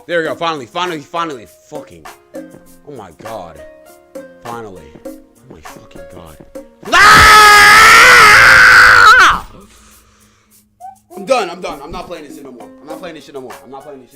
There we go. Finally. Fucking. Oh my god. Finally. Oh my fucking god. Ah! I'm done. I'm not playing this shit no more. I'm not playing this shit no more. I'm done.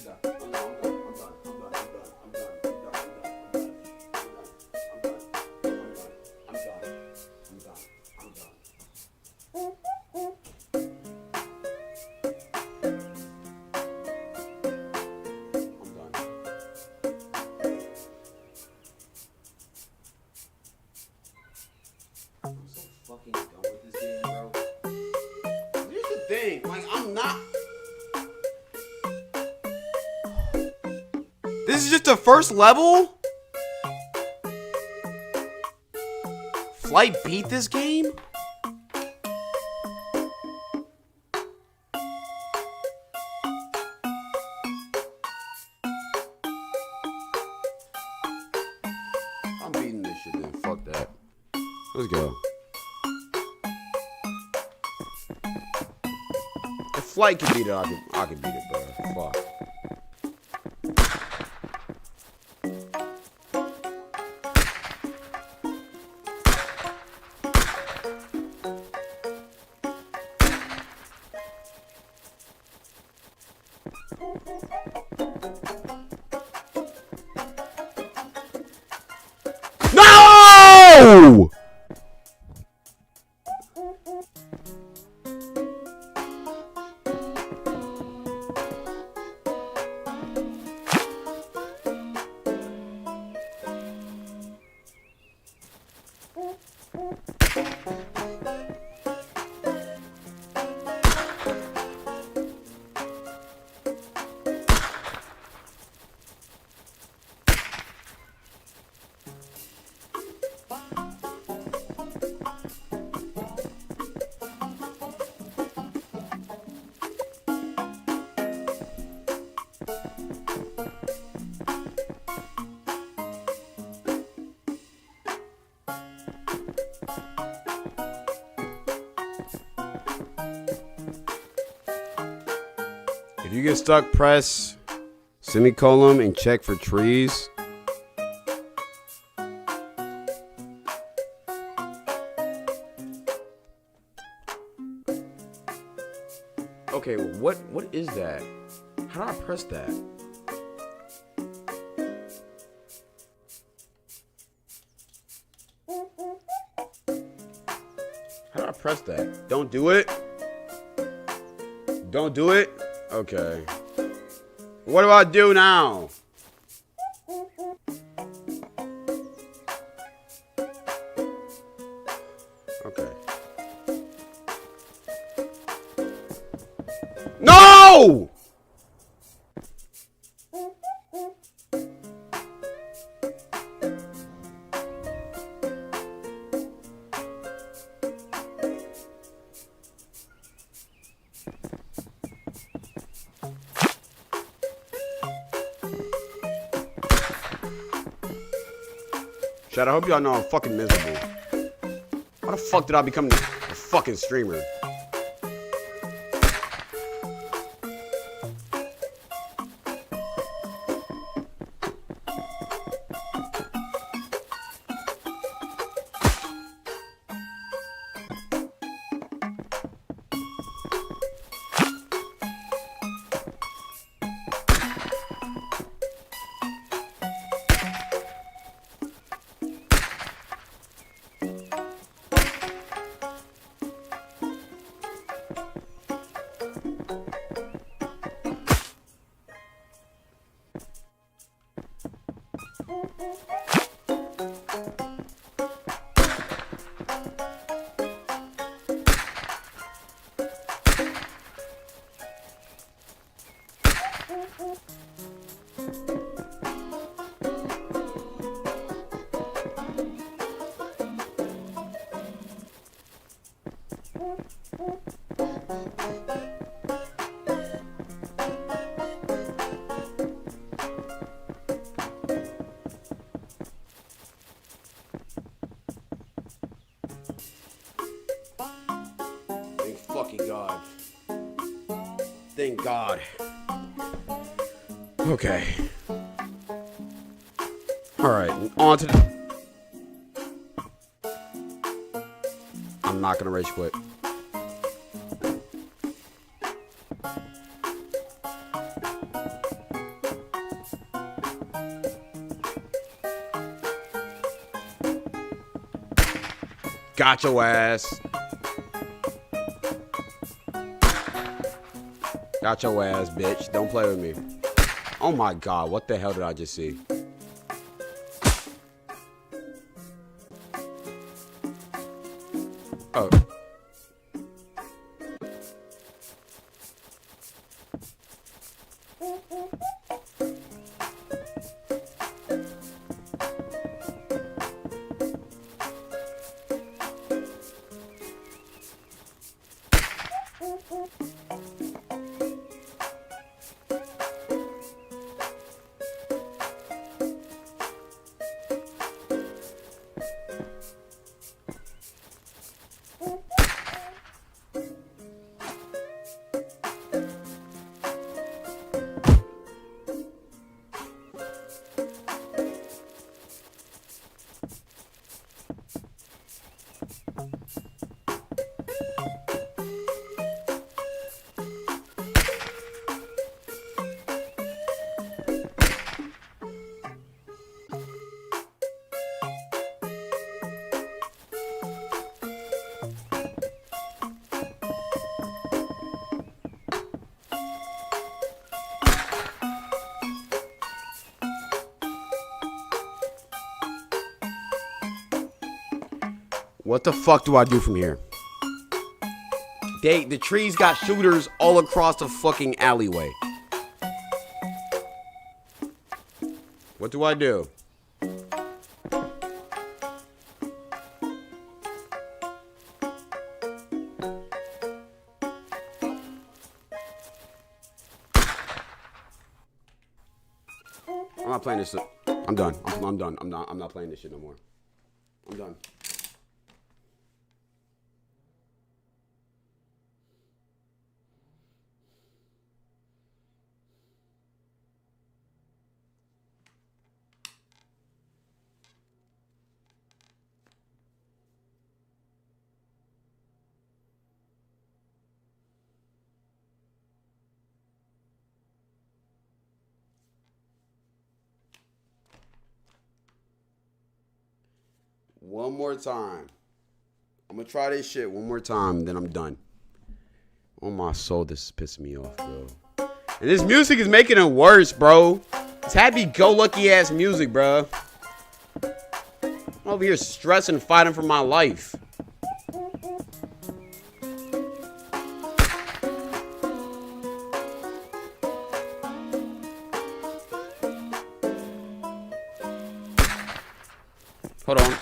This is just the first level? Flight beat this game? I'm beating this shit then. Fuck that. Let's go. If Flight can beat it, I can beat it, bro. Fuck. No! If you get stuck, press semicolon and check for trees. Okay, what is that? How do I press that? How do I press that? Don't do it. Don't do it. Okay. What do I do now? Okay. No! Chad, I hope y'all know I'm fucking miserable. Why the fuck did I become a fucking streamer? Thank fucking God. Thank God. Okay. Alright, on to the... I'm not gonna rage quit. Got your ass. Got your ass, bitch. Don't play with me. Oh my God, what the hell did I just see? Oh. What the fuck do I do from here? The trees got shooters all across the fucking alleyway. What do I do? I'm not playing this shit. I'm done. I'm done. I'm not playing this shit no more. I'm done. One more time. I'm gonna try this shit one more time, then I'm done. Oh my soul, this is pissing me off, bro. And this music is making it worse, bro. It's happy-go-lucky ass music, bro. I'm over here stressing, fighting for my life. Hold on.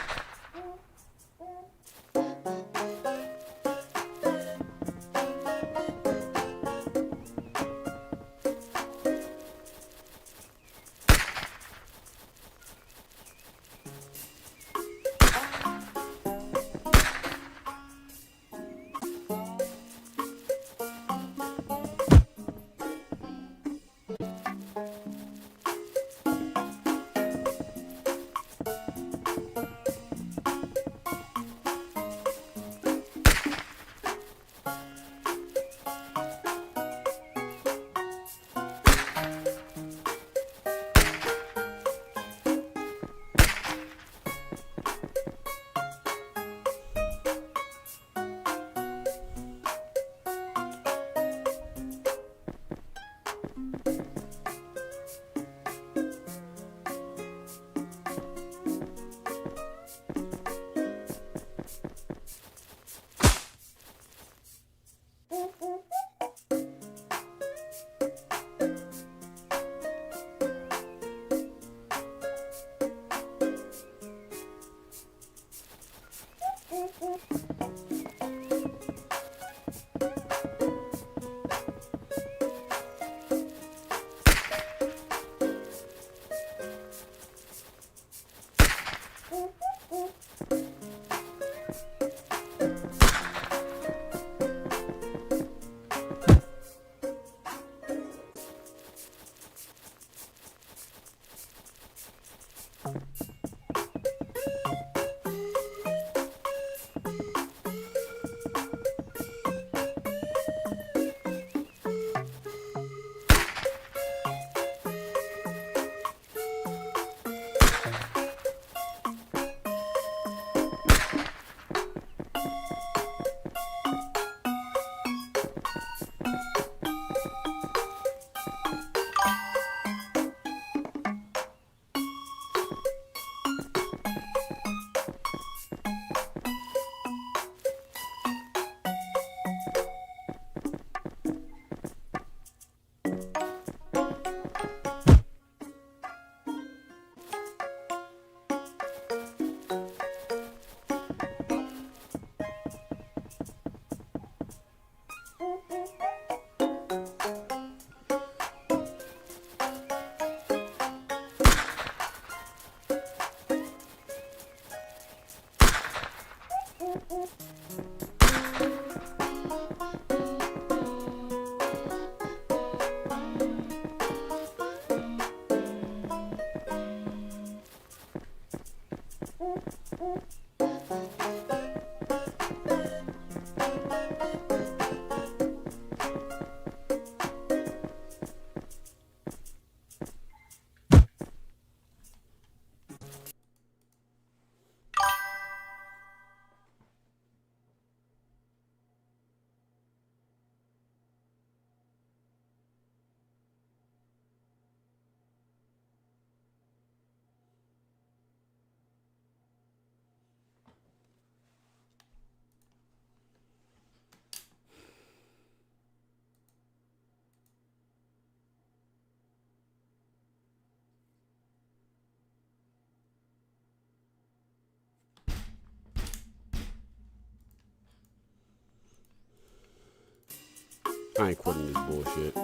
I ain't quitting this bullshit.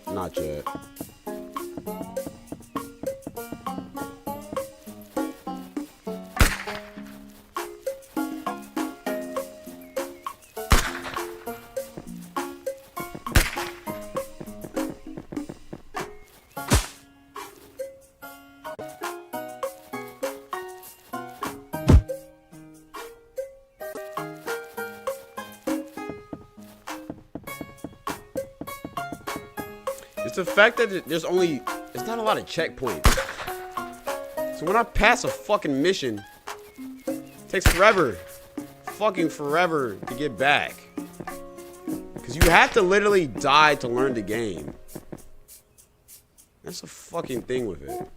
Not yet. It's the fact that there's not a lot of checkpoints. So when I pass a fucking mission, it takes forever. Fucking forever to get back. Because you have to literally die to learn the game. That's a fucking thing with it.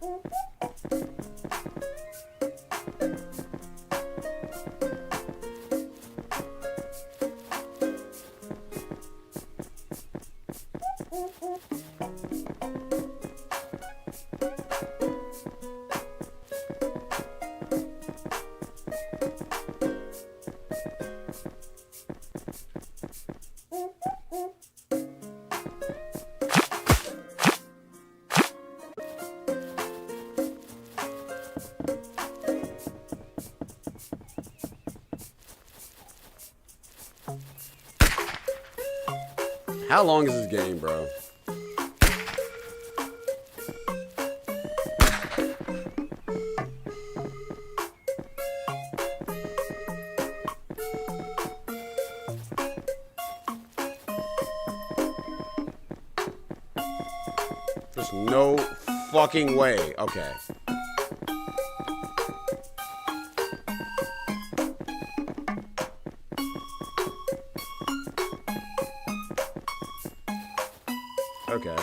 How long is this game, bro? There's no fucking way. Okay. Okay.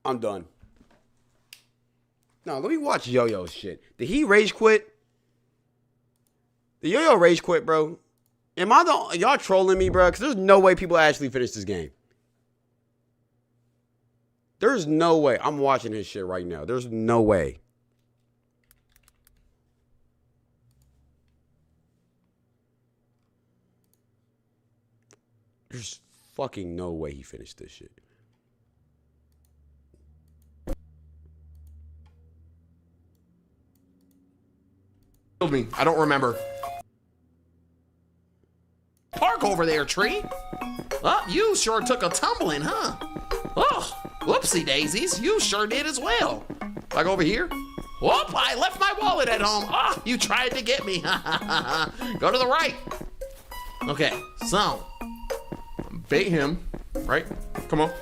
I'm done. No, let me watch Yo-Yo's shit. Did he rage quit? The Yo-Yo rage quit, bro. Am I the... Y'all trolling me, bro? Because there's no way people actually finish this game. There's no way. I'm watching his shit right now. There's no way. There's fucking no way he finished this shit. Me. I don't remember. Park over there, tree. Oh, you sure took a tumbling, huh? Oh, whoopsie daisies. You sure did as well. Like over here? Whoop, I left my wallet at home. Oh, you tried to get me. Go to the right. Okay, so. Bait him, right? Come on.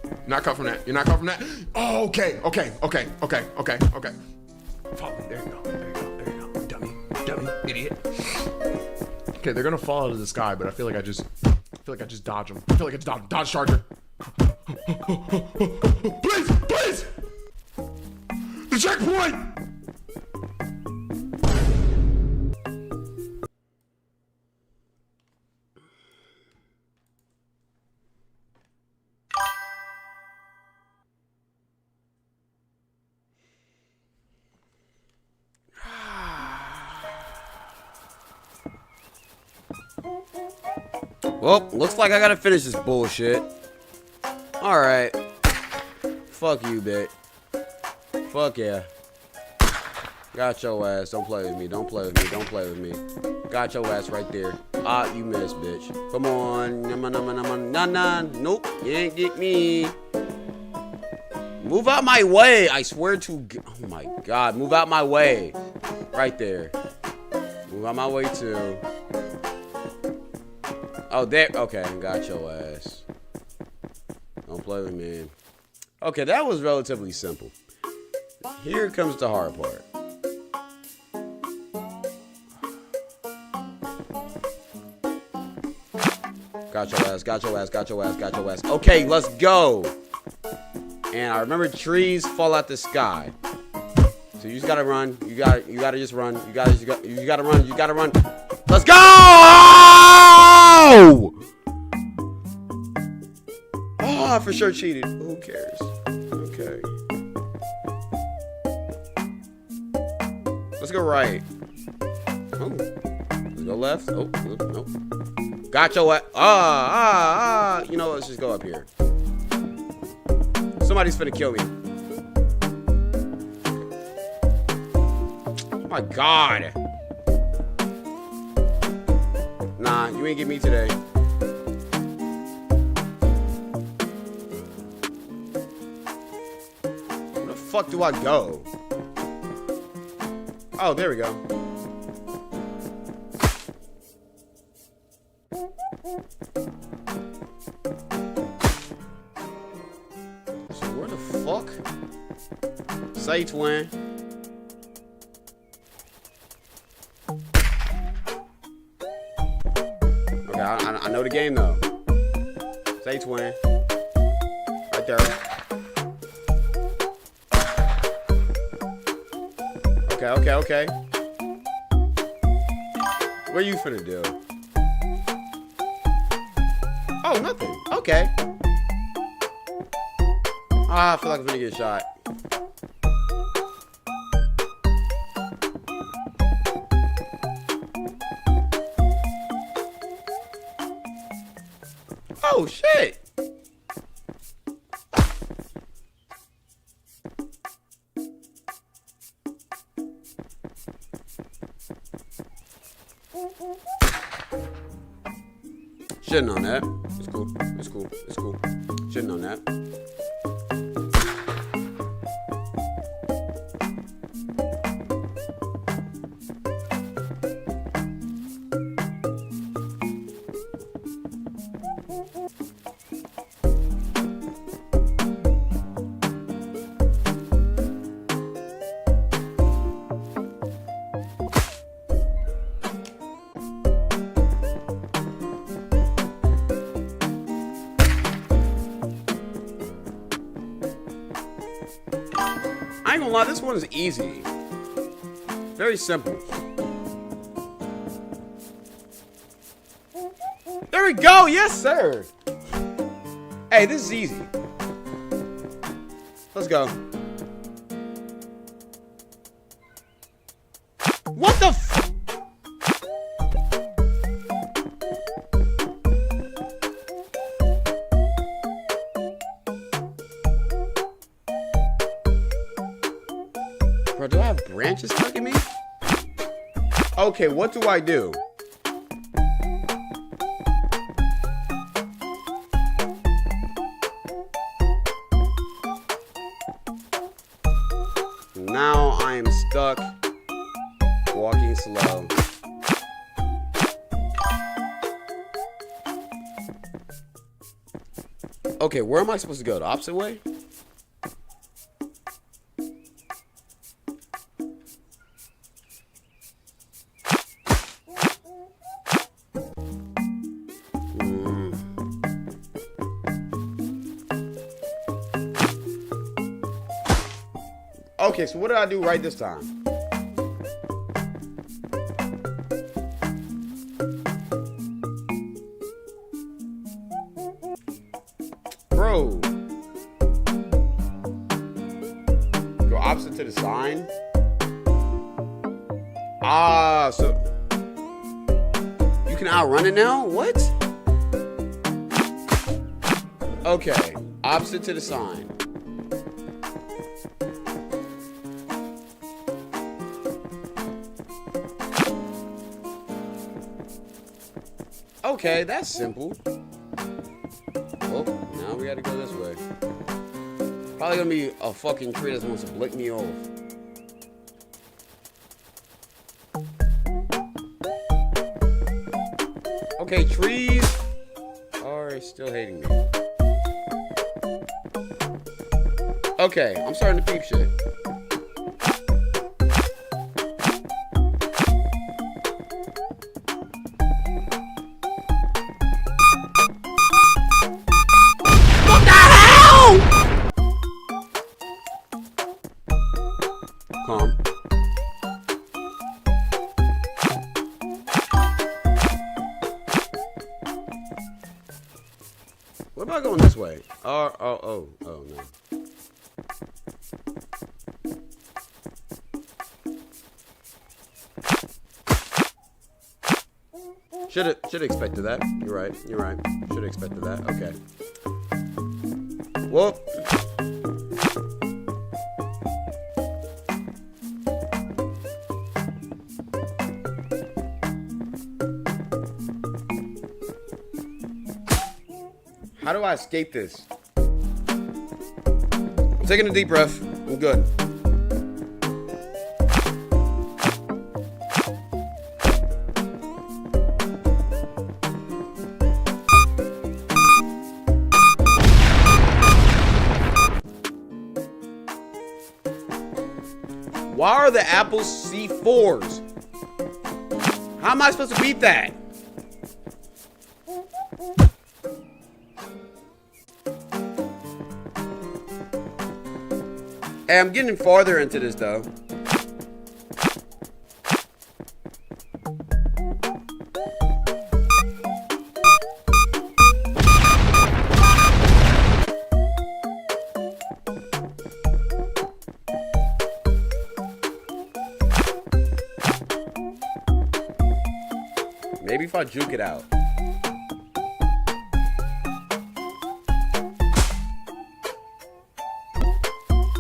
You're not cut from that. You're not cut from that. Oh, okay. Follow me. There you go. Dummy, idiot. Okay, they're gonna fall out of the sky, but I feel like I just dodge them. I feel like it's dodge charger. Please! The checkpoint! Well, looks like I gotta finish this bullshit. Alright. Fuck you, bitch. Fuck yeah. Got your ass. Don't play with me. Don't play with me. Don't play with me. Got your ass right there. Ah, you missed, bitch. Come on. Nope. You ain't get me. Move out my way. I swear to... Oh, my God. Move out my way. Right there. Move out my way, too. Oh, there. Okay. Got your ass. Don't play with me. Okay, that was relatively simple. Here comes the hard part. Got your ass, got your ass, got your ass, got your ass. Okay, let's go. And I remember trees fall out the sky. So you just gotta run. You gotta just run. You gotta run. You gotta run. Let's go! Oh, I for sure cheated. Who cares? Okay. Let's go right. Oh. Let's go left. Oh, nope. Got your ass. You know what? Let's just go up here. Somebody's finna kill me. Oh my God. Nah, you ain't get me today. Where the fuck do I go? Oh, there we go. So where the fuck? Say, twin. Okay, I know the game though. Say, twin. Right there. Okay. What are you finna do? Oh, nothing. Okay. I feel like I'm gonna get shot. Oh, shit. Should've known that. It's cool. Should've known that. I ain't gonna lie, this one is easy. Very simple. There we go, yes sir. Hey, this is easy. Let's go. What the f- Bro, do I have branches stuck in me? Okay, what do I do? Now I am stuck walking slow. Okay, where am I supposed to go? The opposite way? Okay, so what did I do right this time? Bro. Go opposite to the sign? Ah, so you can outrun it now? What? Okay, opposite to the sign. Okay, that's simple. Oh, now we gotta go this way. Probably gonna be a fucking tree that wants to blick me off. Okay, trees are still hating me. Okay, I'm starting to peep shit. What the hell? Calm. What about going this way? Oh, no. Should have expected that. You're right. Should have expected that. Okay. Well. How do I escape this? I'm taking a deep breath. I'm good. Why are the apples C4s? How am I supposed to beat that? Hey, I'm getting farther into this though. Maybe if I juke it out.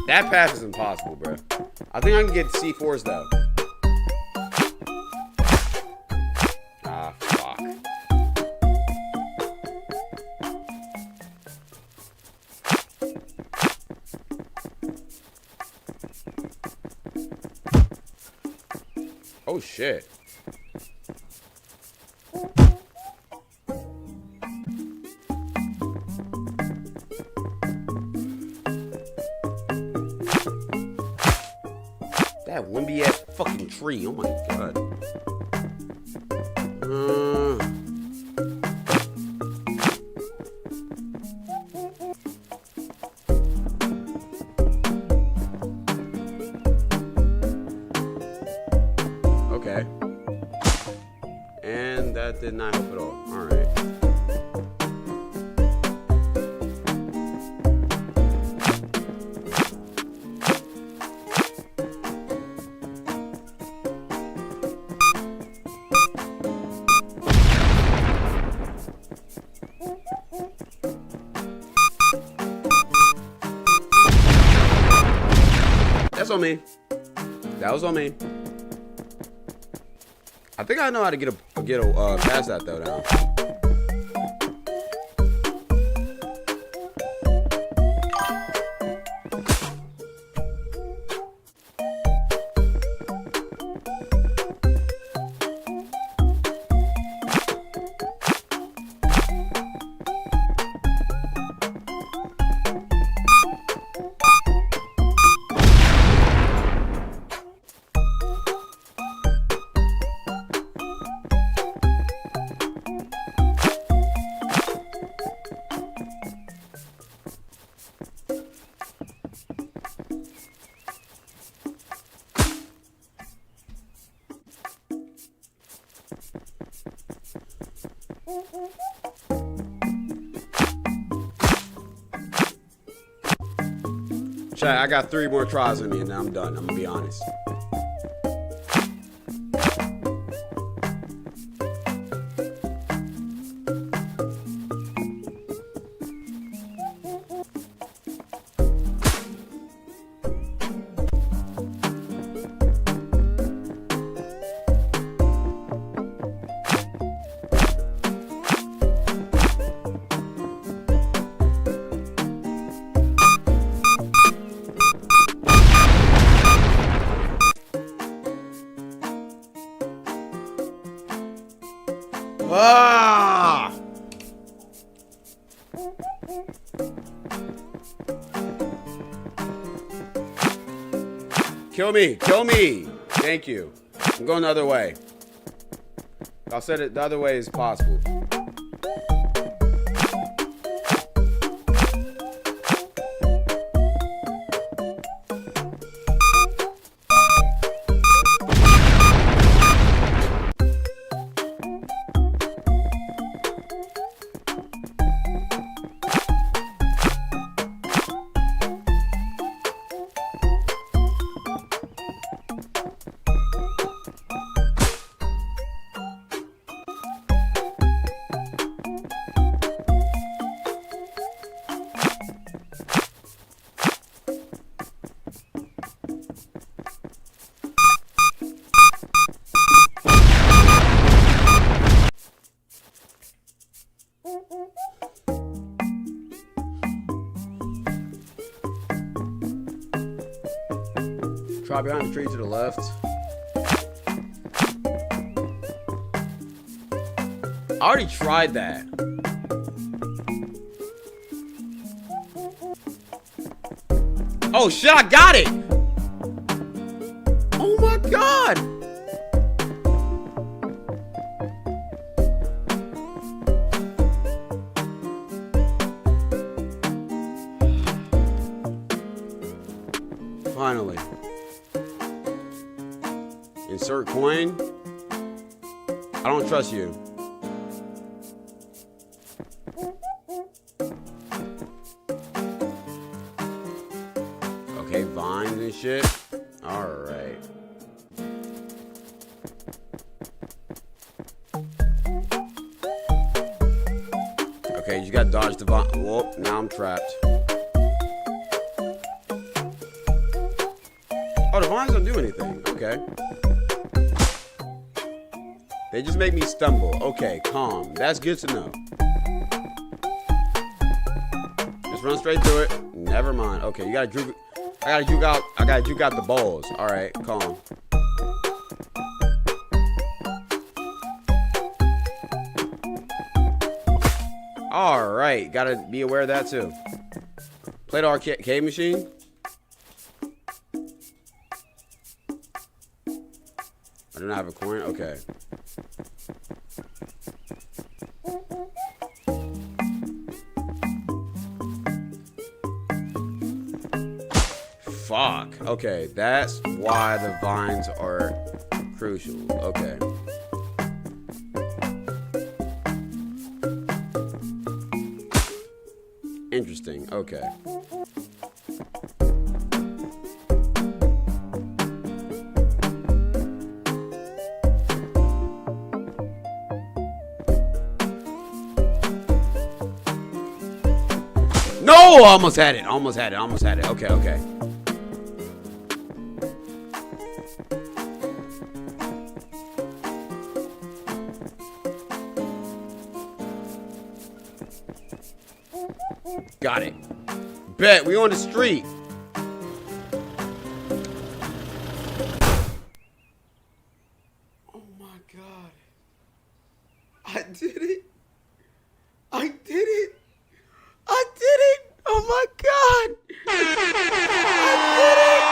That path is impossible, bro. I think I can get C4s though. Ah, fuck. Oh shit. That wimpy ass fucking tree. Oh my god. Okay. And that did not help at all. Alright. That's on me. That was on me. I think I know how to get past that though now. Chat, I got 3 more tries in me and then I'm done. I'm gonna be honest. Kill me. Kill me. Thank you. I'm going the other way. I said it the other way is possible. Try behind the tree to the left. I already tried that. Oh shit, I got it! Oh my god! Finally. Insert coin. I don't trust you. Okay, vines and shit. Alright. Okay, you gotta dodge the vine. Whoop, now I'm trapped. Oh, the vines don't do anything. Okay. They just make me stumble. Okay, calm. That's good to know. Just run straight through it. Never mind. Okay, you gotta juke. I gotta juke out the balls. Alright, calm. Alright, gotta be aware of that too. Play the arcade machine. I do not have a coin? Okay. Fuck. Okay, that's why the vines are crucial. Okay. Interesting. Okay. No! Almost had it. Almost had it. Almost had it. Okay, okay. Got it. Bet. We on the street. Oh my god. I did it. I did it. I did it. Oh my god. I did it.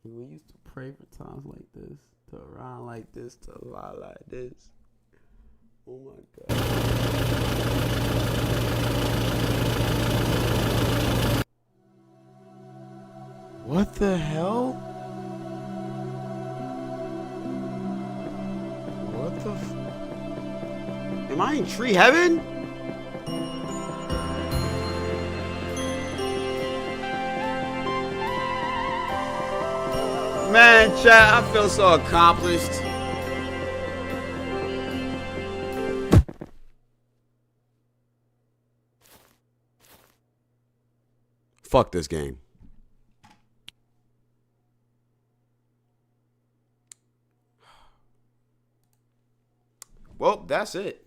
We used to pray for times like this, to rhyme like this, to lie like this. Oh my god. What the hell? What the am I in tree heaven? Man, chat, I feel so accomplished. Fuck this game. Well, that's it.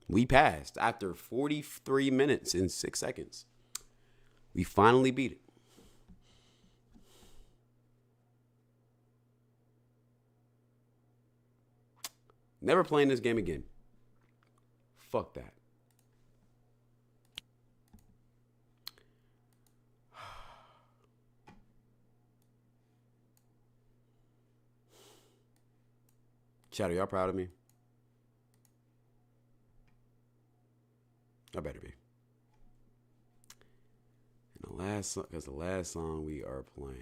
We passed after 43 minutes and 6 seconds. We finally beat it. Never playing this game again. Fuck that. Chat, are y'all proud of me? I better be. And the last song we are playing.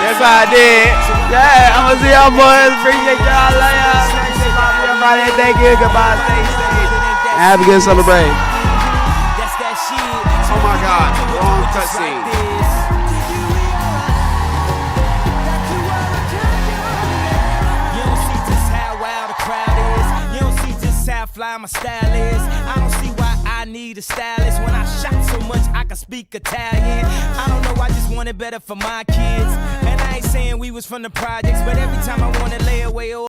Yes, I did. Yeah, I'm gonna see y'all boys. Appreciate y'all. Love y'all. Everybody, thank you. Goodbye. Stay safe. Have a good summer break. Oh my God, wrong cutscene. You don't see just how wild the crowd is. You don't see just how fly my style is. I don't see why I need a stylist. When I shot so much I can speak Italian. I don't know, I just want it better for my kids. And I ain't saying we was from the projects, but every time I wanna lay away